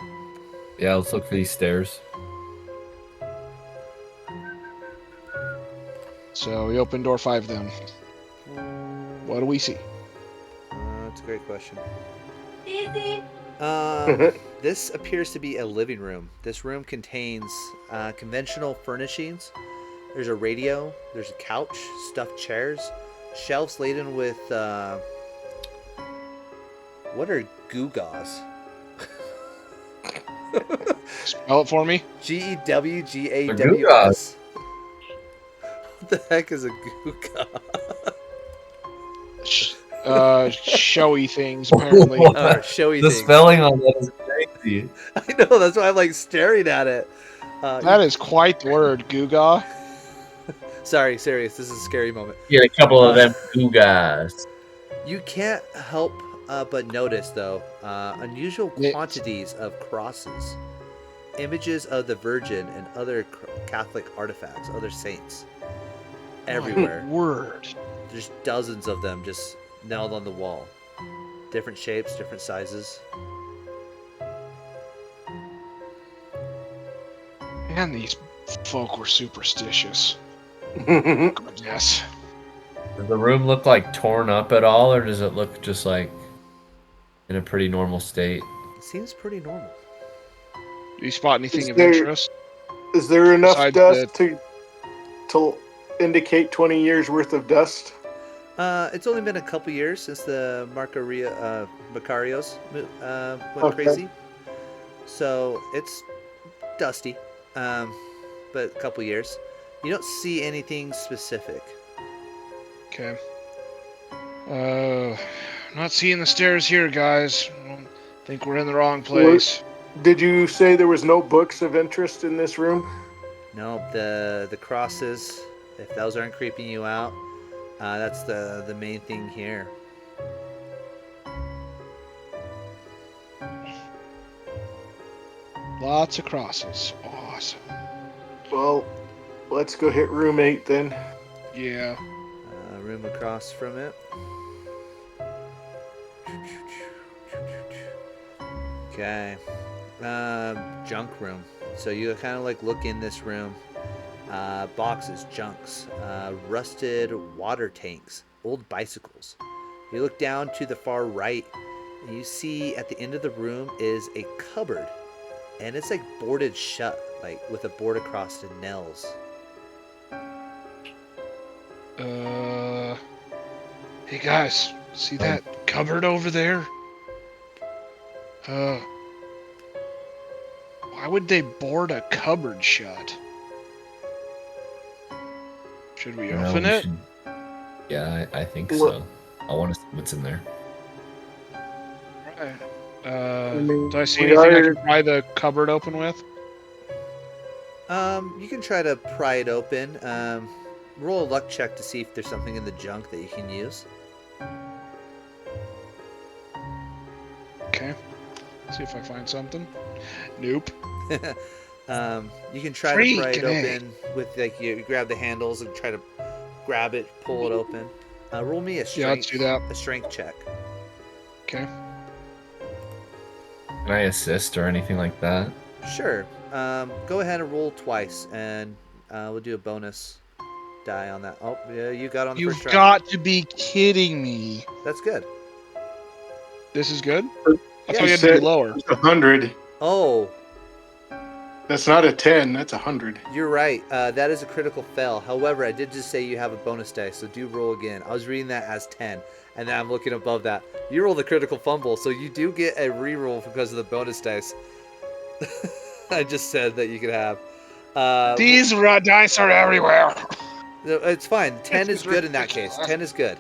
Yeah, let's look for these stairs. So we open door 5 then. What do we see? That's a great question. Daisy. This appears to be a living room. This room contains conventional furnishings. There's a radio. There's a couch, stuffed chairs, shelves laden with what are gewgaws? Spell it for me. Gewgaws. What the heck is a gewgaw? Showy things, apparently. What? Oh, showy The things. spelling on that is crazy. I know. That's why I'm like staring at it. That is quite the word, Googa. Sorry, serious. This is a scary moment. Yeah, a couple of them guys. You can't help but notice, though, unusual Yeah. quantities of crosses, images of the Virgin, and other Catholic artifacts, other saints, everywhere. My word. There's dozens of them just nailed on the wall. Different shapes, different sizes. Man, these folk were superstitious. Yes. Does the room look like torn up at all, or does it look just like in a pretty normal state? It seems pretty normal. Do you spot anything Is of there- interest? Is there enough Besides dust to indicate 20 years worth of dust? It's only been a couple years since the Macarios went Okay. crazy, so it's dusty, but a couple years. You don't see anything specific. Okay. Not seeing the stairs here, guys. I don't think we're in the wrong place. Did you say there was no books of interest in this room? No, the crosses, if those aren't creeping you out, that's the main thing here. Lots of crosses. Awesome. Well, let's go hit room 8 then. Yeah. Room across from it. Okay. Junk room. So you kind of like look in this room. Boxes, junks, rusted water tanks, old bicycles. You look down to the far right, and you see at the end of the room is a cupboard, and it's like boarded shut, like with a board across the nails. Hey guys, see that cupboard over there? Why would they board a cupboard shut? Should we Well, open we it? should- Yeah, I think Well- so. I want to see what's in there. Right. mean, Do I see we anything I are- can pry the cupboard open with? You can try to pry it open. Roll a luck check to see if there's something in the junk that you can use. Okay. See if I find something. Nope. You can try to pry it Freaking A. open with like you grab the handles and try to grab it, pull it open. Roll me a strength. Yeah, let's do that. A strength check. Okay. Can I assist or anything like that? Sure. Go ahead and roll twice, and we'll do a bonus. die on that. Oh, yeah, you got on the You've first try. got to be kidding me. That's good. This is good? I Yeah, thought you you had to be said lower. it's 100. Oh, That's not a 10. That's 100. you're right. That is a critical fail. However, I did just say you have a bonus dice, so do roll again. I was reading that as 10, and then I'm looking above that. You rolled a critical fumble, so you do get a reroll because of the bonus dice. I just said that you could have. These dice are everywhere. No, it's fine. 10 This is is good in that case. ridiculous. 10 is good.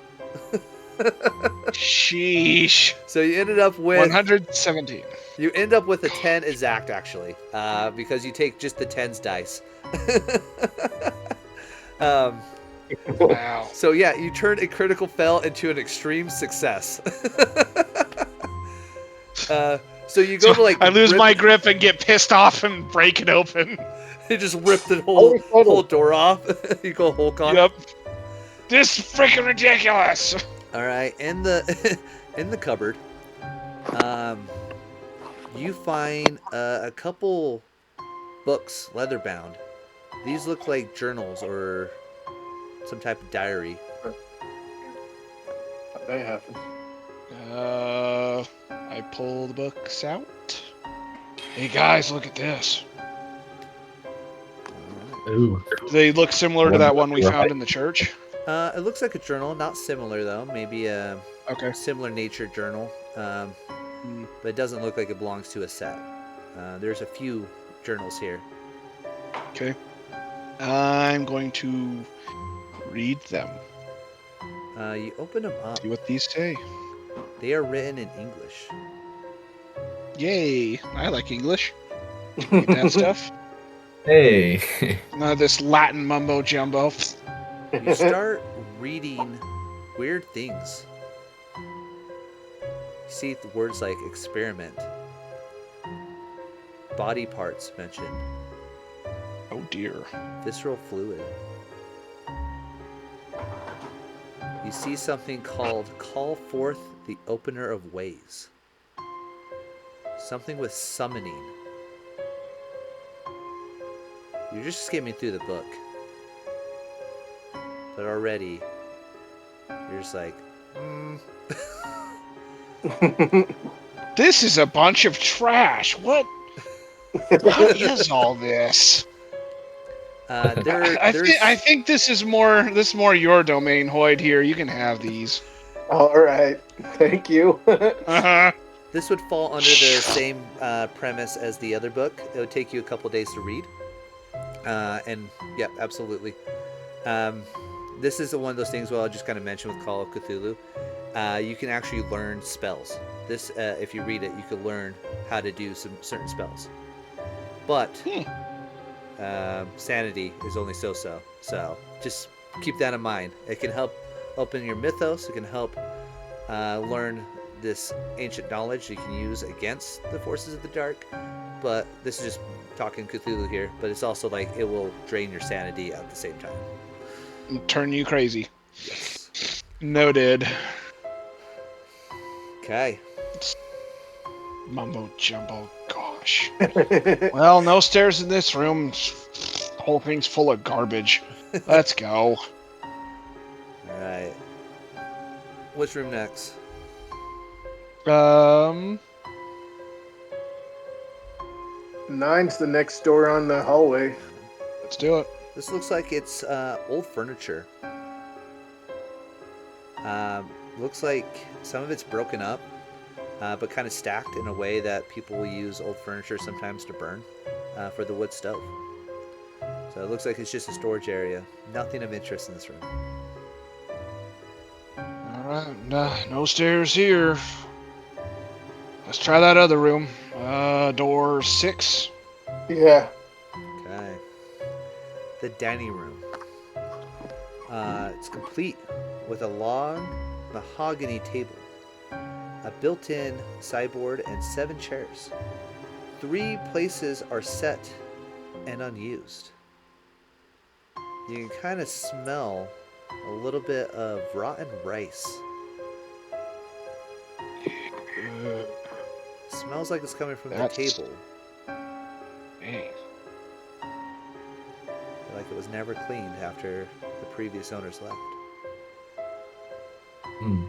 Sheesh. So you ended up with 117. you end up with a 10 exact actually, because you take just the 10's dice. um, Wow. so yeah, you turned a critical fail into an extreme success. So you go So to like I lose rip- my grip and get pissed off and break it open. You just rip the whole Oh, whole door off. You go Hulk on it. Yep. This is freaking ridiculous. All right, in the in the cupboard, you find a couple books, leather bound. These look like journals or some type of diary. That happened. I pull the books out. Hey guys, look at this. Ooh. They look similar to that one we found in the church. It looks like a journal, not similar though. Maybe a Okay. similar nature journal, but it doesn't look like it belongs to a set. There's a few journals here. Okay. I'm going to read them. You open them up. See what these say. They are written in English. Yay! I like English. Get that stuff. Hey. None of this Latin mumbo jumbo. You start reading weird things. You see the words like experiment, body parts mentioned, Oh dear. visceral fluid. You see something called Call Forth the Opener of Ways. Something with summoning. You're just skimming through the book. But already, you're just like, This is a bunch of trash. What is all this? I think this is more your domain, Hoid. Here, you can have these. All right. Thank you. Uh-huh. This would fall under the same premise as the other book. It would take you a couple days to read. And yeah, absolutely. This is one of those things where I'll just kind of mention with Call of Cthulhu. You can actually learn spells. This, if you read it, you can learn how to do some certain spells. But sanity is only so-so. So just keep that in mind. It can help open your mythos. It can help learn this ancient knowledge you can use against the forces of the dark. But this is just talking Cthulhu here. But it's also like it will drain your sanity at the same time. And turn you crazy. Yes. Noted. Okay. Mumbo jumbo. Gosh. Well, no stairs in this room. Whole thing's full of garbage. Let's go. All right. Which room next? Nine's the next door on the hallway. Let's do it. This looks like it's old furniture. Looks like some of it's broken up, but kind of stacked in a way that people will use old furniture sometimes to burn for the wood stove. So it looks like it's just a storage area. Nothing of interest in this room. Alright, no stairs here. Let's try that other room. Door 6. Yeah. Okay. The dining room. It's complete with a long mahogany table, a built-in sideboard, and 7 chairs. 3 places are set and unused. You can kind of smell a little bit of rotten rice. Smells like it's coming from the table. Dang. Like it was never cleaned after the previous owners left. Hmm.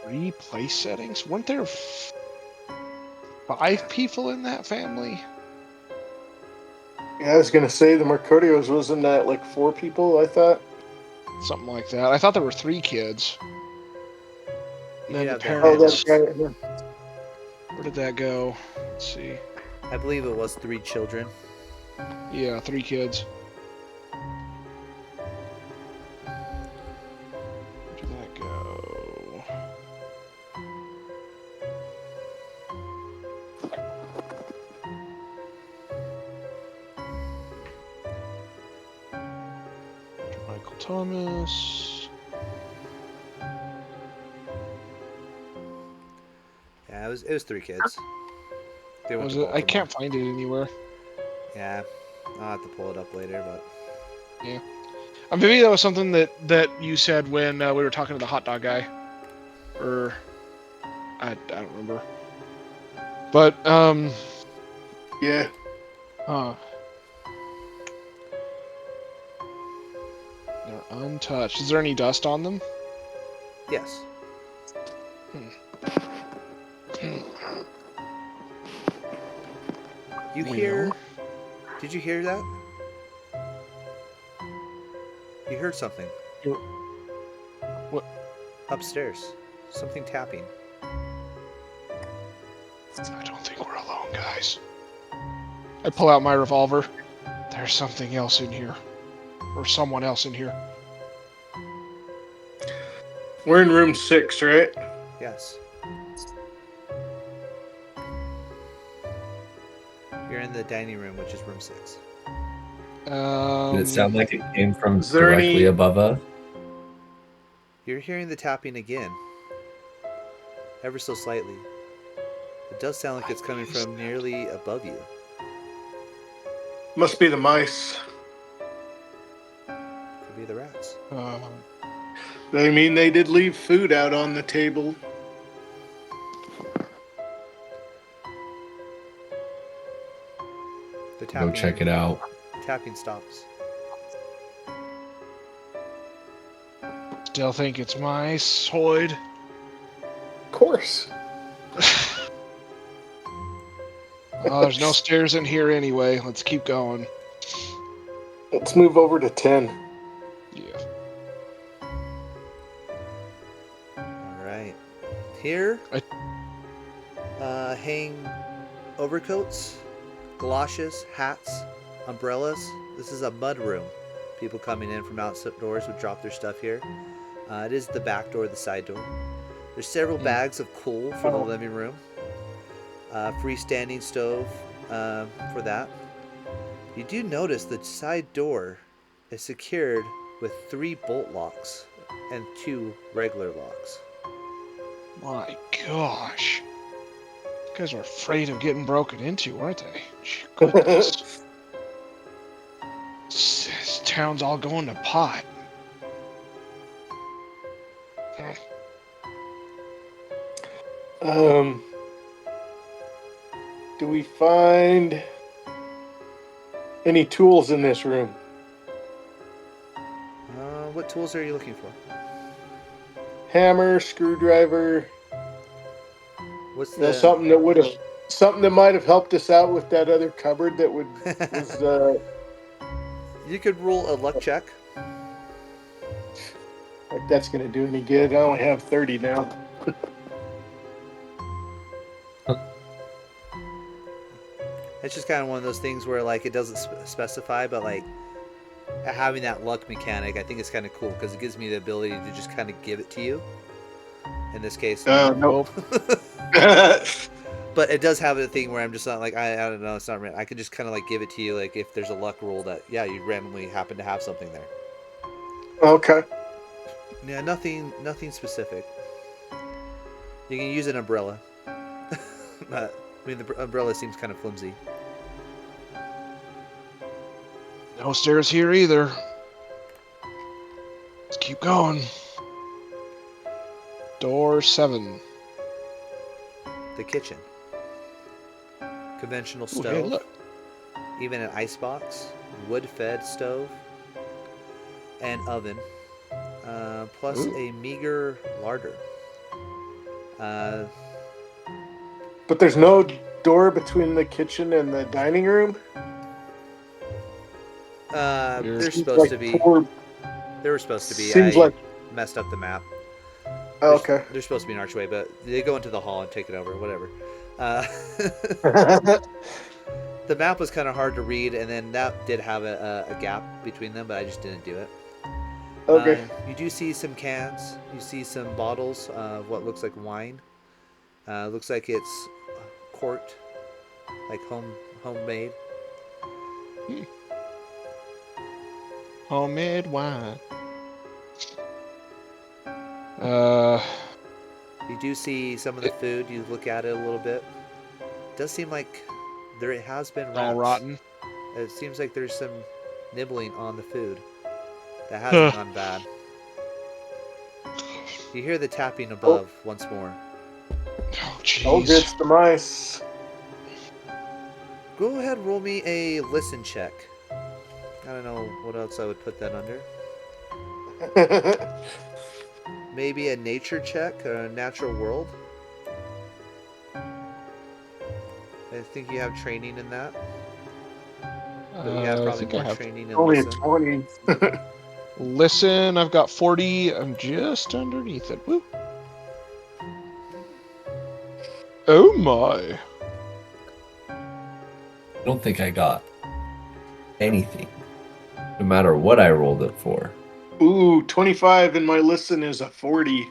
Replay settings? Weren't there 5 people in that family? Yeah, I was gonna say the Mercurios, wasn't that like 4 people? I thought. Something like that. I thought there were 3 kids. And then You the have the Oh, parents. that's right. Yeah. Where did that go? Let's see. I believe it was 3 children. Yeah, 3 kids. Where did that go? Michael Thomas. Yeah, it was 3 kids. They went Was to it? I Baltimore. can't find it anywhere. Yeah, I'll have to pull it up later, but Yeah. Maybe that was something that you said when we were talking to the hot dog guy. Or I don't remember. But Yeah. they're untouched. Is there any dust on them? yes. You We hear? know. Did you hear that? You heard something What? upstairs. Something tapping. I don't think we're alone, guys. I pull out my revolver. There's something else in here. Or someone else in here. We're in room 6, right? Yes. You're in the dining room, which is room 6. Did it sound like it came from Is there directly any- above us? You're hearing the tapping again. Ever so slightly. It does sound like it's coming from nearly above you. Must be the mice. Could be the rats. I mean, they did leave food out on the table. The Go tapping, check it out. tapping stops. Still think it's mice, Hoid. Of course. Oh, there's no stairs in here anyway. Let's keep going. Let's move over to 10. Yeah. Alright. Here, hang overcoats, galoshes, hats, umbrellas. This is a mud room. People coming in from outdoors would drop their stuff here. It is the back door, the side door. There's several bags of coal for the living room. Freestanding stove for that. You do notice the side door is secured with 3 bolt locks and 2 regular locks. My gosh. You guys are afraid of getting broken into, aren't they? Goodness. This town's all going to pot. Do we find any tools in this room? What tools are you looking for? Hammer, screwdriver, What's you know, the something that might have helped us out with that other cupboard that was You could roll a luck check. if that's gonna do any good. I only have 30 now. It's just kind of one of those things where like it doesn't specify, but like having that luck mechanic, I think it's kind of cool because it gives me the ability to just kind of give it to you. In this case, Nope. but it does have a thing where I'm just not like I don't know, it's not random. I could just kind of like give it to you, like if there's a luck roll that you randomly happen to have something there. Okay. Yeah, nothing specific. You can use an umbrella. I mean, the umbrella seems kind of flimsy. No stairs here either. Let's keep going. Door 7. The kitchen. Conventional Ooh, stove. hey, look. even an icebox, wood-fed stove, and oven, plus Ooh. a meager larder. Uh, But there's no door between the kitchen and the dining room. Weird. there's Seems supposed like to be. poor. There were supposed to be. Seems I like. messed up the map. Oh, okay. There's supposed to be an archway, but they go into the hall and take it over. Whatever. Uh, the map was kind of hard to read, and then that did have a gap between them, but I just didn't do it. Okay. You do see some cans. You see some bottles of what looks like wine. Looks like it's corked, like homemade. Homemade wine. Uh, You do see some of the food. You look at it a little bit. It does seem like there has been all rats. rotten. It seems like there's some nibbling on the food. That Huh. hasn't gone bad. You hear the tapping above once more. Oh, Oh, jeez. gets the mice. Go ahead, roll me a listen check. I don't know what else I would put that under. Maybe a nature check or a natural world. I think you have training in that. But you have I probably think I more have training in Only a listen. 20. listen. I've got 40. I'm just underneath it. Woo. Oh my. I don't think I got anything, no matter what I rolled it for. Ooh, 25 and my listen is a 40.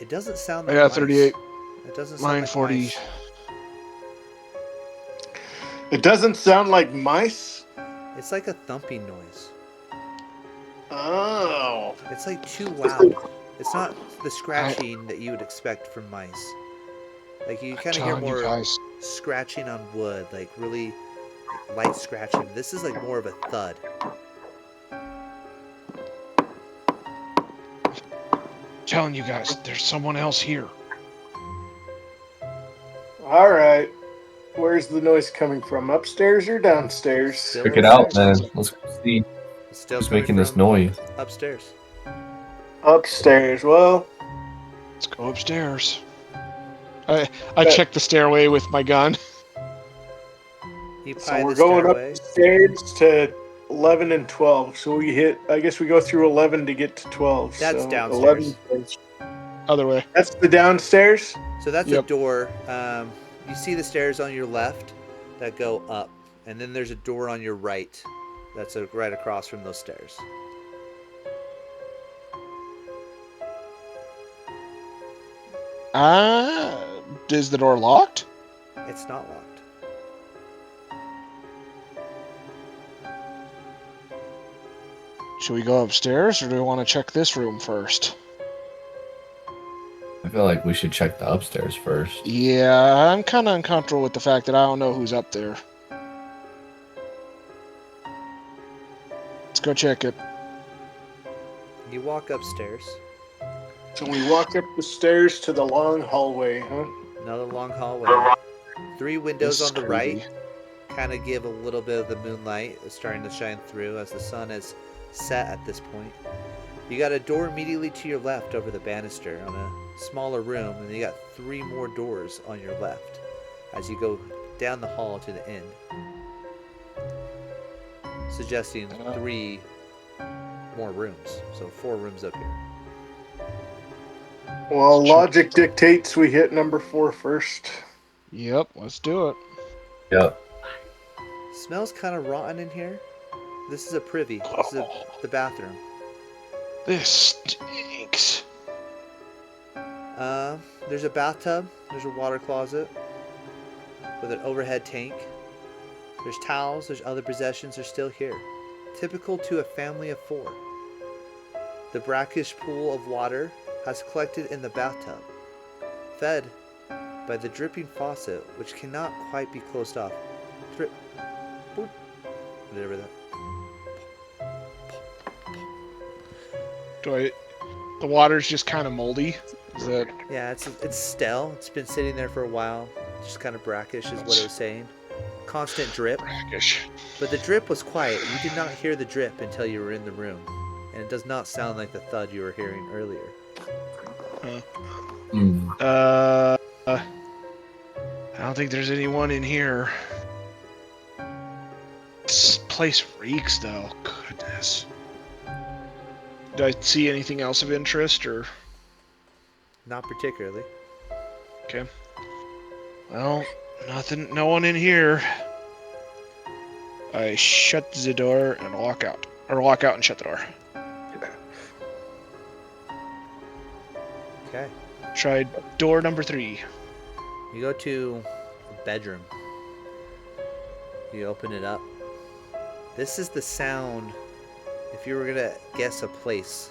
It doesn't sound I like got mice. 38. It doesn't sound Mine like 40. mice. It doesn't sound like mice. It's like a thumping noise. Oh. It's like too loud. It's not the scratching that you would expect from mice. Like you kind of hear Telling you more guys. scratching on wood, like really light scratching. This is like more of a thud. Telling you guys. There's someone else here. All right. Where's the noise coming from? Upstairs or downstairs? Still Check it out, upstairs. man. Let's go see It's still who's coming making this from noise. upstairs. Upstairs. Well, Let's go upstairs. I checked the stairway with my gun. You so pie we're the going up stairway. the stairs to 11 and 12. So we hit, I guess we go through 11 to get to 12. That's so downstairs. 11. Other way. That's the downstairs? So that's a Yep. door. You see the stairs on your left that go up, and then there's a door on your right that's right across from those stairs. Is the door locked? It's not locked. Should we go upstairs or do we want to check this room first? I feel like we should check the upstairs first. Yeah, I'm kind of uncomfortable with the fact that I don't know who's up there. Let's go check it. You walk upstairs. So we walk up the stairs to the long hallway, huh? Another long hallway. 3 windows This is on the creepy. right kind of give a little bit of the moonlight starting to shine through as the sun is set at this point. You got a door immediately to your left over the banister on a smaller room, and you got 3 more doors on your left as you go down the hall to the end, suggesting 3 more rooms. So 4 rooms up here. Well, logic dictates we hit number 4 first. Yep, let's do it. Yep. Smells kind of rotten in here. This is a privy. This is the bathroom. This stinks. There's a bathtub. There's a water closet with an overhead tank. There's towels. There's other possessions are still here. Typical to a family of 4. The brackish pool of water has collected in the bathtub, fed by the dripping faucet, which cannot quite be closed off. Drip. Boop. Whatever that. The water's just kind of moldy. Is that? Yeah, it's stale. It's been sitting there for a while. Just kind of brackish is what it was saying. constant drip, Brackish. but the drip was quiet. You did not hear the drip until you were in the room, and it does not sound like the thud you were hearing earlier. Hmm. I don't think there's anyone in here. This place reeks, though. Goodness. Did I see anything else of interest, or? Not particularly. Okay. Well, nothing. No one in here. I shut the door and walk out, or walk out and shut the door. Okay. Try door number 3. You go to a bedroom. You open it up. This is the sound, if you were going to guess a place,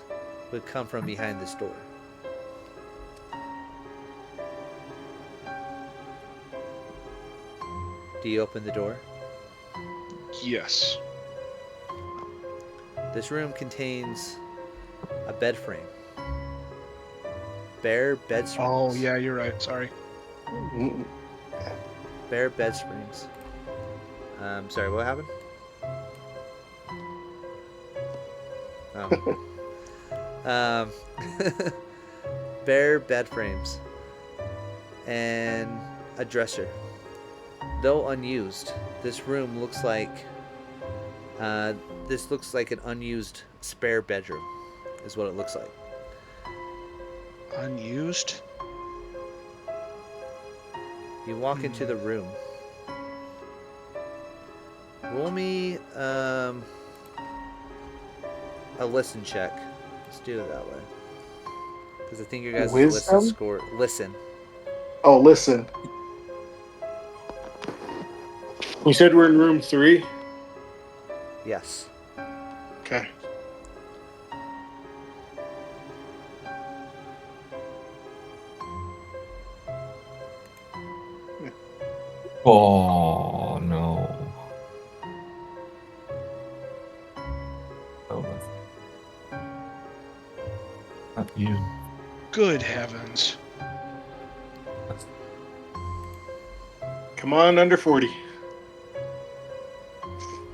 would come from behind this door. Do you open the door? Yes. This room contains a bed frame. Bare bed springs. Oh, yeah, you're right. Sorry. Bare bed springs. Sorry, what happened? Oh. Bare bed frames. And a dresser. Though unused, this room looks like this looks like an unused spare bedroom, is what it looks like. Unused? You walk into the room. Roll me a listen check. Let's do it that way. Because I think your guys' listen Wisdom? score. Listen. Oh, listen. You said we're in room 3? Yes. Okay. Oh no. Oh, not you. Good heavens. Come on, under 40.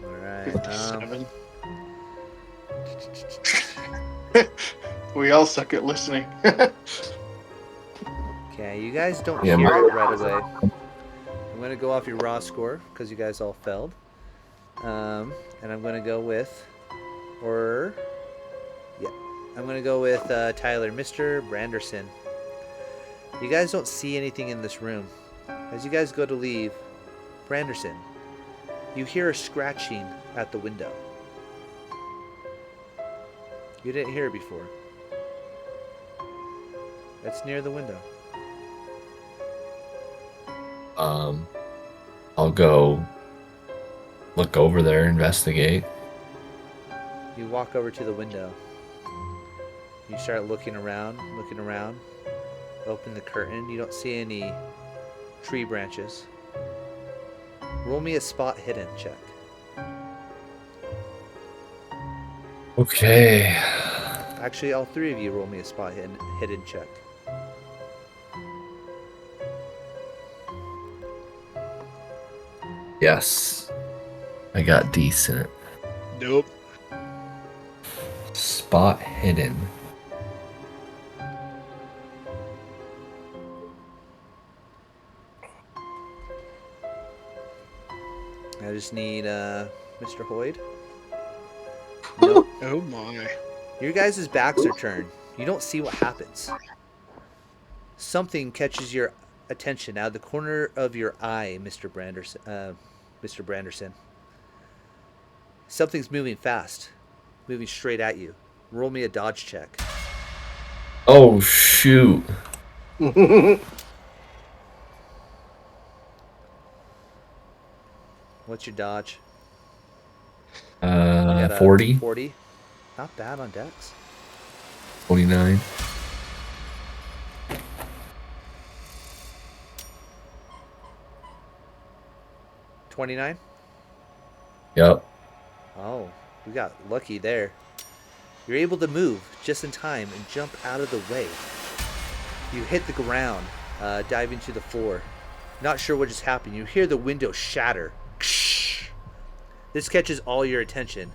Alright. 57. We all suck at listening. Okay, you guys don't Yeah, hear my- it right away. I'm going to go off your raw score because you guys all failed. And I'm going to go with, I'm going to go with Tyler, Mr. Branderson. You guys don't see anything in this room. As you guys go to leave, Branderson, you hear a scratching at the window. You didn't hear it before. That's near the window. I'll go look over there, investigate. You walk over to the window. You start looking around, open the curtain. You don't see any tree branches. Roll me a spot hidden check. Okay. Actually, all 3 of you roll me a spot hidden check. Yes. I got decent. Nope. Spot hidden. I just need Mr. Hoid. Nope. Oh my. Your guys' backs are turned. You don't see what happens. Something catches your attention out of the corner of your eye, Mr. Branderson. Something's moving fast, moving straight at you. Roll me a dodge check. Oh shoot. What's your dodge? You got a 40, 40. Not bad on Dex. 49. 29. Yep. Oh, we got lucky there. You're able to move just in time and jump out of the way. You hit the ground, dive into the floor. Not sure what just happened. You hear the window shatter. This catches all your attention.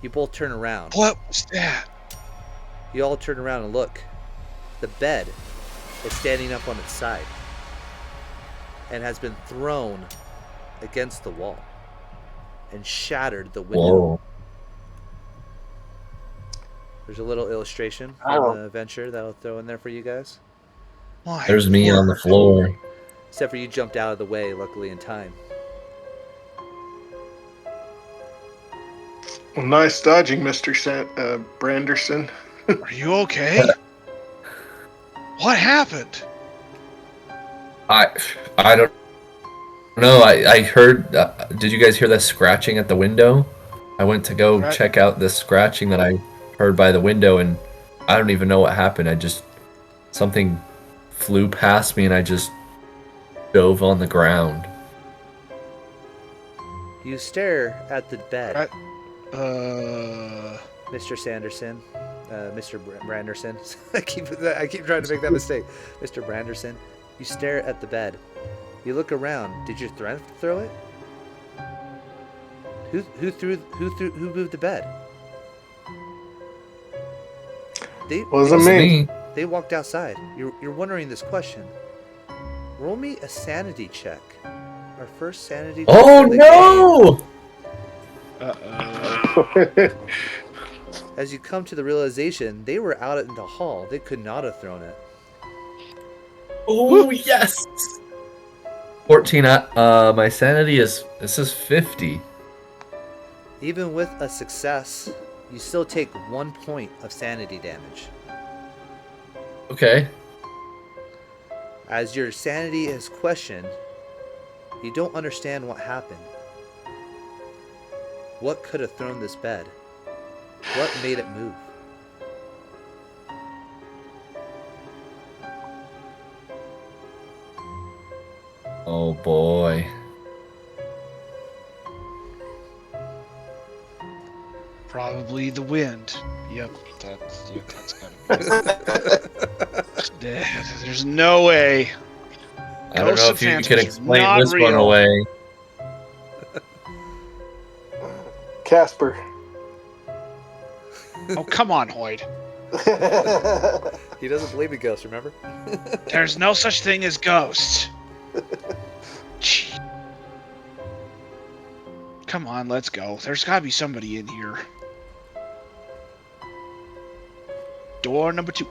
You both turn around. What was that? You all turn around and look. The bed is standing up on its side and has been thrown against the wall and shattered the window. Whoa. There's a little illustration from the adventure that I'll throw in there for you guys. My There's me on the word. floor. Except for you jumped out of the way, luckily in time. Well, nice dodging, Mr. Branderson. Are you okay? What happened? I don't know. I heard. Did you guys hear that scratching at the window? I went to go Right. check out the scratching that I heard by the window, and I don't even know what happened. Something flew past me, and I just dove on the ground. You stare at the bed, Right. Mr. Sanderson, Mr. Branderson. I keep trying to make that mistake, Mr. Branderson. You stare at the bed. You look around. Did your friend throw it? Who moved the bed? Wasn't me. They walked outside. You're wondering this question. Roll me a sanity check. Our first sanity check. Oh of the no! Uh-oh. As you come to the realization, they were out in the hall. They could not have thrown it. Oh yes! 14. My sanity is 50. Even with a success, you still take 1 point of sanity damage. Okay. As your sanity is questioned, you don't understand what happened. What could have thrown this bed? What made it move? Oh boy. Probably the wind. Yep, that's gotta be it. There's no way. I don't Ghosts know and if you phantoms can are explain not this one real. away. Casper. Oh, come on, Hoid. He doesn't believe in ghosts, remember? There's no such thing as ghosts. Gee. Come on, let's go. There's gotta be somebody in here. Door number 2.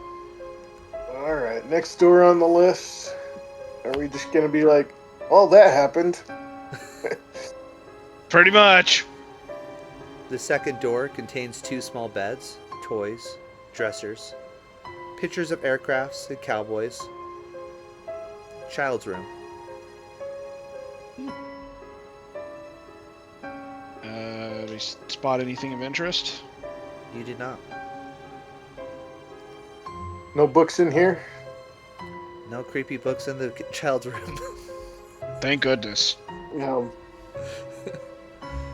Alright, next door on the list. Are we just gonna be like, oh, that happened? Pretty much. The second door contains 2 small beds, toys, dressers, pictures of aircrafts and cowboys. Child's room. Did we spot anything of interest? You did not. No books in here? No creepy books in the child's room. Thank goodness. No.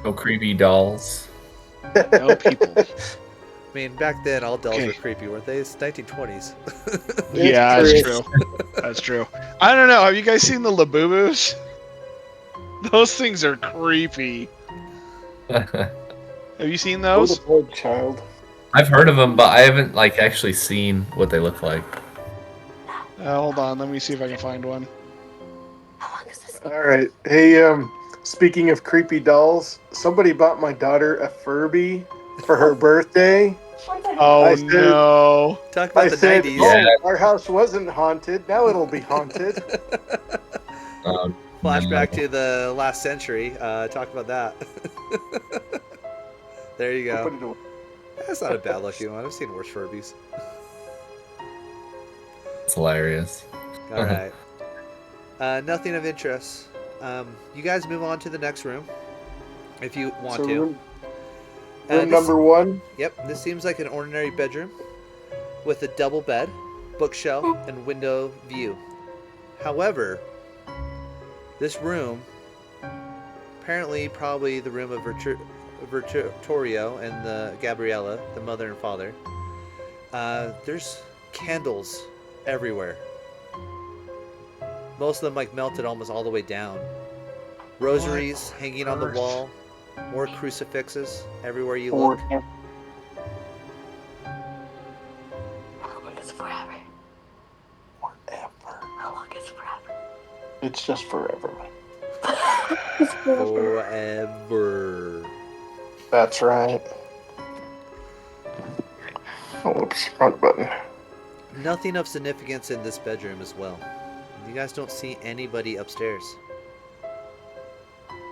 No creepy dolls. No people. I mean, back then all dolls Okay. were creepy, weren't they? It's 1920s. Yeah, true. that's true. That's true. I don't know. Have you guys seen the Labubus? Those things are creepy. Have you seen Oh, those? the poor child. I've heard of them, but I haven't actually seen what they look like. Hold on. Let me see if I can find one. How long is this? Alright. Hey, speaking of creepy dolls, somebody bought my daughter a Furby for her birthday. Oh I said- no. Talk about I the said, 90s. oh, Yeah. our house wasn't haunted. Now it'll be haunted. Flashback to the last century. Talk about that. There you Put go. it away. That's not a bad looking one. I've seen worse Furbies. It's hilarious. All right. Nothing of interest. You guys move on to the next room if you want So to. room This- number 1. Yep, this seems like an ordinary bedroom with a double bed, bookshelf, and window view. However, this room, apparently probably the room of Virtorio and the Gabriella, the mother and father, there's candles everywhere. Most of them melted almost all the way down. Rosaries hanging on the earth? wall, More crucifixes everywhere you Or look. How long is forever? forever. How long is forever? It's just forever. It's forever. Forever. That's right. Oh, whoops, wrong button. Nothing of significance in this bedroom as well. You guys don't see anybody upstairs.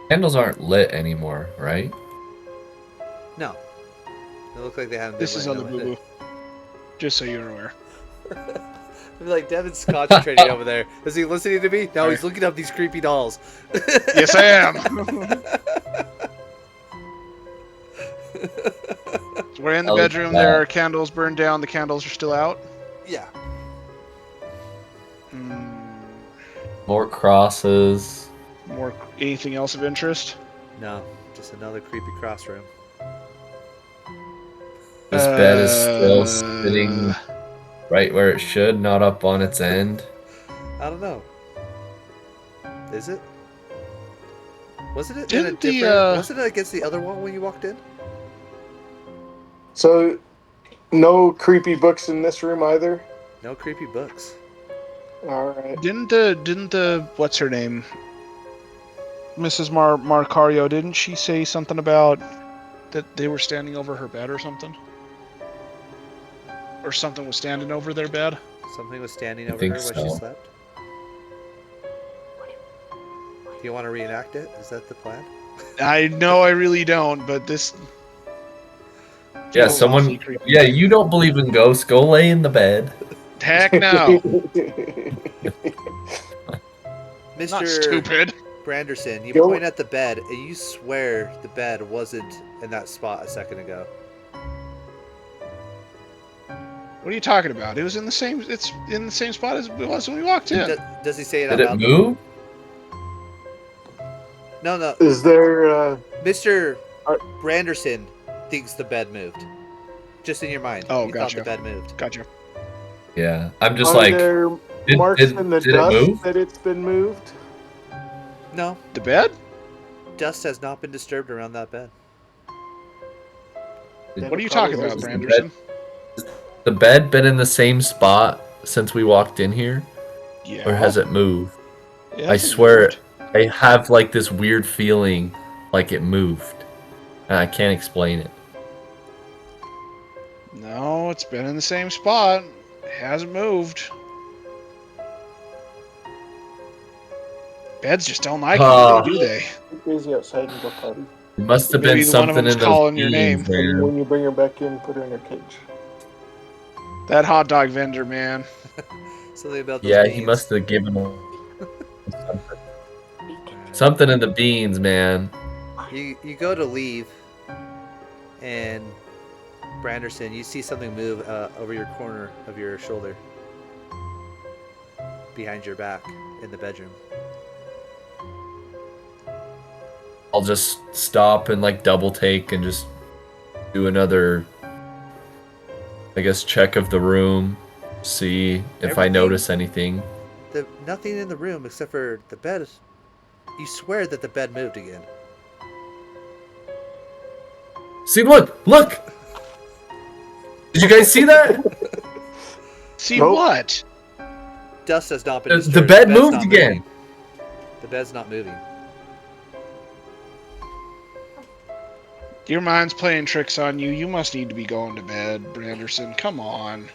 Candles aren't lit anymore, right? No. They look like they haven't been This is lit on the in a boo boo. Just so you're aware. I feel like Devin's concentrating over there. Is he listening to me? No, he's looking up these creepy dolls. Yes, I am. We're in the I like bedroom. that. There are candles burned down. The candles are still out. Yeah. More crosses. More. Anything else of interest? No, just another creepy cross room. This bed is still sitting right where it should, not up on its end. I don't know. Is it? Wasn't it in a Didn't the, different? Wasn't it against the other wall when you walked in? So, no creepy books in this room either? No creepy books. Alright. Didn't the what's her name? Mrs. Marcario, didn't she say something about that they were standing over her bed or something? Or something was standing over their bed? Something was standing I over think her when she so. slept. Do you want to reenact it? Is that the plan? I know I really don't, but this Yeah, feels awfully someone. creepy. Yeah, you don't believe in ghosts. Go lay in the bed. Heck no. Mr. Not stupid. Branderson, you Go- point at the bed and you swear the bed wasn't in that spot a second ago. What are you talking about? It was in the same. It's in the same spot as it was when we walked in. Does he say it out Did it loud? move? No, no. Is there, Mr. Are- Branderson thinks the bed moved. Just in your mind. Oh, you gotcha. thought the bed moved. Gotcha. Yeah, I'm just are like. there Did, marks did, in the did it dust move? that it's been moved? No, The bed? dust has not been disturbed around that bed. What are you talking about, Probably- Branderson? The bed been in the same spot since we walked in here, Yeah. or has it moved? It I hasn't swear, moved. I have like this weird feeling like it moved, and I can't explain it. No, it's been in the same spot. It hasn't moved. Beds just don't like Ah. you, do they? Get Daisy outside and go potty. It must have Maybe been the one of something them's in those calling your beans, name. And man. when you bring her back in, put her in her cage. That hot dog vendor, man. Something about those Yeah, beans. he must have given them something in the beans, man. You go to leave, and Branderson, you see something move over your corner of your shoulder, behind your back, in the bedroom. I'll just stop and like double take and just do another, I guess, check of the room, see if I Everything- notice anything. Nothing in the room except for the bed. You swear that the bed moved again. See, look! Did you guys see that? See Nope. what? Dust has not been The disturbed. bed bed's moved not again. moving. The bed's not moving. Your mind's playing tricks on you. You must need to be going to bed, Branderson. Come on.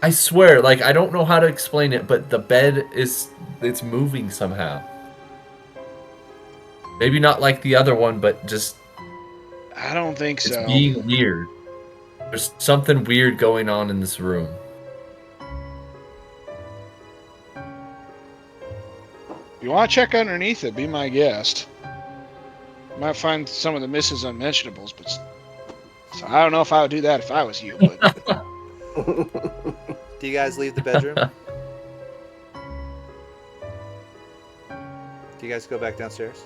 I swear, like I don't know how to explain it, but the bed it's moving somehow. Maybe not like the other one, but just I don't think it's so. being weird. There's something weird going on in this room. If you want to check underneath it, be my guest. Might find some of the Mrs. Unmentionables, but so I don't know if I would do that if I was you. But Do you guys leave the bedroom? Do you guys go back downstairs?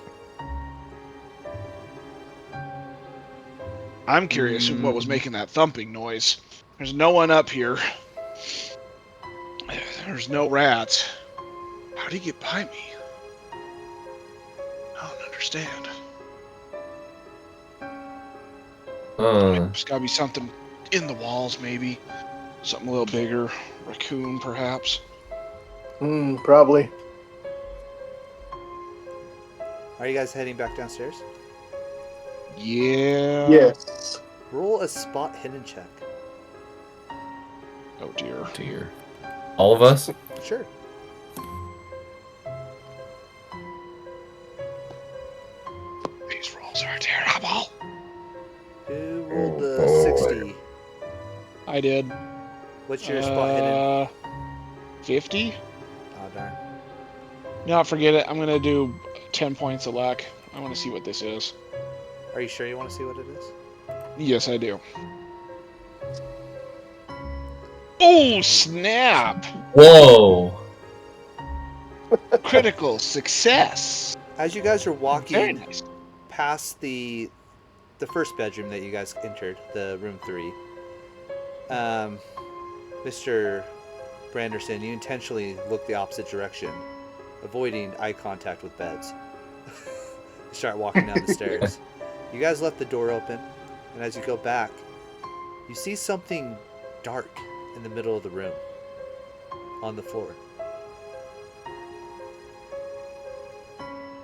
I'm curious what was making that thumping noise. There's no one up here. There's no rats. How do you get by me? understand. Uh, There's gotta be something in the walls, maybe. Something a little bigger. Raccoon, perhaps. Probably. Are you guys heading back downstairs? Yeah. Yes. Roll a spot hidden check. Oh dear. dear. All of us? Sure. These rolls are terrible. Who rolled Oh, the boy. 60? I did. What's your spot hidden? 50? Oh, darn. No, forget it. I'm gonna do 10 points of luck. I want to see what this is. Are you sure you want to see what it is? Yes, I do. Oh, snap! Whoa! Critical success. As you guys are Very walking nice. past the first bedroom that you guys entered, the room 3, Mr. Branderson, you intentionally look the opposite direction, avoiding eye contact with beds. You start walking down the stairs. You guys left the door open, and as you go back, you see something dark in the middle of the room, on the floor.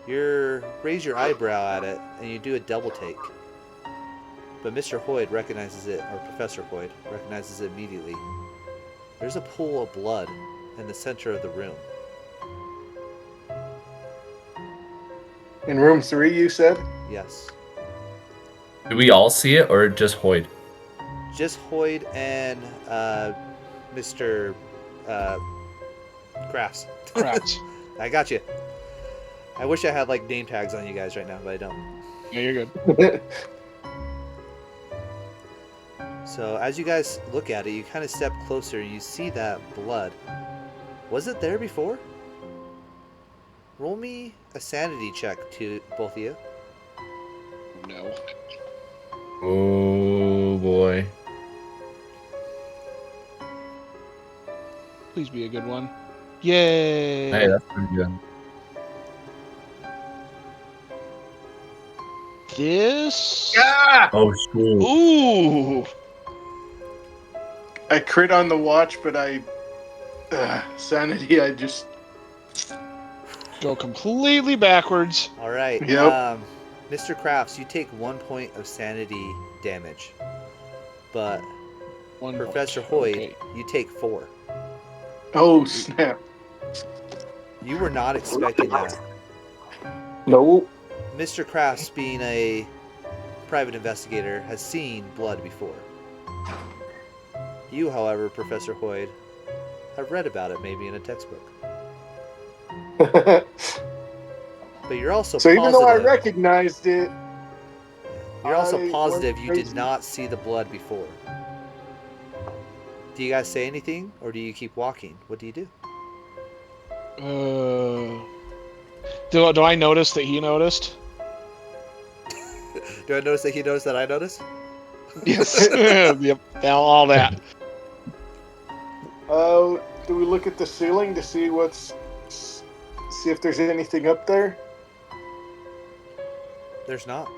You raise your eyebrow at it, and you do a double take. But Mr. Hoid recognizes it, or Professor Hoid recognizes it immediately. There's a pool of blood in the center of the room. In room 3, you said? Yes. Do we all see it or just Hoid? Just Hoid and Mr. Crafts. Crafts. I got you. I wish I had like name tags on you guys right now, but I don't. Yeah, you're good. So as you guys look at it, you kind of step closer and you see that blood. Was it there before? Roll me a sanity check to both of you. No. Oh boy. Please be a good one. Yay! Hey, that's pretty good. This. Ah! Oh shoot. Ooh. I crit on the watch, but sanity, I just... Go completely backwards. All right. Yep. Mr. Crafts, you take 1 point of sanity damage, but One Professor point. Hoid, Okay. you take 4. Oh, snap. You were not expecting that. No. Mr. Crafts, being a private investigator, has seen blood before. You, however, Professor Hoid, have read about it maybe in a textbook. But you're also So even though I positive. recognized it, You're also I positive went you did crazy. not see the blood before. Do you guys say anything, or do you keep walking? What do you do? Do I notice that he noticed? Do I notice that he noticed that I noticed? Yes. Yep. All that. do we look at the ceiling to see see if there's anything up there? There's not.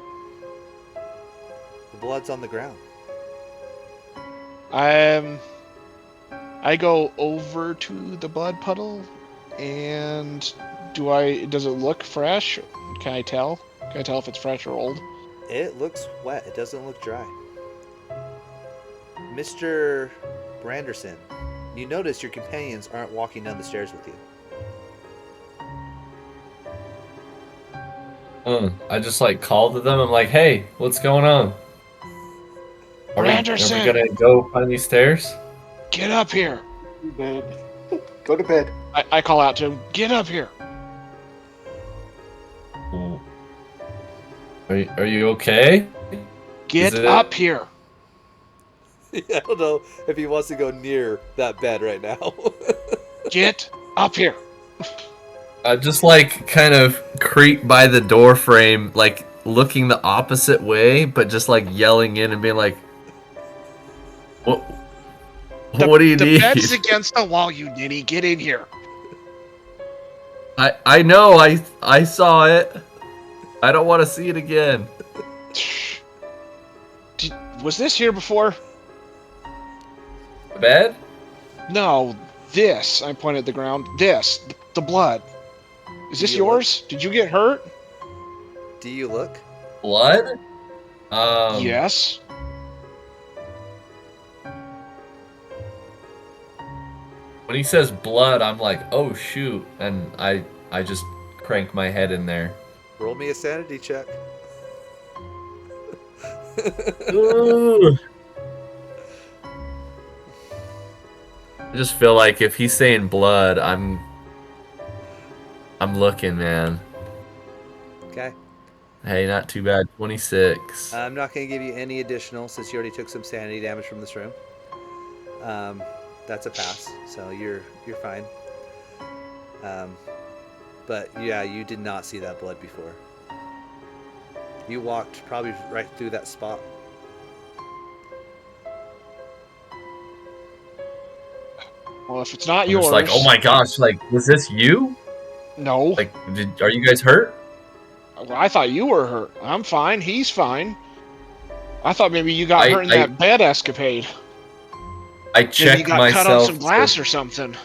The blood's on the ground. I go over to the blood puddle, and does it look fresh? Can I tell? Can I tell if it's fresh or old? It looks wet. It doesn't look dry. Mr. Branderson, you notice your companions aren't walking down the stairs with you. I just like called to them. I'm like, hey, what's going on? Are we Branderson! gonna go find these stairs? Get up here! Bed. Go to bed. I call out to him, get up here! Are you okay? Get Is it- up here! I don't know if he wants to go near that bed right now. Get up here! I just like kind of creep by the door frame, like looking the opposite way, but just like yelling in and being like, "What? What do you The need?" bed's against the wall, you ninny. Get in here. I know. I saw it. I don't want to see it again. Was this here before? Bed? No, this. I pointed at the ground. This. The blood. Is Do this you look? yours? Did you get hurt? Do you look? Blood? Yes. When he says blood, I'm like, oh shoot, and I just crank my head in there. Roll me a sanity check. Ooh. I just feel like if he's saying blood, I'm looking, man. Okay. Hey, not too bad. 26. I'm not going to give you any additional since you already took some sanity damage from this room. That's a pass, so you're fine. But yeah, you did not see that blood before. You walked probably right through that spot. Well, if it's not I'm yours. just like, oh my gosh, like, was this you? No. Like, are you guys hurt? Well, I thought you were hurt. I'm fine. He's fine. I thought maybe you got hurt in that bed escapade. I Maybe checked you got myself. cut on some glass or something.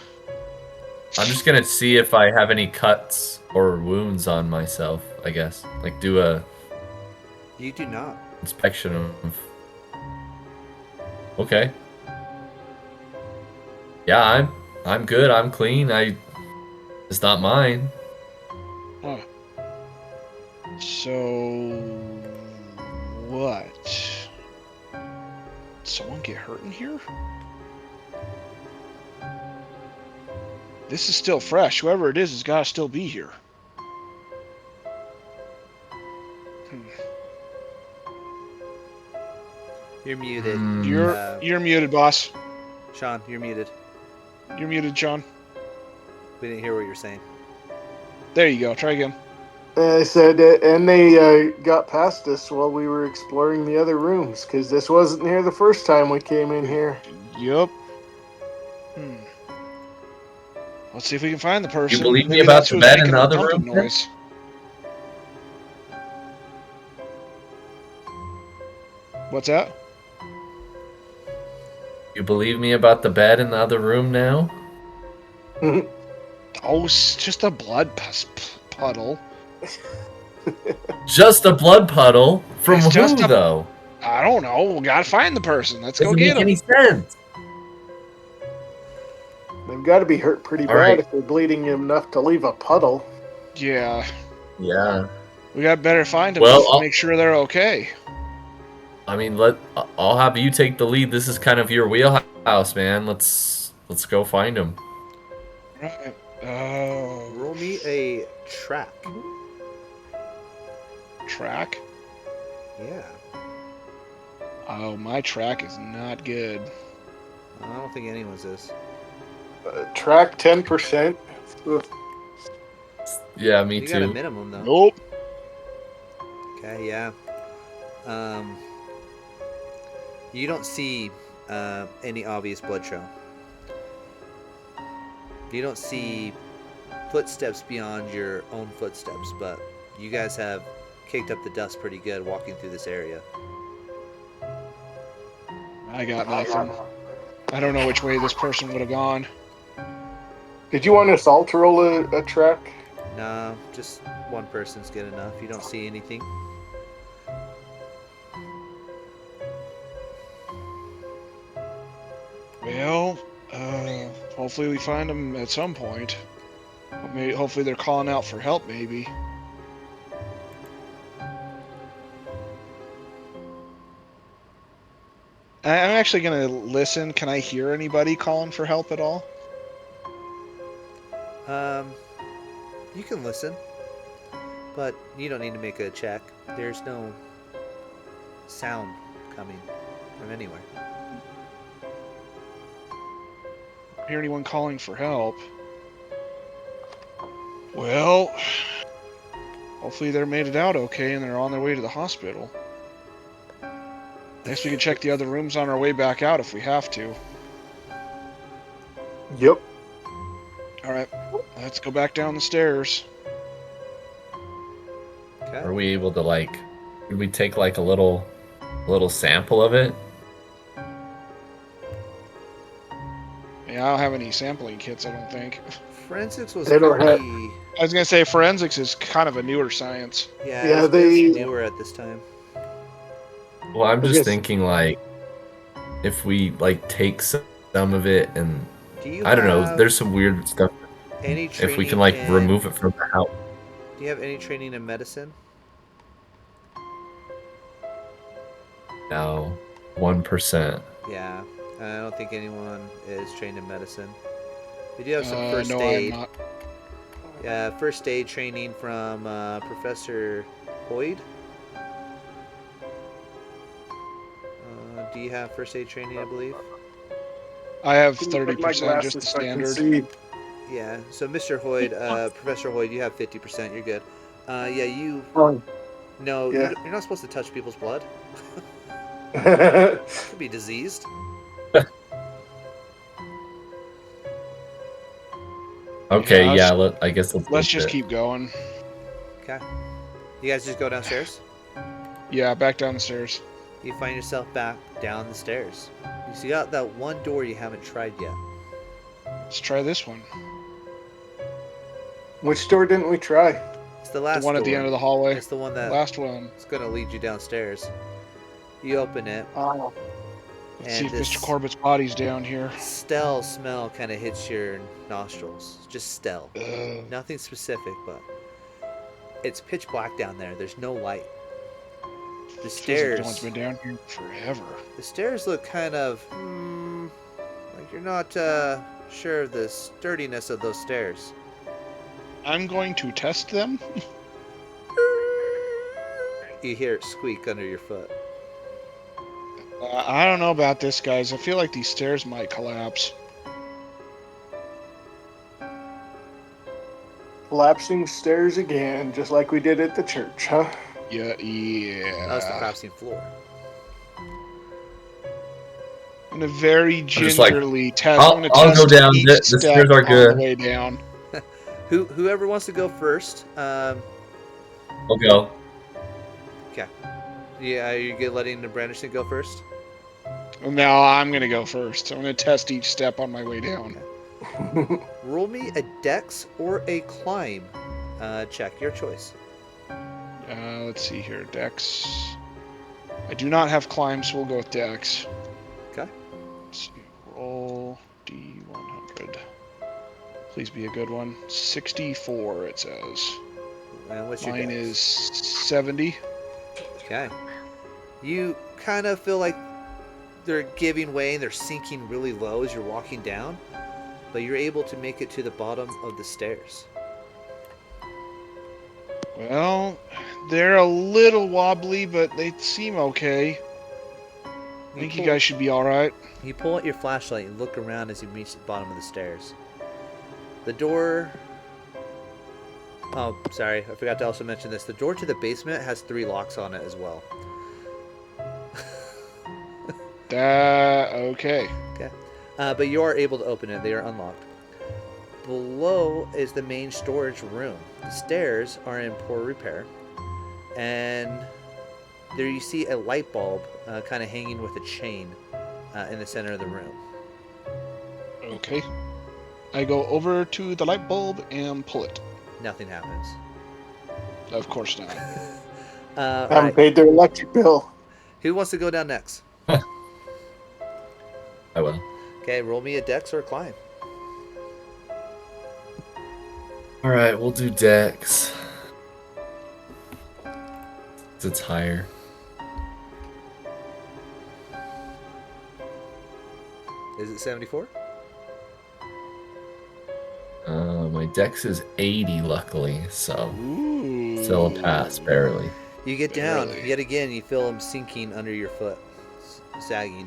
I'm just gonna see if I have any cuts or wounds on myself, I guess. Like, do a You do not. inspection of... Okay. Yeah, I'm good. I'm clean. It's not mine. Huh. So what? Did someone get hurt in here? This is still fresh. Whoever it is has got to still be here. You're muted. You're muted, boss. Sean, you're muted. You're muted, John. We didn't hear what you're saying. There you go. Try again. I said, and they got past us while we were exploring the other rooms, because this wasn't here the first time we came in here. Yup. Let's see if we can find the person. You believe me Maybe about that's the who's bed in making the other thumping room? noise. What's that? You believe me about the bed in the other room now? Oh, it's just a blood puddle. Just a blood puddle? From It's who, just though? I don't know. We gotta find the person. Let's Doesn't go get make him. any sense. They've got to be hurt pretty All bad right. if they're bleeding enough to leave a puddle. Yeah. Yeah. We got better find them. Well, make sure they're okay. I mean, I'll have you take the lead. This is kind of your wheelhouse, man. Let's go find him. Right. Roll me a track. Track? Yeah. Oh, my track is not good. I don't think anyone's is. Track 10%. Yeah, me You too. got a minimum though. Nope. Okay, yeah. You don't see any obvious blood trail. You don't see footsteps beyond your own footsteps, but you guys have kicked up the dust pretty good walking through this area. I got nothing. I don't know which way this person would have gone. Did you want us all to roll a track? No, just one person's good enough. You don't see anything. Well, hopefully we find them at some point. Hopefully they're calling out for help, maybe. I'm actually going to listen. Can I hear anybody calling for help at all? You can listen, but you don't need to make a check. There's no sound coming from anywhere. Hear anyone calling for help? Well, hopefully they made it out okay and they're on their way to the hospital. I guess we can check the other rooms on our way back out if we have to. Yep. Alright, let's go back down the stairs. Okay. Are we able to like? Could we take like a little sample of it? Yeah, I don't have any sampling kits, I don't think. Forensics was They don't have- pretty. I was gonna say forensics is kind of a newer science. Yeah, Yeah, it's they- newer at this time. Well, I'm I just guess- thinking like, if we like take some of it and Do you I don't know, have there's some weird stuff. any training If we can like in... remove it from the house. Do you have any training in medicine? No, 1%. Yeah, I don't think anyone is trained in medicine. We do have some first no, aid. I'm not. Yeah, first aid training from Professor Hoid. Do you have first aid training, I believe? I have Can you put my 30%, just the glasses so I can standard. see? Yeah, so Mr. Hoid, Professor Hoid, you have 50%. You're good. Yeah, you... Oh. No, Yeah. you're not supposed to touch people's blood. Yeah. Could be diseased. Okay, Yeah, yeah. I guess Let's just keep going. Okay. You guys just go downstairs? Yeah, back down the stairs. You find yourself back down the stairs. You see out that one door you haven't tried yet. Let's try this one. Which door didn't we try? It's the last The one door. at the end of the hallway. It's the one that Last one. is going to lead you downstairs. You open it, Oh. Let's see and if this Mr. Corbitt's body's down here. stale smell kind of hits your nostrils. Just stale. Ugh. Nothing specific, but it's pitch black down there. There's no light. The Feels like stairs. no one's been down here forever. The stairs look kind of like you're not sure of the sturdiness of those stairs. I'm going to test them. You hear it squeak under your foot. I don't know about this, guys. I feel like these stairs might collapse. Collapsing stairs again, just like we did at the church, huh? Yeah. That was the collapsing floor. I'm gonna very just like, gingerly test. I'll I'm gonna go test down. each The step stairs are on good. the way down. Whoever wants to go first. I'll go. Yeah, are you good letting the Branderson go first? No, I'm gonna go first. I'm gonna test each step on my way down. Roll me a dex or a climb check. Your choice. Let's see here. Dex. I do not have climb, so we'll go with Dex. Okay. Let's see. Roll D100. Please be a good one. 64, it says. And what's your Mine dex? is 70. Okay. You kind of feel like they're giving way and they're sinking really low as you're walking down, but you're able to make it to the bottom of the stairs. Well, they're a little wobbly, but they seem okay. I think you guys should be alright. You pull out your flashlight and look around as you reach the bottom of the stairs. The door... Oh, sorry. I forgot to also mention this. The door to the basement has 3 locks on it as well. Okay. Okay. But you are able to open it. They are unlocked. Below is the main storage room. The stairs are in poor repair. And there you see a light bulb kind of hanging with a chain in the center of the room. Okay. I go over to the light bulb and pull it. Nothing happens. Of course not. Haven't Alright. paid their electric bill. Who wants to go down next? I will. Okay, roll me a dex or a climb. All right, we'll do Dex. It's higher. Is it 74? My Dex is 80, luckily, so Ooh. still a pass, barely. You get down. Barely. Yet again, you feel them sinking under your foot. Sagging.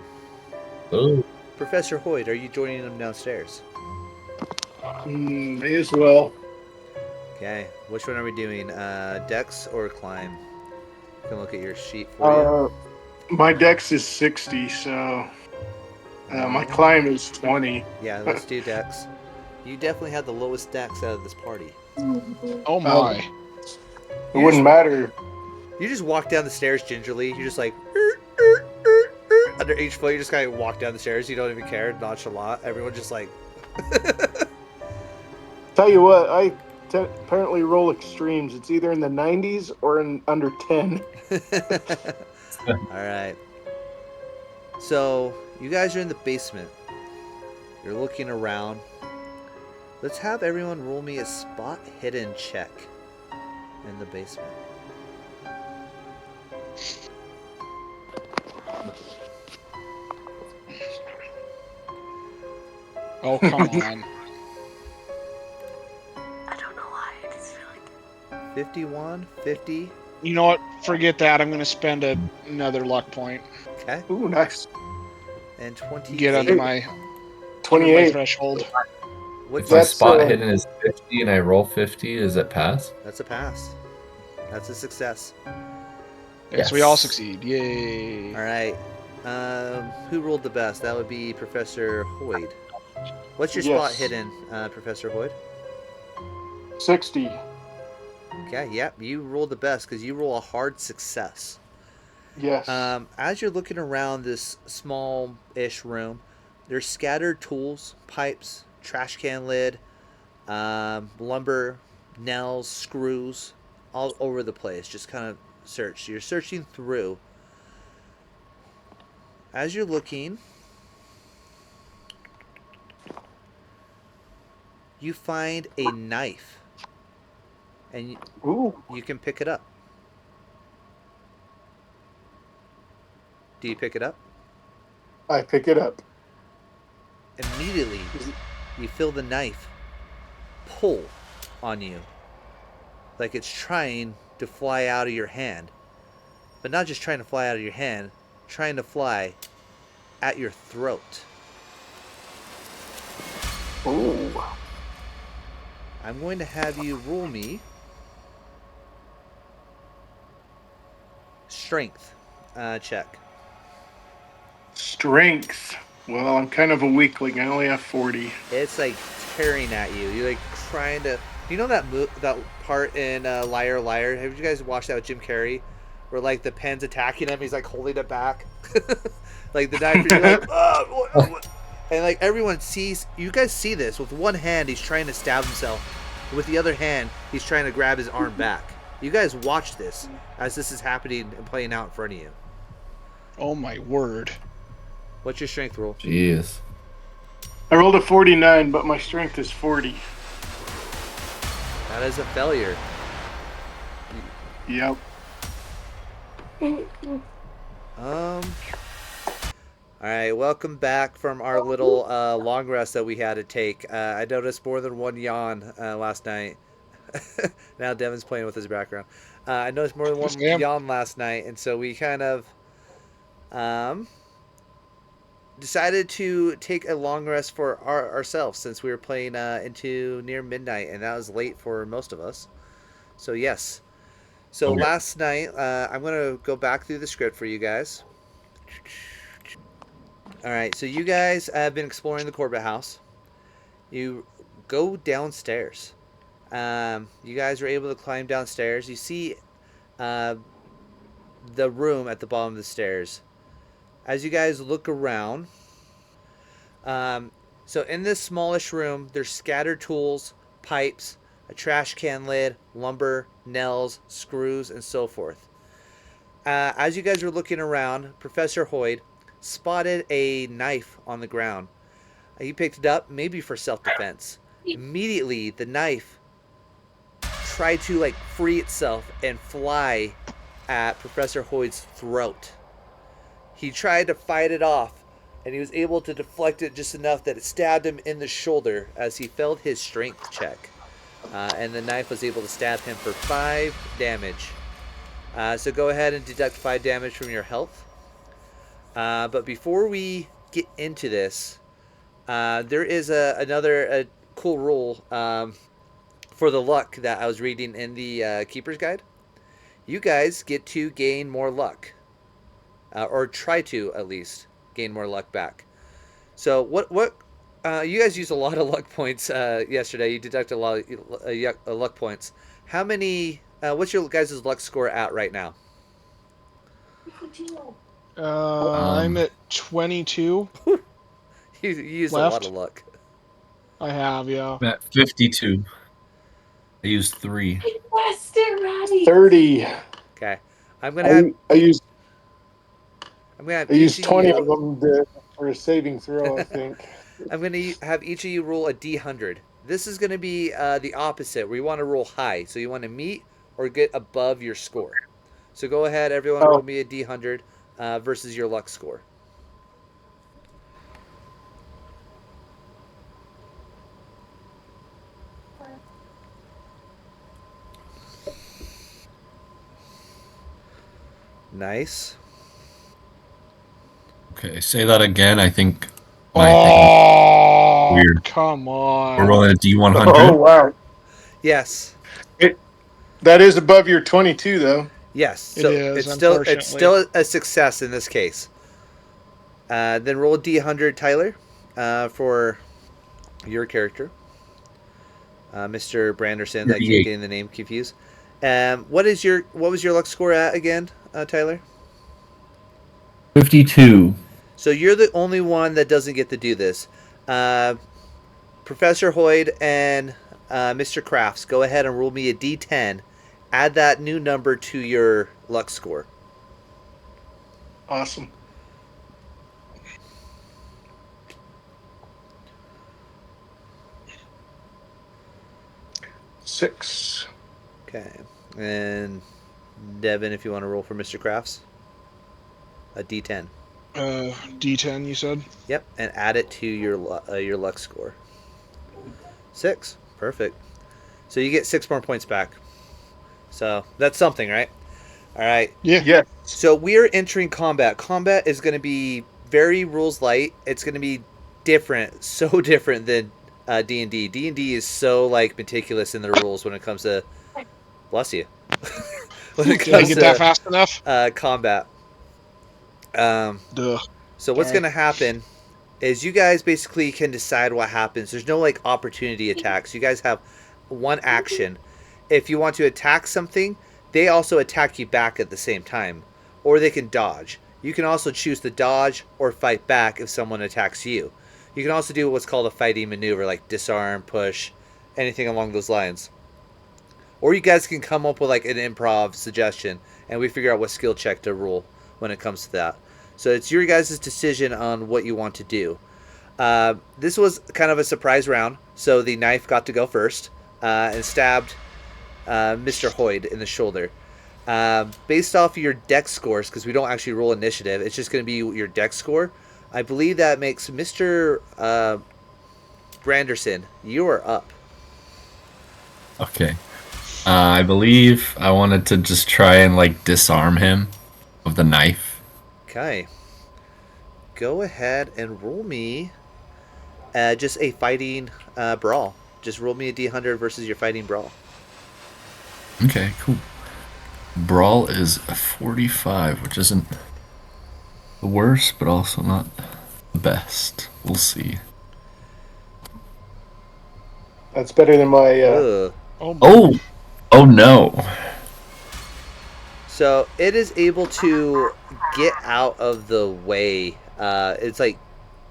Ooh. Professor Hoid, are you joining them downstairs? May as well. Okay, which one are we doing? Dex or climb? You can look at your sheet for My dex is 60, so my climb is 20. you. Yeah, let's do Dex. You definitely have the lowest Dex out of this party. Oh my. It wouldn't matter. You just walk down the stairs gingerly. You're just like under each foot. You just kind of walk down the stairs. You don't even care, nonchalant. Everyone just like. Tell you what, I apparently roll extremes. It's either in the 90s or in under 10. All right. So you guys are in the basement. You're looking around. Let's have everyone roll me a spot hidden check in the basement. Oh, come on. I don't know why. I just feel like 51, 50. You know what? Forget that. I'm going to spend another luck point. Okay. Ooh, nice. And 28. Get under my 28. threshold. What's If my That's, spot uh, hidden is 50 and I roll 50, is it pass? That's a pass. That's a success. Yes, we all Yes. succeed. Yay. All right. Who rolled the best? That would be Professor Hoid. What's your spot Yes. hidden, Professor Hoid? 60. Okay, yep, you rolled the best because you roll a hard success. Yes. As you're looking around this small-ish room, there's scattered tools, pipes, trash can lid, lumber, nails, screws, all over the place. Just kind of search. You're searching through. As you're looking, you find a knife, and Ooh. you can pick it up. Do you pick it up? I pick it up. Immediately, you feel the knife pull on you, like it's trying to fly out of your hand. But not just trying to fly out of your hand, trying to fly at your throat. Ooh. I'm going to have you roll me strength check. Strength. Well, I'm kind of a weakling. I only have 40. It's like tearing at you. You're like trying to. You know that that part in Liar Liar? Have you guys watched that with Jim Carrey, where like the pen's attacking him? He's like holding it back, like the knife. You're like, oh, and like everyone sees. You guys see this. With one hand, he's trying to stab himself. With the other hand, he's trying to grab his arm back. You guys watch this as this is happening and playing out in front of you. Oh, my word. What's your strength roll? Jeez. I rolled a 49, but my strength is 40. That is a failure. Yep. All right, welcome back from our little long rest that we had to take. I noticed more than one yawn last night. Now Devin's playing with his background. I noticed more than one Yes, ma'am. yawn last night, and so we kind of decided to take a long rest for ourselves since we were playing into near midnight, and that was late for most of us. So yes. So Okay. last night, I'm going to go back through the script for you guys. All right, so you guys have been exploring the Corbitt House. You go downstairs. You guys are able to climb downstairs. You see the room at the bottom of the stairs. As you guys look around, so in this smallish room, there's scattered tools, pipes, a trash can lid, lumber, nails, screws, and so forth. As you guys are looking around, Professor Hoid spotted a knife on the ground. He picked it up, maybe for self-defense. Immediately, the knife tried to like free itself and fly at Professor Hoid's throat. He tried to fight it off, and he was able to deflect it just enough that it stabbed him in the shoulder as he failed his strength check. And the knife was able to stab him for 5 damage. So go ahead and deduct 5 damage from your health. But before we get into this, there is another cool rule for the luck that I was reading in the Keeper's Guide. You guys get to gain more luck. Or try to, at least, gain more luck back. So what you guys used a lot of luck points yesterday. You deducted a lot of luck points. How many What's your guys' luck score at right now? I'm at 22 You used a lot left. of luck. I have, yeah. I'm at 52. I used 3. 30. Okay, I'm gonna have I used each of 20 of you. them for a saving throw, I think. I'm gonna have each of you roll a d100. This is gonna be the opposite, where you want to roll high, so you want to meet or get above your score. So go ahead, everyone, roll Oh, me a d100 versus your luck score. Nice. Okay, say that again. I think my thing is weird. Come We're on. rolling a D100. oh wow. Yes. That is above your 22, though. Yes. It So is, it's unfortunately. still a success in this case. Then roll a d100, Tyler, for your character, Mr. Branderson. I keep 38. getting the name confused. What was your luck score at again, Tyler? 52. So you're the only one that doesn't get to do this. Uh, Professor Hoid and Mr. Crafts, go ahead and roll me a d10. Add that new number to your luck score. Awesome. Six. Okay. And Devin, if you want to roll for Mr. Crafts, a d10. D10, you said? Yep, and add it to your luck score. 6. Perfect. So you get 6 more points back. So that's something, right? All right. Yeah. Yes. So we're entering combat. Combat is going to be very rules light. It's going to be different, so different than D&D. D&D is so like meticulous in the rules when it comes to bless you. When it Did I comes get that to fast enough? combat. Duh. So what's Sorry. going to happen is you guys basically can decide what happens. There's no like opportunity attacks. You guys have one action. If you want to attack something, they also attack you back at the same time, or they can dodge. You can also choose to dodge or fight back if someone attacks you. You can also do what's called a fighting maneuver, like disarm, push, anything along those lines. Or you guys can come up with like an improv suggestion, and we figure out what skill check to roll when it comes to that. So it's your guys' decision on what you want to do. This was kind of a surprise round, so the knife got to go first and stabbed Mr. Hoid in the shoulder. Based off of your dex scores, because we don't actually roll initiative, it's just going to be your dex score. I believe that makes Mr. Branderson, you are up. Okay. I believe I wanted to just try and like disarm him of the knife. Okay. Go ahead and roll me just a fighting brawl. Just roll me a d100 versus your fighting brawl. Okay, cool. Brawl is a 45, which isn't the worst, but also not the best. We'll see. That's better than my. Ugh. Oh! Oh no. So it is able to get out of the way. It's like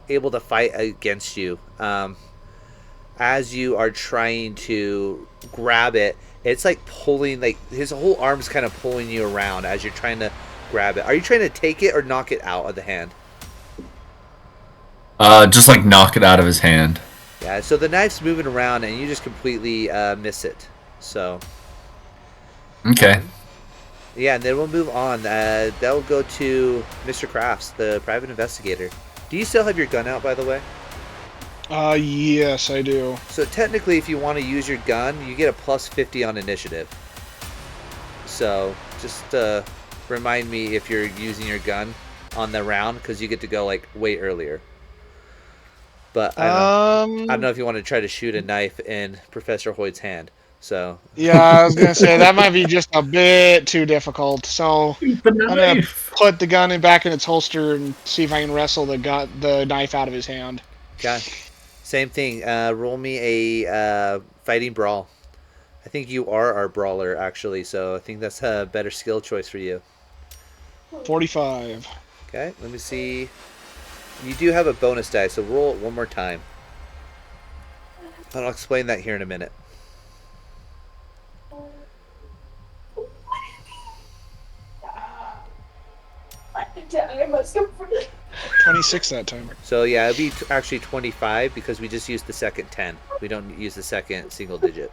able to fight against you as you are trying to grab it. It's like pulling, like his whole arm's kind of pulling you around as you're trying to grab it. Are you trying to take it or knock it out of the hand? Just like knock it out of his hand. Yeah. So the knife's moving around and you just completely miss it. So. Okay. Yeah, and then we'll move on. That'll go to Mr. Crafts, the private investigator. Do you still have your gun out, by the way? Yes, I do. So technically, if you want to use your gun, you get a plus 50 on initiative. So just remind me if you're using your gun on the round, because you get to go like way earlier. But I don't know if you want to try to shoot a knife in Professor Hoid's hand. So Yeah, I was gonna say that might be just a bit too difficult. So Shoot the I'm gonna knife. put the gun back in its holster and see if I can wrestle the knife out of his hand. okay, same thing. Roll me a fighting brawl. I think you are our brawler, actually, so I think that's a better skill choice for you. 45. Okay, let me see. You do have a bonus die, so roll it one more time. And I'll explain that here in a minute. I must have 26 that time. So yeah, it'd be actually 25 because we just used the second 10. We don't use the second single digit.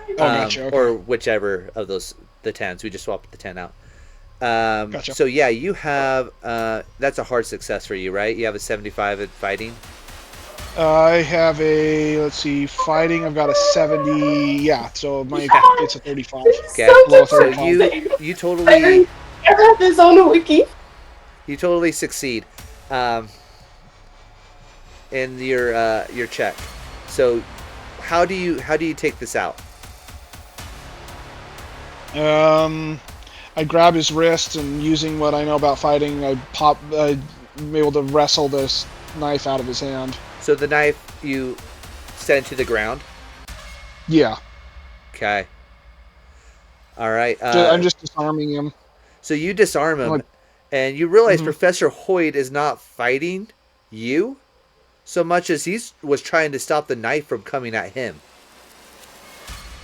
Oh, gotcha. Okay. Or whichever of those, the 10s. We just swapped the 10 out. Gotcha. So yeah, you have, that's a hard success for you, right? You have a 75 at fighting? I have a, let's see, fighting. I've got a 70. Yeah, so it's a 35. Okay, Low so 35. you totally... I read this on a wiki. You totally succeed in your check. So how do you take this out? I grab his wrist and using what I know about fighting, I'm able to wrestle this knife out of his hand. So the knife you send to the ground. Yeah. Okay. All right. I'm just disarming him. So you disarm him, Like- and you realize Mhm. Professor Hoid is not fighting you so much as he was trying to stop the knife from coming at him.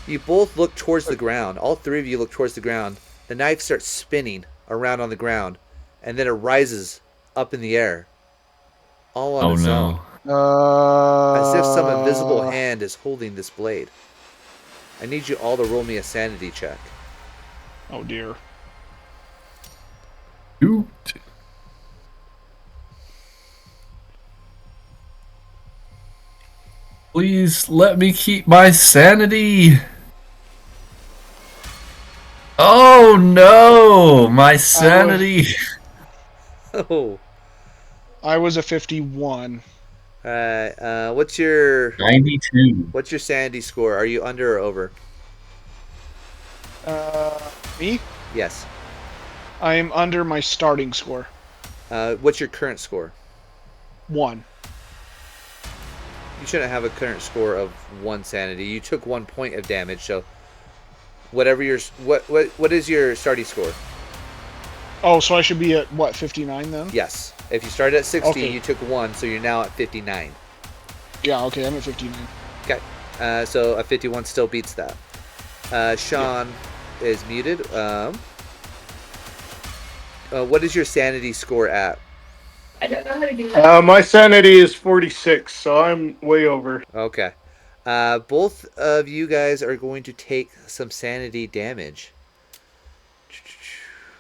You both look towards the ground. All three of you look towards the ground. The knife starts spinning around on the ground, and then it rises up in the air, all on its own, as if some invisible hand is holding this blade. I need you all to roll me a sanity check. Oh dear. Shoot. Please let me keep my sanity. Oh no, my sanity. Oh. I was a 51. What's your 92. sanity score? Are you under or over? Me? Yes. I am under my starting score. What's your current score? 1. You shouldn't have a current score of 1 sanity. You took 1 point of damage, so whatever your what is your starting score? Oh, so I should be at what, 59 then? Yes. If you started at 60, Okay. you took 1, so you're now at 59. Yeah, okay, I'm at 59. Okay. So a 51 still beats that. Sean is muted. What is your sanity score at? I don't know how to do that. My sanity is 46, so I'm way over. Okay. Both of you guys are going to take some sanity damage.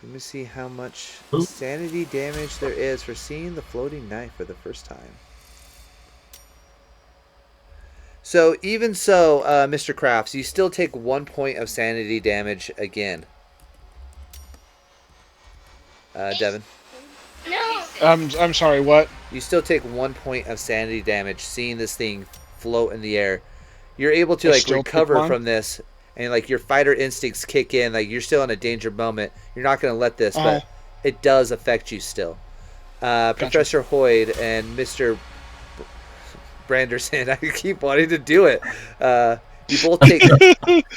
Let me see how much sanity damage there is for seeing the floating knife for the first time. So even so, Mr. Crafts, you still take 1 point of sanity damage again. Devin, No. I'm sorry, what? you still take 1 point of sanity damage seeing this thing float in the air. You're able to I like still take recover one? from this, and like your fighter instincts kick in. Like you're still in a danger moment. You're not going to let this, but it does affect you still. Professor Hoid and Mr. Branderson, I keep wanting to do it. You both take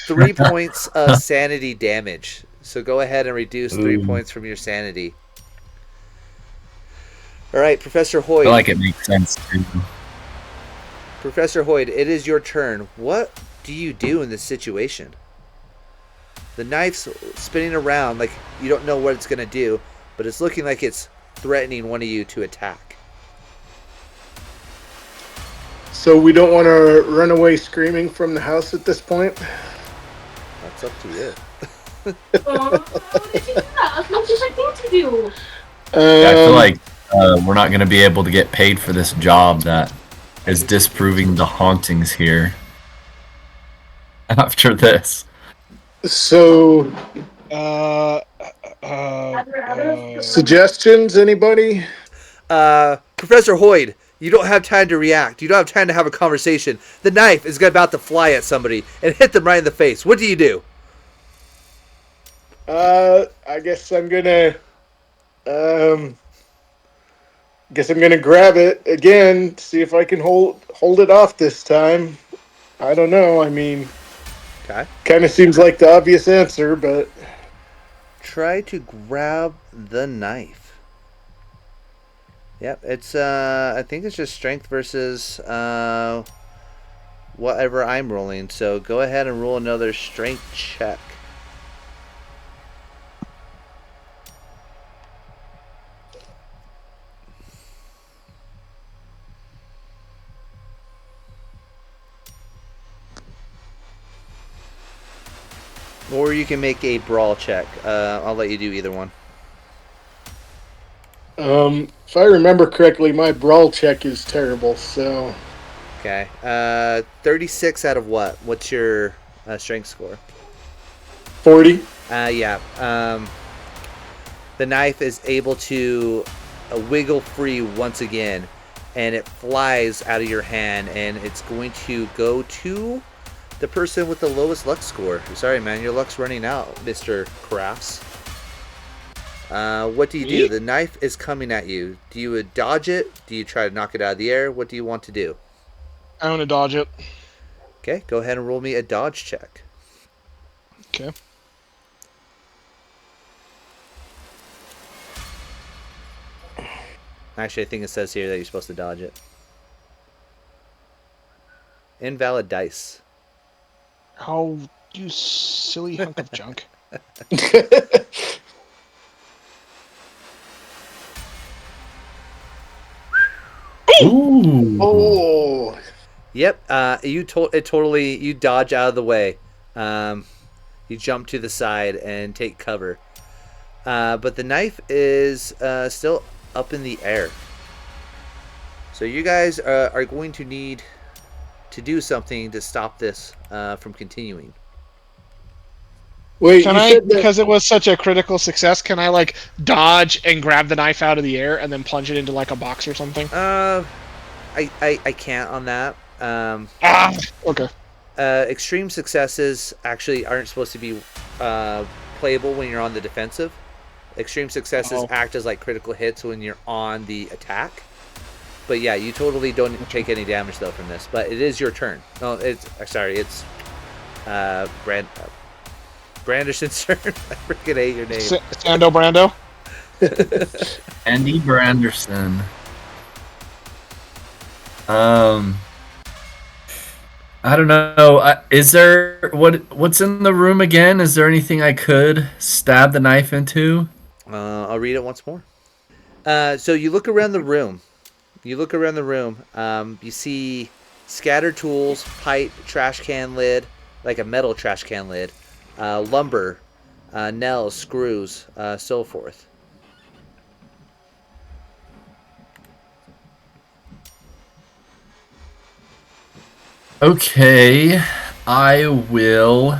3 points of sanity damage. So go ahead and reduce 3 points from your sanity. All right, Professor I Hoid. feel like it makes sense too. Professor Hoid, it is your turn. What do you do in this situation? The knife's spinning around like you don't know what it's going to do, but it's looking like it's threatening one of you to attack. So we don't want to run away screaming from the house at this point? That's up to you. How did you do that? That's not just a thing to do. Yeah, I feel like we're not going to be able to get paid for this job that is disproving the hauntings here. After this. So, suggestions, anybody? Professor Hoid, you don't have time to react. You don't have time to have a conversation. The knife is about to fly at somebody and hit them right in the face. What do you do? I guess I'm gonna, grab it again, see if I can hold it off this time. I don't know. I mean, Okay. Kind of seems like the obvious answer, but Try to grab the knife. Yep, it's I think it's just strength versus whatever I'm rolling. So go ahead and roll another strength check. Or you can make a brawl check. I'll let you do either one. if I remember correctly, my brawl check is terrible. So Okay. 36 out of what? What's your strength score? 40. Yeah. The knife is able to wiggle free once again, and it flies out of your hand, and it's going to go to the person with the lowest luck score. Sorry, man, your luck's running out, Mr. Crafts. What do you do? The knife is coming at you. Do you dodge it? Do you try to knock it out of the air? What do you want to do? I'm gonna dodge it. Okay, go ahead and roll me a dodge check. Okay. Actually, I think it says here that you're supposed to dodge it. Invalid dice. Oh, you silly hunk of junk. Ooh. Oh, Yep. You dodge out of the way. You jump to the side and take cover. But the knife is still up in the air. So you guys are going to need to do something to stop this from continuing. wait! Can You I, said that. because it was such a critical success, can I like dodge and grab the knife out of the air and then plunge it into like a box or something? I can't on that. Okay. Extreme successes actually aren't supposed to be playable when you're on the defensive. Extreme successes Oh. act as like critical hits when you're on the attack. But yeah, you totally don't take any damage though from this. But it is your turn. No, it's it's Branderson's turn. I freaking hate your name. Sando Brando? Andy Branderson. I don't know. Is there what's in the room again? Is there anything I could stab the knife into? I'll read it once more. So you look around the room. You see scattered tools, pipe, trash can lid, like a metal trash can lid, lumber, nails, screws, so forth. Okay, I will.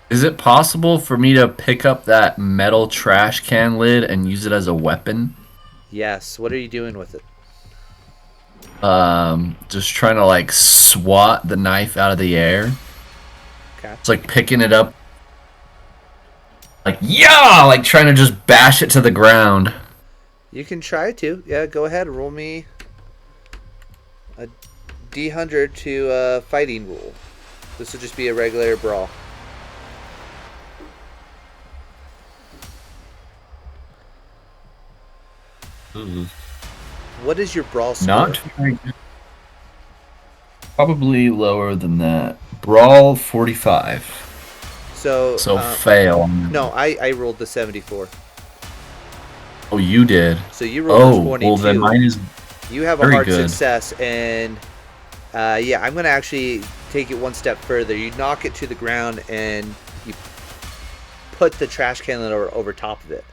Is it possible for me to pick up that metal trash can lid and use it as a weapon? Yes. What are you doing with it? Just trying to like swat the knife out of the air. Okay. It's like picking it up, like yeah, like trying to just bash it to the ground. You can try to. Yeah, go ahead. Roll me a D100 to fighting roll. This will just be a regular brawl. What is your brawl score? Not very good. Probably lower than that. Brawl 45. So Fail. No, I rolled the 74. Oh, you did. So you rolled a 22. Well then mine is You have a very hard good. success, and yeah, I'm gonna actually take it one step further. You knock it to the ground, and you put the trash can over top of it,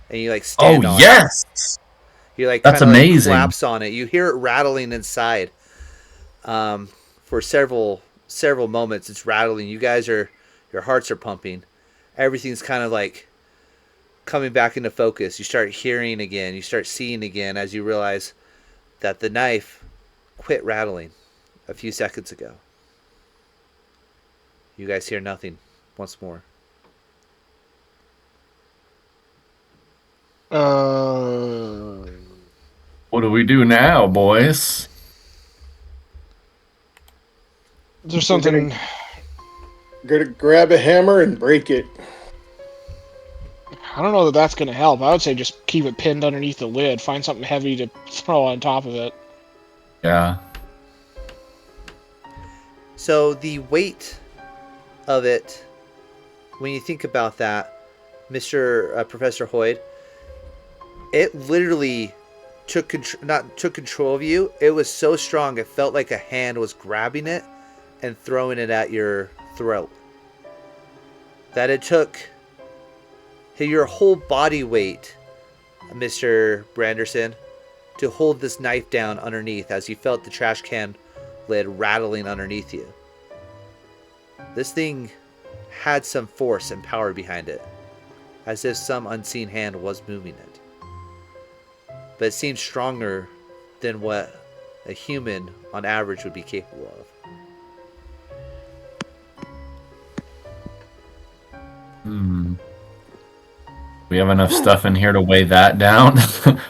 and you like stand on it. Yes! You like That's kind of like amazing. collapse on it. You hear it rattling inside. For several moments, it's rattling. You guys your hearts are pumping. Everything's kind of like coming back into focus. You start hearing again. You start seeing again as you realize that the knife quit rattling a few seconds ago. You guys hear nothing once more. What do we do now, boys? There's something. Gonna grab a hammer and break it. I don't know that that's going to help. I would say just keep it pinned underneath the lid. Find something heavy to throw on top of it. Yeah. So the weight of it, when you think about that, Mr. Professor Hoid, it literally took control of you. It was so strong it felt like a hand was grabbing it and throwing it at your throat. That it took your whole body weight, Mr. Branderson, to hold this knife down underneath as you felt the trash can lid rattling underneath you. This thing had some force and power behind it, as if some unseen hand was moving it. But it seemed stronger than what a human on average would be capable of. We have enough stuff in here to weigh that down?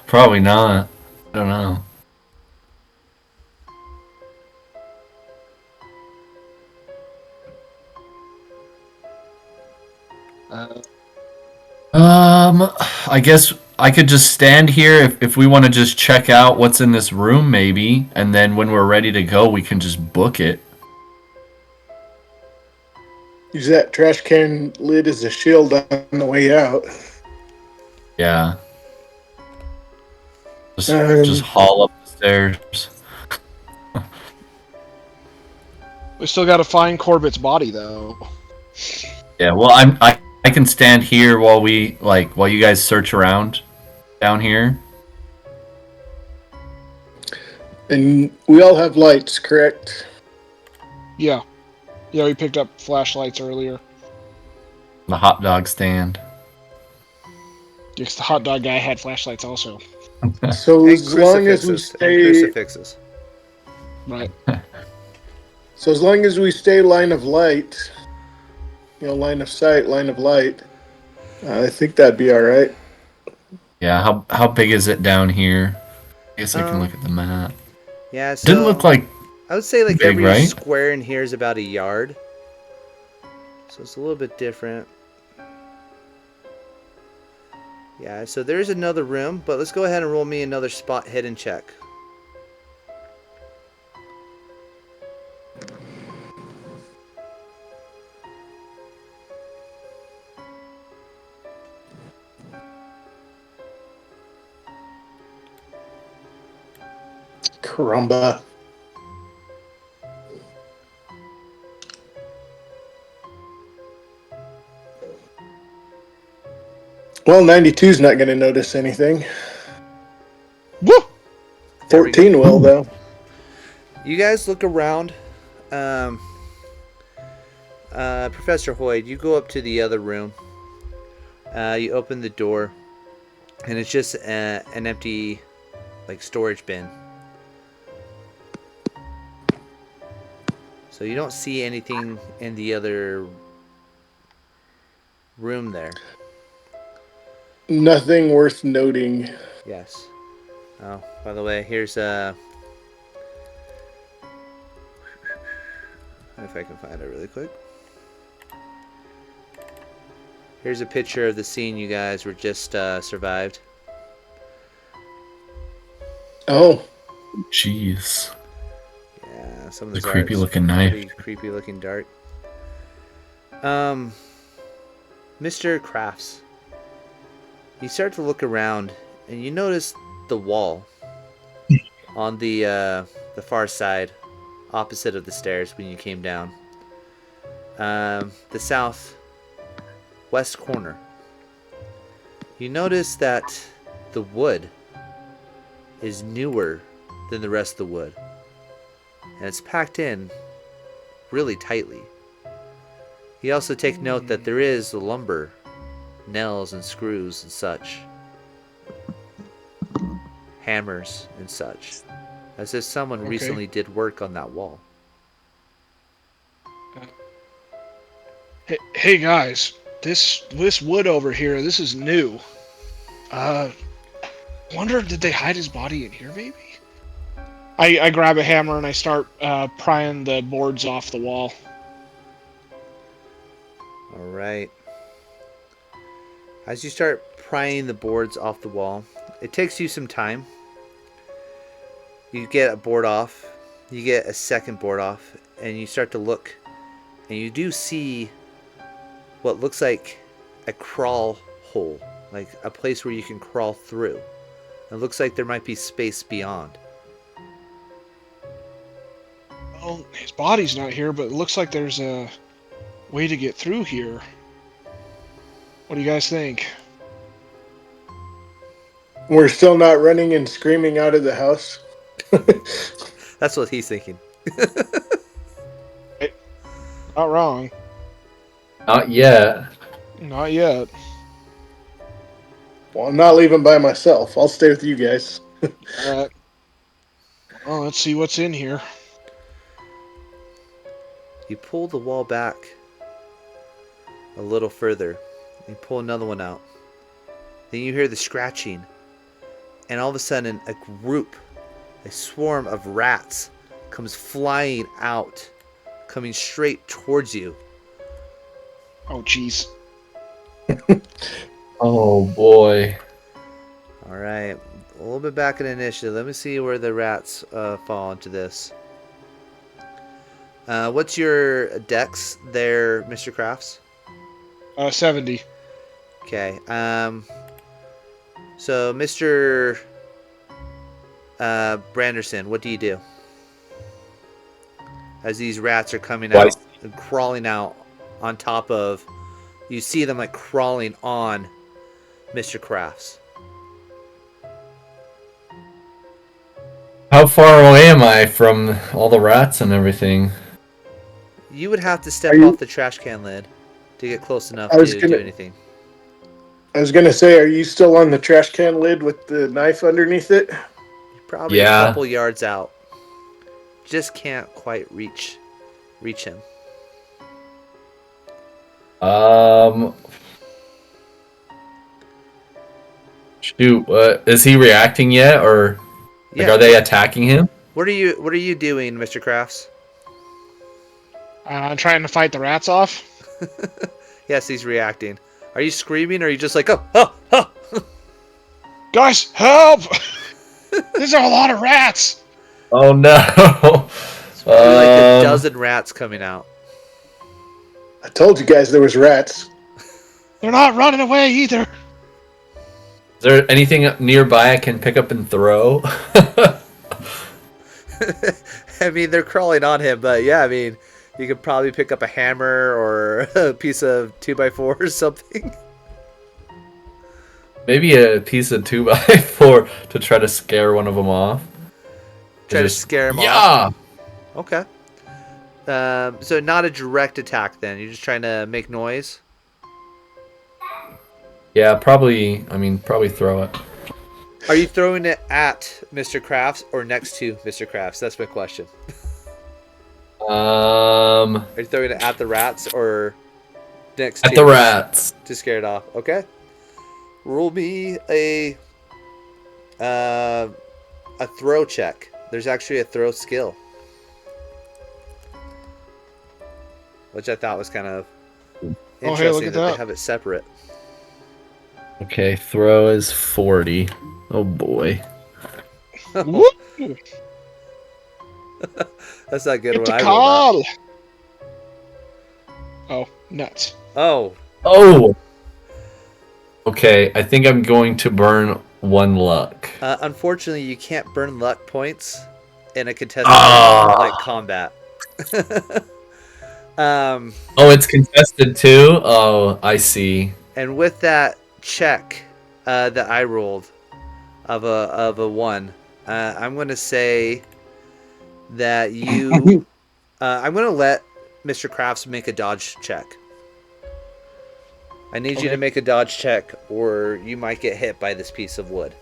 Probably not. I don't know. I guess I could just stand here if we want to just check out what's in this room, maybe, and then when we're ready to go, we can just book it. Use that trash can lid as a shield on the way out. Yeah. Just haul up the stairs. We still got to find Corbitt's body, though. Yeah, well, I can stand here while you guys search around down here. And we all have lights, correct? Yeah. Yeah, we picked up flashlights earlier. The hot dog stand. Because the hot dog guy had flashlights also. So as long as we stay crucifixes. Right. So as long as we stay line of light, line of sight, line of light, I think that'd be all right. Yeah, how big is it down here? I guess I can look at the map. Yeah, so didn't look like I would say like big, every right? square in here is about a yard. So it's a little bit different. Yeah, so there's another room, but let's go ahead and roll me another spot hidden check. Caramba. Well, 92's not going to notice anything. Woo! 14 will, though. You guys look around. Professor Hoid, you go up to the other room. You open the door, and it's just an empty, storage bin. So you don't see anything in the other room there. Nothing worth noting. Yes. Oh, by the way, here's if I can find it really quick. Here's a picture of the scene you guys were just survived. Oh. Yeah, Jeez. some of The this creepy art's looking knife. pretty creepy looking dart. Mr. Crafts, you start to look around and you notice the wall on the far side, opposite of the stairs when you came down. The southwest corner. You notice that the wood is newer than the rest of the wood, and it's packed in really tightly. You also take note that there is lumber, nails and screws and such, hammers and such, as if someone recently did work on that wall. Hey guys, this wood over here, this is new. Wonder, did they hide his body in here, maybe? I grab a hammer and I start prying the boards off the wall. All right. As you start prying the boards off the wall, it takes you some time. You get a board off, you get a second board off, and you start to look, and you do see what looks like a crawl hole, like a place where you can crawl through. It looks like there might be space beyond. Well, his body's not here, but it looks like there's a way to get through here. What do you guys think? We're still not running and screaming out of the house. That's what he's thinking. Not wrong. Not yet. Not yet. Well, I'm not leaving by myself. I'll stay with you guys. Alright. Well, let's see what's in here. You pull the wall back a little further. You pull another one out. Then you hear the scratching. And all of a sudden, a swarm of rats comes flying out, coming straight towards you. Oh, jeez. Oh boy. All right, a little bit back in initiative. Let me see where the rats fall into this. What's your dex there, Mr. Crafts? 70. Okay. So, Mr. Branderson, what do you do? As these rats are coming out and crawling out on top of... You see them like crawling on Mr. Crafts. How far away am I from all the rats and everything? You would have to step off the trash can lid to get close enough to do anything. I was gonna say, are you still on the trash can lid with the knife underneath it? Probably a couple yards out. Just can't quite reach him. Shoot, is he reacting yet, or are they attacking him? What are you doing, Mr. Crafts? Trying to fight the rats off. Yes, he's reacting. Are you screaming, or are you just like, oh? Guys, help! There's a lot of rats. Oh no! It's probably like a dozen rats coming out. I told you guys there was rats. They're not running away either. Is there anything nearby I can pick up and throw? I mean, they're crawling on him, but yeah, I mean, you could probably pick up a hammer or a piece of 2x4 or something. Maybe a piece of 2x4 to try to scare one of them off. Try to scare him off? Yeah! Okay. So not a direct attack then. You're just trying to make noise? Yeah, probably throw it. Are you throwing it at Mr. Crafts or next to Mr. Crafts? That's my question. Are you throwing it at the rats or next to... At the rats. To scare it off. Okay. Roll me a throw check. There's actually a throw skill. Which I thought was kind of interesting that they have it separate. Okay, throw is 40. Oh boy. That's not good when I roll call. Oh, nuts. Oh. Oh! Okay, I think I'm going to burn 1 luck. Unfortunately, you can't burn luck points in a contested like combat. Oh, it's contested too? Oh, I see. And with that check that I rolled of a 1, I'm going to say that you... I'm going to let Mr. Crafts make a dodge check. I need you to make a dodge check, or you might get hit by this piece of wood.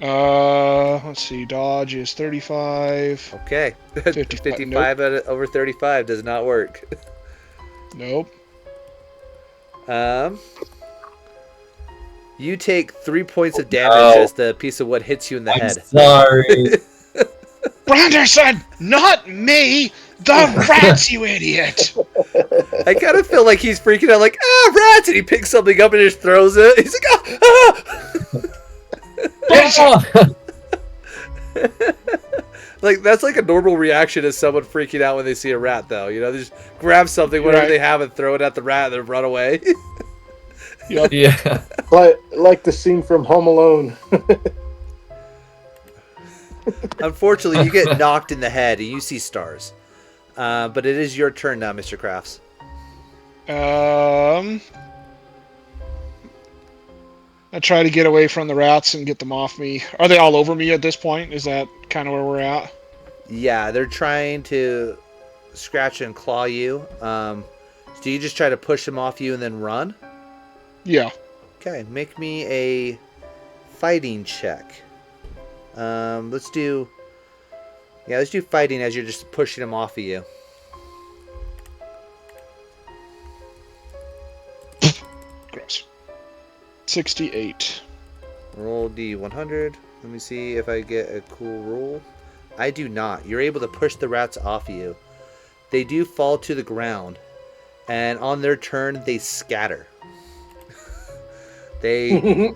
Let's see. Dodge is 35. Okay. 55 over 35 does not work. Nope. You take 3 points of damage no. as the piece of wood hits you in the I'm head. sorry. Branderson, not me! The rats, you idiot! I kind of feel like he's freaking out, like, rats! And he picks something up and just throws it. He's like, Branderson! Like, that's like a normal reaction as someone freaking out when they see a rat, though. You know, they just grab something, whatever Right. they have, and throw it at the rat and then run away. Yep. Yeah. Like the scene from Home Alone. Unfortunately, you get knocked in the head and you see stars. But it is your turn now, Mr. Crafts. I try to get away from the rats and get them off me. Are they all over me at this point? Is that kind of where we're at? Yeah, they're trying to scratch and claw you. Do you just try to push them off you and then run? Yeah. Okay, make me a fighting check. Let's do fighting as you're just pushing them off of you. Gross. 68. Roll D100. Let me see if I get a cool roll. I do not. You're able to push the rats off you. They do fall to the ground, and on their turn, they scatter. They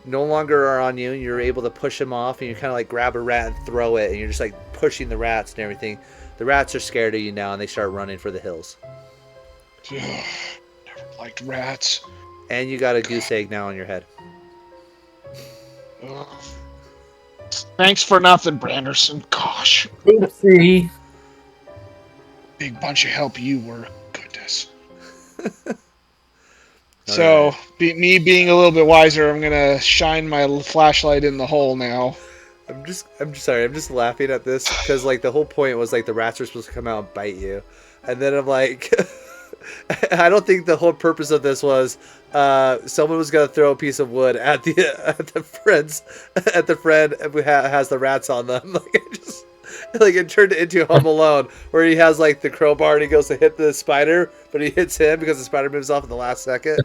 no longer are on you. You're able to push them off, and you kind of like grab a rat and throw it, and you're just like pushing the rats and everything. The rats are scared of you now, and they start running for the hills. Never liked rats. And you got a goose egg now on your head. Ugh. Thanks for nothing, Branderson. Gosh. Oopsie. Big bunch of help you were. Goodness. All So, right. me being a little bit wiser, I'm gonna shine my flashlight in the hole now. I'm just sorry. I'm just laughing at this because like the whole point was like the rats are supposed to come out and bite you, and then I'm like, I don't think the whole purpose of this was someone was gonna throw a piece of wood at the friend who has the rats on them. Like I just like it turned into Home Alone where he has like the crowbar and he goes to hit the spider, but he hits him because the spider moves off in the last second.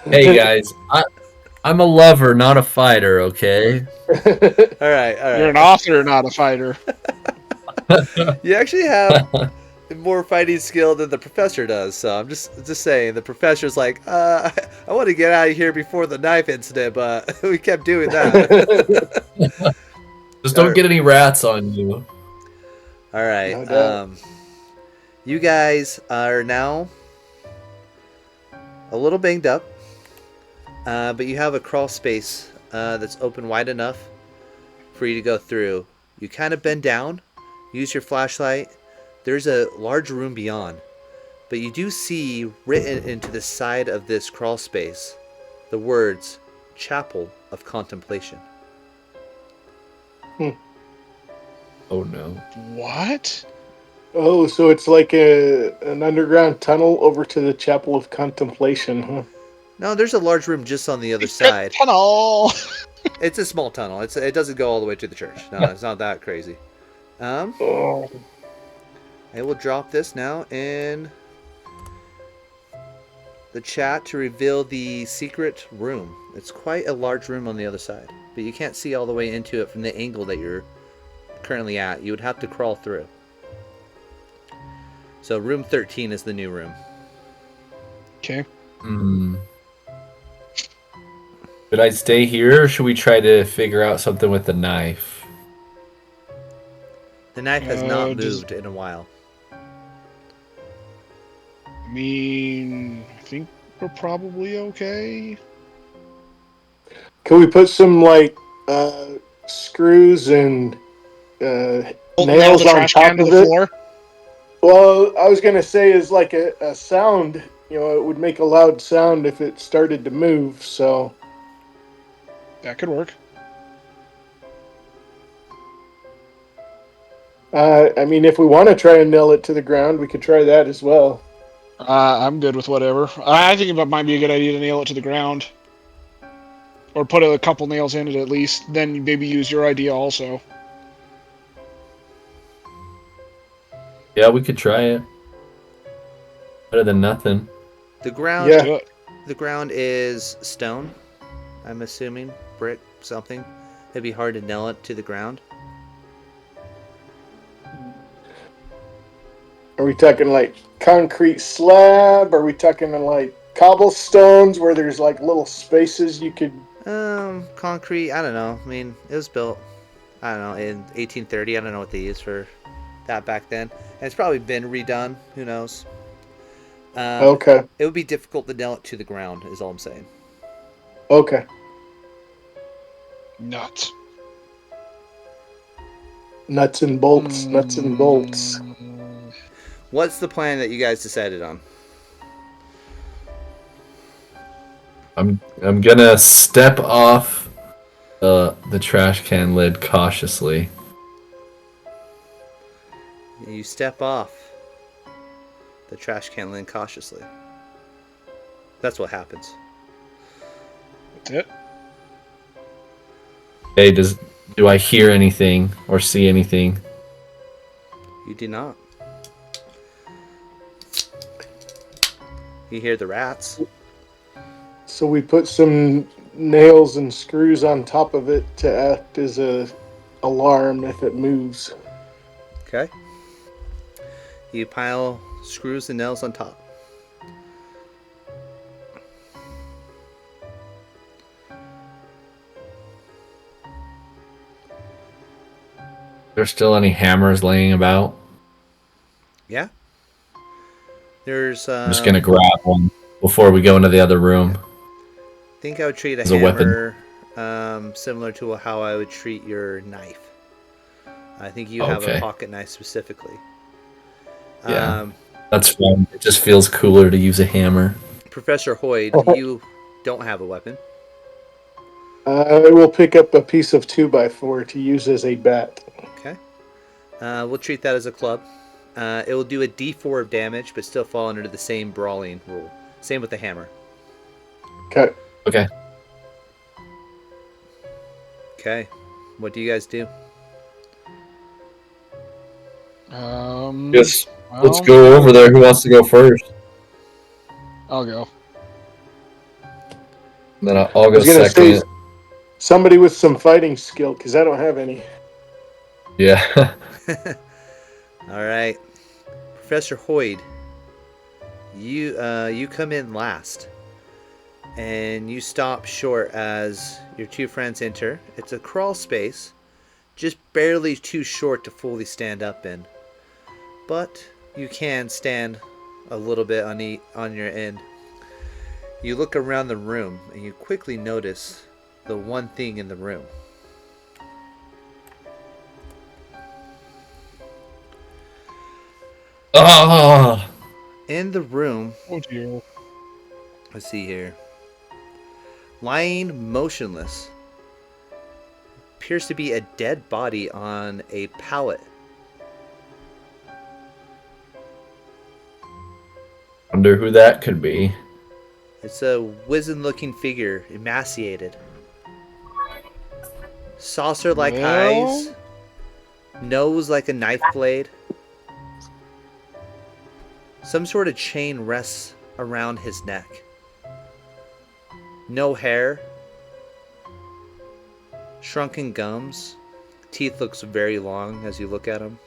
Hey guys, I'm a lover, not a fighter, okay? All right. You're an author, not a fighter. You actually have more fighting skill than the professor does. So I'm just saying, the professor's like, I want to get out of here before the knife incident, but we kept doing that. Just don't get any rats on you. All right. No doubt. You guys are now a little banged up, but you have a crawl space that's open wide enough for you to go through. You kind of bend down, use your flashlight. There's a large room beyond, but you do see written into the side of this crawl space the words Chapel of Contemplation. Oh no. What? Oh, so it's like an underground tunnel over to the Chapel of Contemplation, huh? No, there's a large room just on the other side. Tunnel. It's a small tunnel. It doesn't go all the way to the church. No, it's not that crazy. Oh. I will drop this now in the chat to reveal the secret room. It's quite a large room on the other side, but you can't see all the way into it from the angle that you're currently at. You would have to crawl through. So room 13 is the new room. Okay. Should I stay here, or should we try to figure out something with the knife? The knife has not does- moved in a while. I mean, I think we're probably okay. Can we put some like screws and Nail nails the on trash top can to of the it? floor. Well, I was gonna say is like a sound. You know, it would make a loud sound if it started to move. So That could work. I mean, if we want to try and nail it to the ground, we could try that as well. I'm good with whatever. I think it might be a good idea to nail it to the ground. Or put a couple nails in it at least. Then maybe use your idea also. Yeah, we could try it. Better than nothing. The ground, Yeah. Do it. the ground is stone. I'm assuming brick, something. It'd be hard to nail it to the ground. Are we talking like concrete slab? Are we talking like cobblestones where there's like little spaces you could? Concrete. I don't know. I mean, it was built. I don't know in 1830. I don't know what they used for that back then. And it's probably been redone. Who knows? Okay. It would be difficult to nail it to the ground. Is all I'm saying. Okay. Nuts. Nuts and bolts. Nuts and bolts. What's the plan that you guys decided on? I'm gonna step off the trash can lid cautiously. You step off the trash can lid cautiously. That's what happens. That's it. Hey, do I hear anything or see anything? You do not. You hear the rats. So we put some nails and screws on top of it to act as a alarm if it moves. Okay. You pile screws and nails on top. There's still any hammers laying about? Yeah. There's. I'm just gonna grab one before we go into the other room. I think I would treat a As a hammer similar to how I would treat your knife. I think you have a Okay. pocket knife specifically. Yeah. That's fine. It just feels cooler to use a hammer. Professor Hoid, you don't have a weapon. I will pick up a piece of 2x4 to use as a bat. Okay. We'll treat that as a club. It will do a d4 of damage, but still fall under the same brawling rule. Same with the hammer. Okay. Okay. Okay. What do you guys do? Yes. Let's well, go over there. Who wants to go first? I'll go. Then I'll I go was gonna say second. somebody with some fighting skill because I don't have any. Yeah. All right, Professor Hoid, you come in last, and you stop short as your two friends enter. It's a crawl space, just barely too short to fully stand up in, but you can stand a little bit on your end. You look around the room and you quickly notice the one thing in the room. Ah. In the room, Oh dear. let's see here. Lying motionless appears to be a dead body on a pallet. Wonder who that could be. It's a wizened looking figure, emaciated. Saucer like Well? eyes, nose like a knife blade. Some sort of chain rests around his neck. No hair. Shrunken gums. Teeth looks very long as you look at him.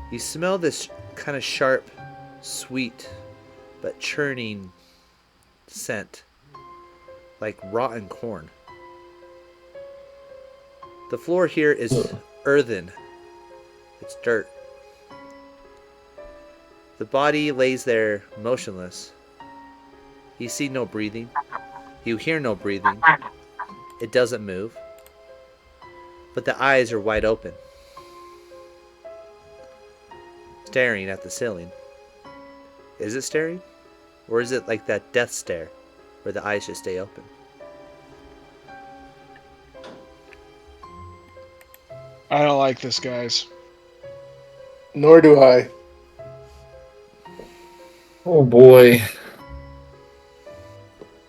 You smell this kind of sharp, sweet, but churning scent, like rotten corn. The floor here is earthen. It's dirt. The body lays there motionless. You see no breathing. You hear no breathing. It doesn't move. But the eyes are wide open, staring at the ceiling. Is it staring? Or is it like that death stare, where the eyes just stay open? I don't like this, guys. Nor do I. Oh boy.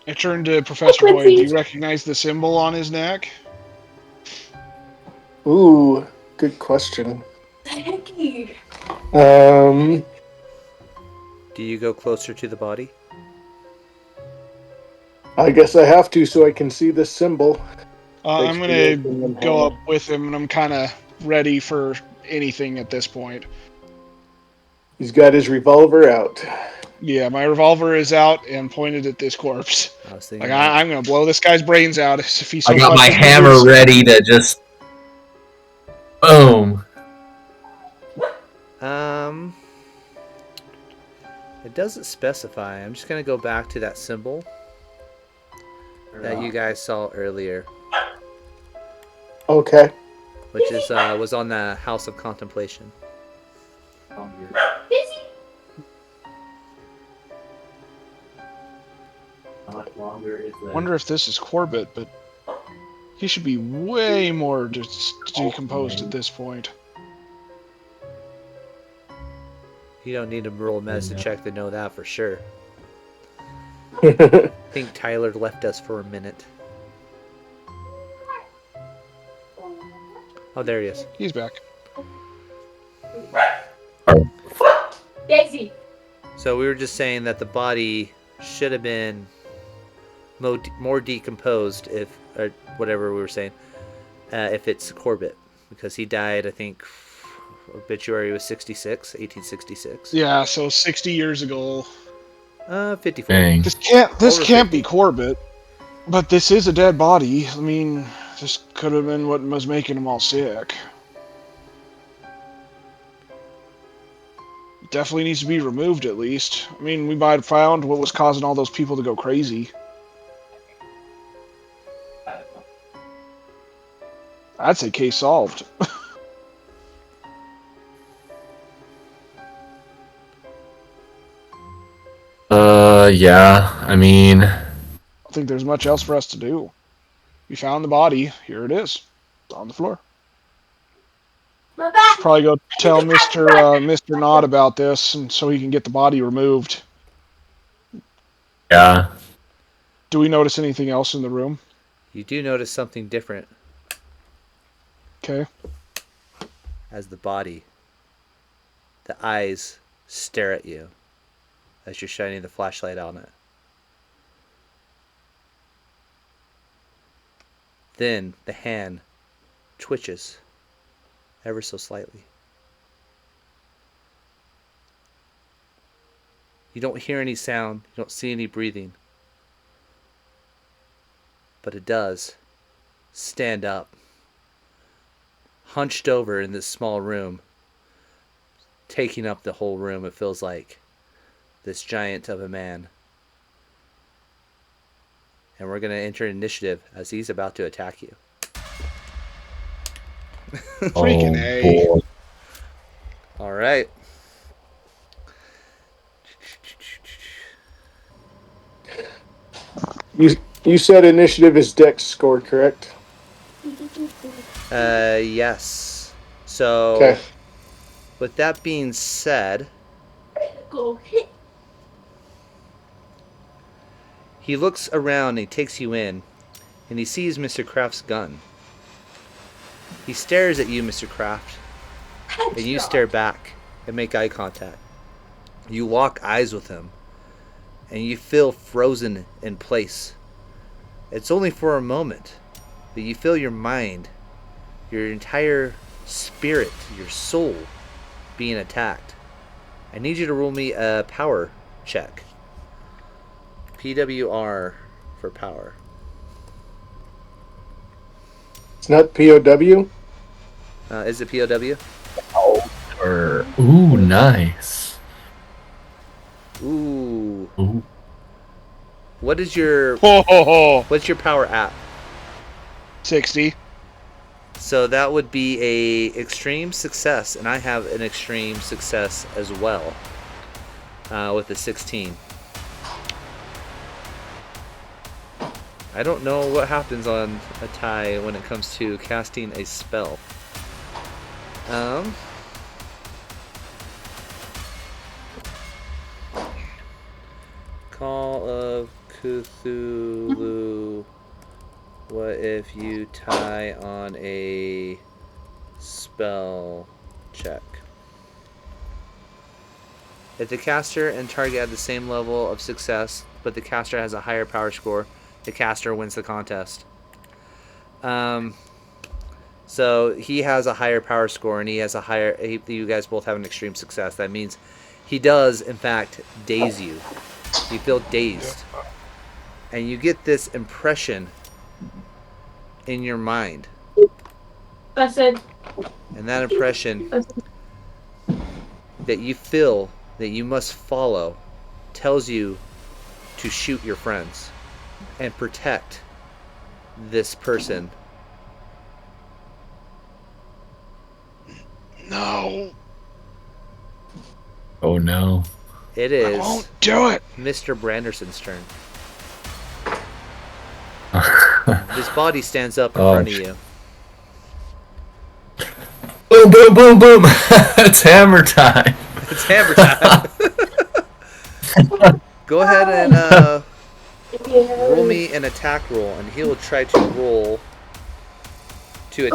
I turned to Professor Hoyd. Do you recognize the symbol on his neck? Ooh, good question. Hecky. Um, Do you go closer to the body? I guess I have to so I can see this symbol. Thanks I'm for gonna opening them, go Hannah. up with him, and I'm kind of ready for anything at this point. He's got his revolver out. Yeah, my revolver is out and pointed at this corpse. I was Like thinking that. I'm gonna blow this guy's brains out if he I so got much my as hammer moves. ready to just boom. It doesn't specify. I'm just gonna go back to that symbol that you guys saw earlier, Okay. which is was on the House of Contemplation. Busy. Wonder if this is Corbitt, but he should be way more decomposed at this point. You don't need to roll a medicine check to know that for sure. I think Tyler left us for a minute. Oh, there he is. He's back. Daisy. So we were just saying that the body should have been more decomposed, if or whatever we were saying, if it's Corbitt, because he died, I think, obituary was 1866. Yeah, so 60 years ago. 54. Dang. This Over can't 50. be Corbitt, but this is a dead body. I mean, this could have been what was making him all sick. Definitely needs to be removed at least. I mean, we might have found what was causing all those people to go crazy. I'd say case solved. Yeah. I mean, I don't think there's much else for us to do. We found the body. Here it is. It's on the floor. My back. Probably go tell Mr. Nod about this, and so he can get the body removed. yeah. Do we notice anything else in the room? You do notice something different Okay. as the body. The eyes stare at you as you're shining the flashlight on it. Then the hand twitches ever so slightly. You don't hear any sound, you don't see any breathing. But it does stand up, hunched over in this small room, taking up the whole room, it feels like. This giant of a man. And we're going to enter initiative as he's about to attack you. Freaking A. Boy. All right. You said initiative is Dex score, correct? Yes. So, Okay. with that being said, Go hit. he looks around and he takes you in, and he sees Mr. Kraft's gun. He stares at you, Mr. Kraft, and you stare back and make eye contact. You lock eyes with him, and you feel frozen in place. It's only for a moment, but you feel your mind, your entire spirit, your soul being attacked. I need you to roll me a power check. PWR for power. It's not POW? Is it POW? Ooh, nice. Ooh. Ooh. What is your Ho, ho, ho. what's your power at? 60. So that would be a extreme success, and I have an extreme success as well, with a 16. I don't know what happens on a tie when it comes to casting a spell. Call of Cthulhu. What if you tie on a spell check? If the caster and target have the same level of success, but the caster has a higher power score, the caster wins the contest. So he has a higher power score, and he has a higher. You guys both have an extreme success. That means he does, in fact, daze you. You feel dazed, and you get this impression in your mind. That's it. And that impression that you feel that you must follow tells you to shoot your friends and protect this person. No. Oh no. It I is won't do it. Mr. Branderson's turn. His body stands up in front of you. Boom, boom, boom, boom. It's hammer time. It's hammer time. Go ahead and roll me an attack roll, and he will try to roll to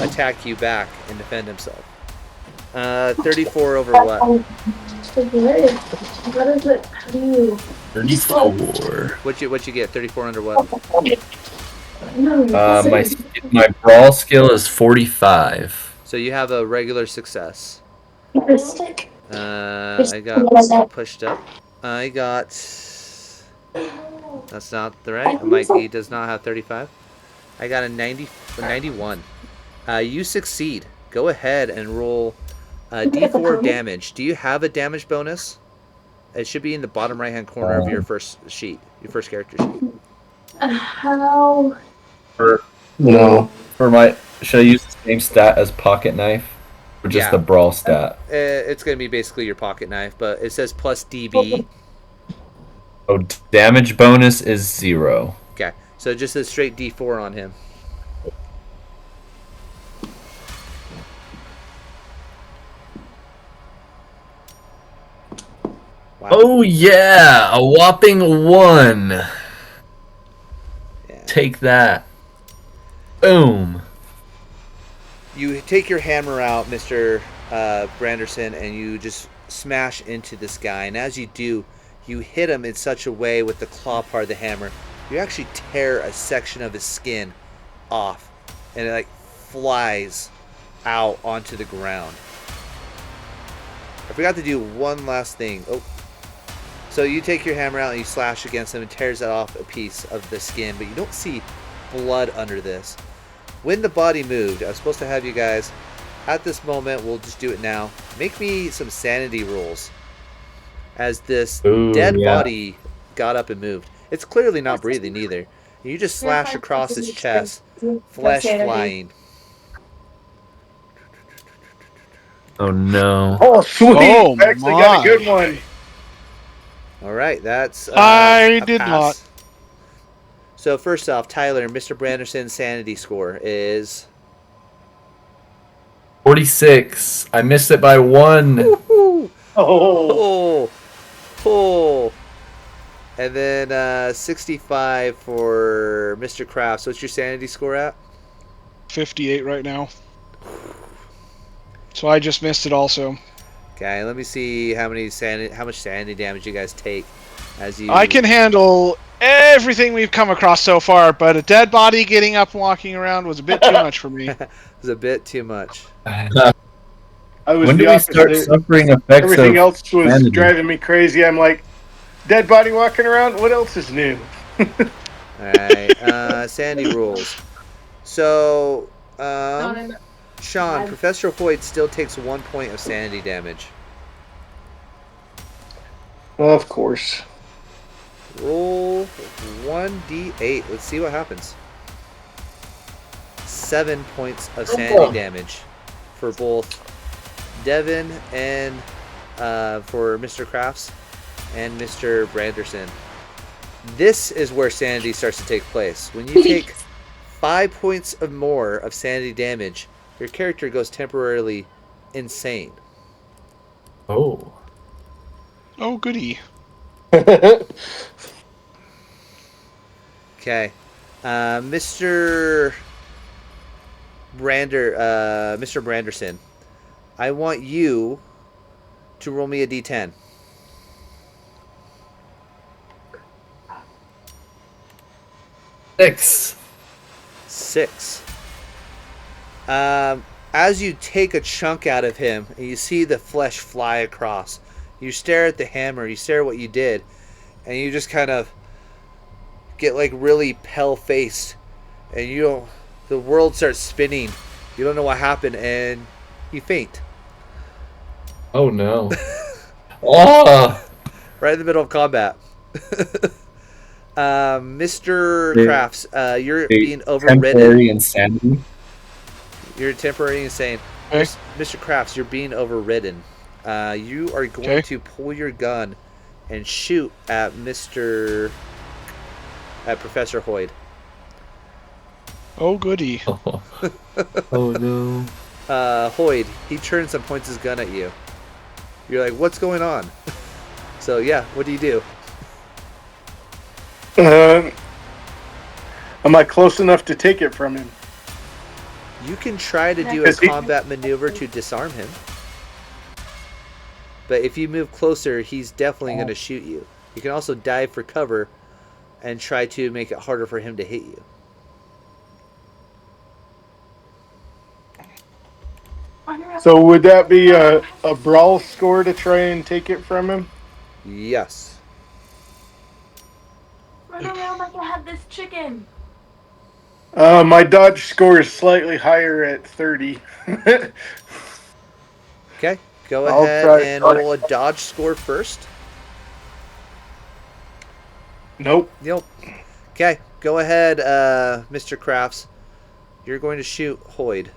attack you back and defend himself. 34 over what? What is it? How do you? 34. What you get? 34 under what? My brawl skill is 45. So you have a regular success. Stick. I got pushed up. I got. That's not the right. Mikey does not have 35. I got a 91. You succeed. Go ahead and roll D4 damage. Do you have a damage bonus? It should be in the bottom right-hand corner of your first sheet, your first character sheet. How? No. For my, should I use the same stat as pocket knife, or just the brawl stat? It's gonna be basically your pocket knife, but it says plus DB. Oh, damage bonus is 0. Okay, so just a straight D4 on him. Wow. Oh yeah, a whopping 1. Yeah. Take that. Boom. You take your hammer out, Mr. Branderson, and you just smash into this guy. And as you do, you hit him in such a way with the claw part of the hammer, you actually tear a section of his skin off, and it like flies out onto the ground. I forgot to do one last thing. Oh. So you take your hammer out and you slash against him and tears off a piece of the skin, but you don't see blood under this. When the body moved, I was supposed to have you guys, at this moment, we'll just do it now, make me some sanity rolls as this dead body got up and moved. It's clearly not breathing either. You just slash across his chest, flesh flying. Oh no. Oh, sweet. Oh, I actually got a good one. All right, that's I a did pass. not. So first off, Tyler, Mr. Branderson's sanity score is 46. I missed it by 1. Oh. Oh. And then 65 for Mr. Crafts. What's your sanity score at? 58 right now. So I just missed it also. Okay, let me see how much sanity damage you guys take as you. I can handle everything we've come across so far, but a dead body getting up and walking around was a bit too much for me. It was a bit too much. I was When do the we opposite. start suffering effects Everything of else was sanity? driving me crazy. I'm like, dead body walking around? What else is new? Alright, sanity rules. So, Sean, Professor Hoid still takes 1 point of sanity damage. Of course. Roll 1d8. Let's see what happens. 7 points of sanity damage for both Devin and for Mr. Crafts and Mr. Branderson. This is where sanity starts to take place. When you take 5 points or more of sanity damage, your character goes temporarily insane. Oh. Oh, goody. Okay, Mr. Branderson, I want you to roll me a d10. 6. 6. As you take a chunk out of him and you see the flesh fly across, you stare at the hammer, you stare at what you did, and you just kind of get like really pale faced, and the world starts spinning. You don't know what happened, and you faint Oh no. Oh! right in the middle of combat. Mr. The- Crafts, you're the being overridden. Temporary insanity. You're temporary insane. Okay. Mr. Crafts, you're being overridden. You are going Okay. to pull your gun and shoot at Professor Hoid. Oh, goody. Oh no. Hoid, he turns and points his gun at you. You're like, what's going on? So yeah, what do you do? Am I close enough to take it from him? You can try to do a combat maneuver to disarm him. But if you move closer, he's definitely going to shoot you. You can also dive for cover and try to make it harder for him to hit you. So would that be a brawl score to try and take it from him? Yes. Run around like I have this chicken. My dodge score is slightly higher at 30. Okay, go I'll ahead try- and roll a dodge score first. Nope. Nope. Okay, go ahead, Mr. Crafts. You're going to shoot Hoid.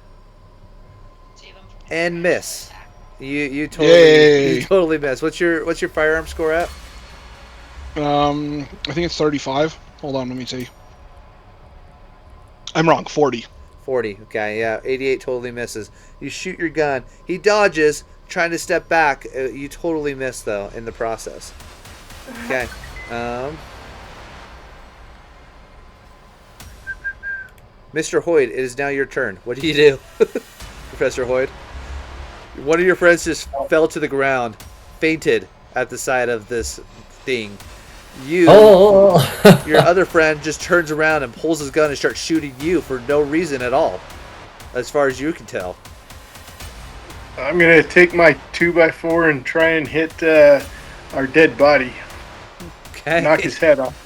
And miss. You Yay. totally miss. What's your firearm score at? I think it's 35. Hold on, let me see. I'm wrong. 40. 40. Okay, yeah. 88 totally misses. You shoot your gun. He dodges, trying to step back. You totally miss, though, in the process. Okay. Mr. Hoid, it is now your turn. What do you do? Professor Hoid? One of your friends just fell to the ground, fainted at the side of this thing. Your other friend just turns around and pulls his gun and starts shooting you for no reason at all, as far as you can tell. I'm going to take my 2x4 and try and hit our dead body. Okay. Knock his head off.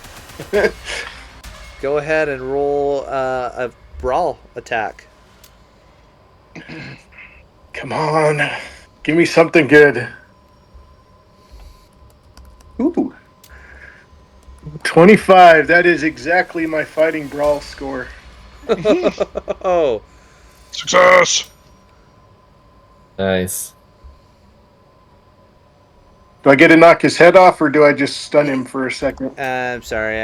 Go ahead and roll a brawl attack. Come on. Give me something good. Ooh. 25. That is exactly my fighting brawl score. Oh. Success! Nice. Do I get to knock his head off, or do I just stun him for a second? I'm sorry.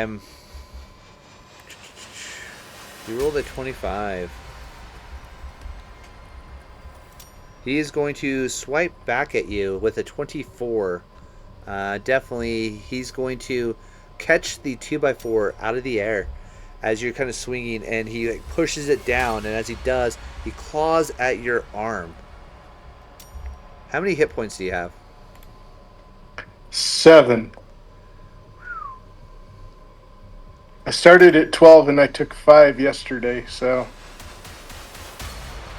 You rolled a 25. He is going to swipe back at you with a 24. Definitely, he's going to catch the 2x4 out of the air as you're kind of swinging, and he like pushes it down, and as he does, he claws at your arm. How many hit points do you have? 7. I started at 12 and I took 5 yesterday, so...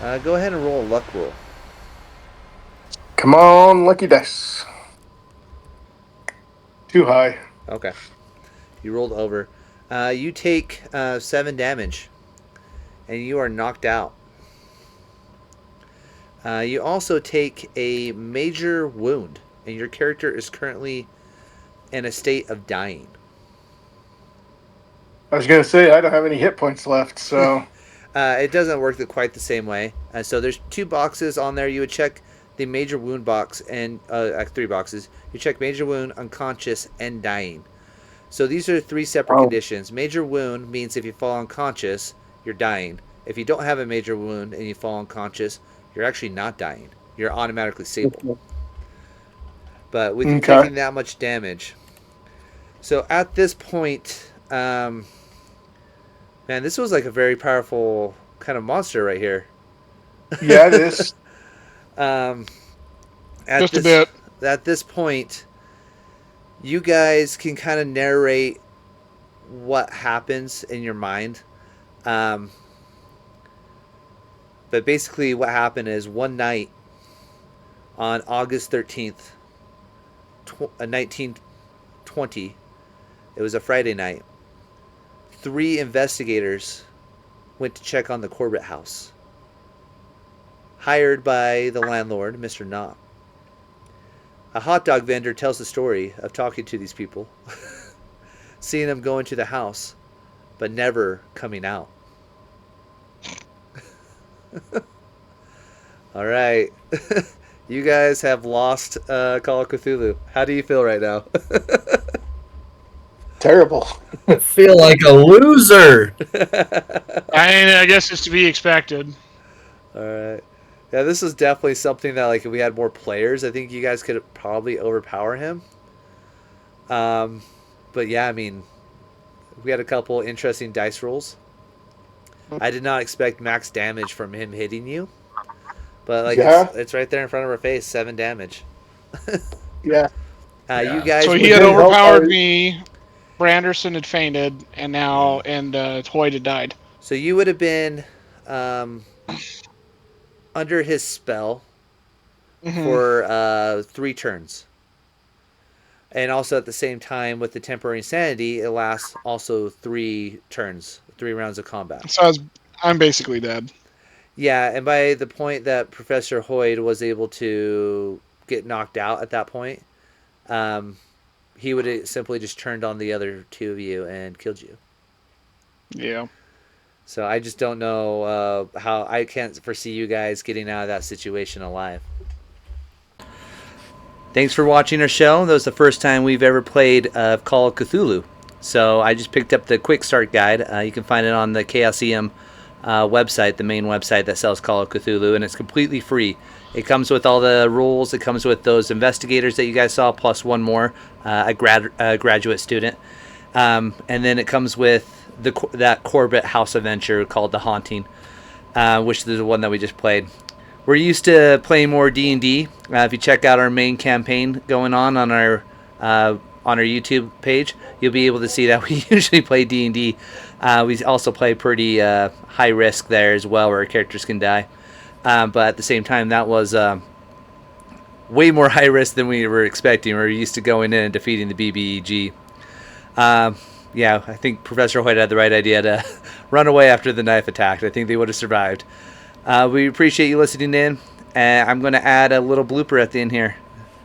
Go ahead and roll a luck roll. Come on, lucky dice. Too high. Okay. You rolled over. You take 7 damage, and you are knocked out. You also take a major wound, and your character is currently in a state of dying. I was going to say, I don't have any hit points left, so... It doesn't work quite the same way. So there's 2 boxes on there. You would check the major wound box, and 3 boxes. You check major wound, unconscious, and dying. So these are 3 separate conditions. Major wound means if you fall unconscious, you're dying. If you don't have a major wound and you fall unconscious, you're actually not dying. You're automatically stable. But with you taking that much damage. So at this point, man, this was like a very powerful kind of monster right here. Yeah, it is. Just a bit. At this point, you guys can kind of narrate what happens in your mind. Um, but basically, what happened is one night on August 13th, 1920, it was a Friday night, 3 investigators went to check on the Corbitt House, hired by the landlord, Mr. Knott. A hot dog vendor tells the story of talking to these people, seeing them go into the house, but never coming out. All right. You guys have lost Call of Cthulhu. How do you feel right now? Terrible. I feel like a loser. I guess it's to be expected. All right. Yeah, this is definitely something that, like, if we had more players, I think you guys could probably overpower him. But yeah, I mean, we had a couple interesting dice rolls. I did not expect max damage from him hitting you, but like Yeah. it's right there in front of our face, 7 damage. Yeah. You guys. So he would had didn't help overpowered our- me. Branderson had fainted, and now Hoid had died. So you would have been under his spell for 3 turns. And also at the same time, with the temporary insanity, it lasts also 3 turns, 3 rounds of combat. So I'm basically dead. Yeah, and by the point that Professor Hoid was able to get knocked out at that point, he would have simply just turned on the other 2 of you and killed you. Yeah. So I just don't know how. I can't foresee you guys getting out of that situation alive. Thanks for watching our show. That was the first time we've ever played Call of Cthulhu. So I just picked up the quick start guide. You can find it on the Chaosium website, the main website that sells Call of Cthulhu, and it's completely free. It comes with all the rules. It comes with those investigators that you guys saw, plus 1 more, a graduate student. And then it comes with that Corbitt House adventure called The Haunting, which is the one that we just played. We're used to playing more D&D. If you check out our main campaign going on our YouTube page, you'll be able to see that we usually play D&D. We also play pretty high risk there as well, where our characters can die. But at the same time, that was way more high risk than we were expecting. We were used to going in and defeating the BBEG. Yeah, I think Professor Hoid had the right idea to run away after the knife attack. I think they would have survived. We appreciate you listening in. I'm going to add a little blooper at the end here.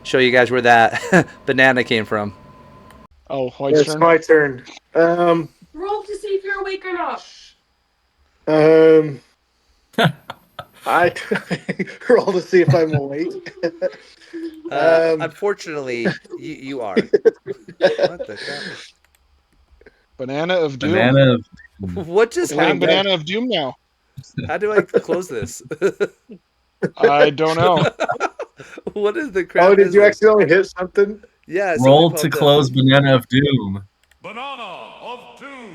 Show you guys where that banana came from. Oh, Hoid's It's turn. my turn. Roll to see if you're awake or not. I roll to see if I'm awake. Unfortunately, you are. What the crap? Banana of Doom. Banana. What just Playing happened? Banana of Doom now. How do I close this? I don't know. What is the crap? Oh, did is you this? accidentally hit something? Yeah. Roll something to popped up. close Banana of Doom. Banana of Doom.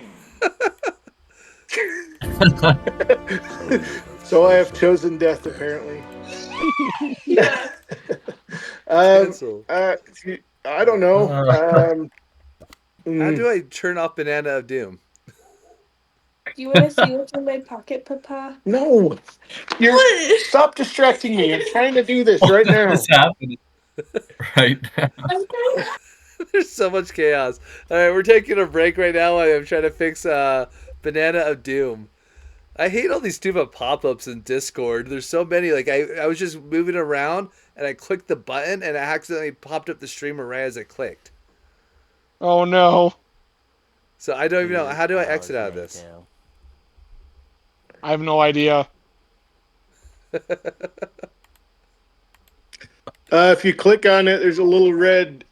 So I have chosen death, apparently. Yeah. Cancel. I don't know. How do I turn off Banana of Doom? Do you want to see what's in my pocket, Papa? No. Stop distracting me. I'm trying to do this right now. What's happening right now? I'm trying. There's so much chaos. All right, we're taking a break right now. I'm trying to fix Banana of Doom. I hate all these stupid pop-ups in Discord. There's so many. Like I was just moving around and I clicked the button and it accidentally popped up the streamer right as I clicked. Oh no. So I don't even know. How do I exit out of this? I have no idea. If you click on it, there's a little red.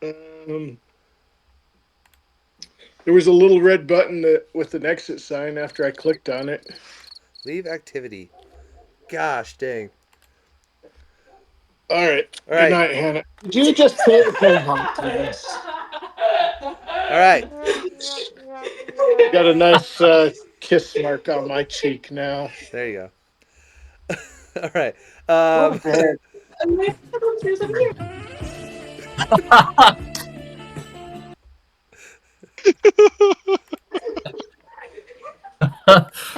There was a little red button with an exit sign after I clicked on it. Leave activity. Gosh dang. All right. All right. Good night, Hannah. Did you just say it came home to this? All right. Got a nice kiss mark on my cheek now. There you go. All right. Okay. There's a mirror.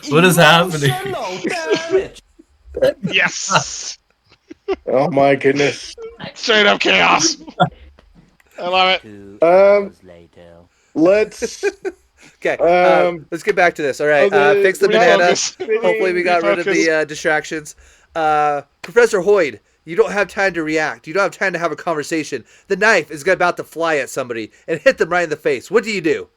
What is happening? Yes. Oh my goodness. Straight up chaos. I love it. 2 Um, hours later. Let's. Okay, let's get back to this. All right, Okay, fix the we banana. focus. Hopefully, we got rid of the distractions. Professor Hoid, you don't have time to react. You don't have time to have a conversation. The knife is about to fly at somebody and hit them right in the face. What do you do?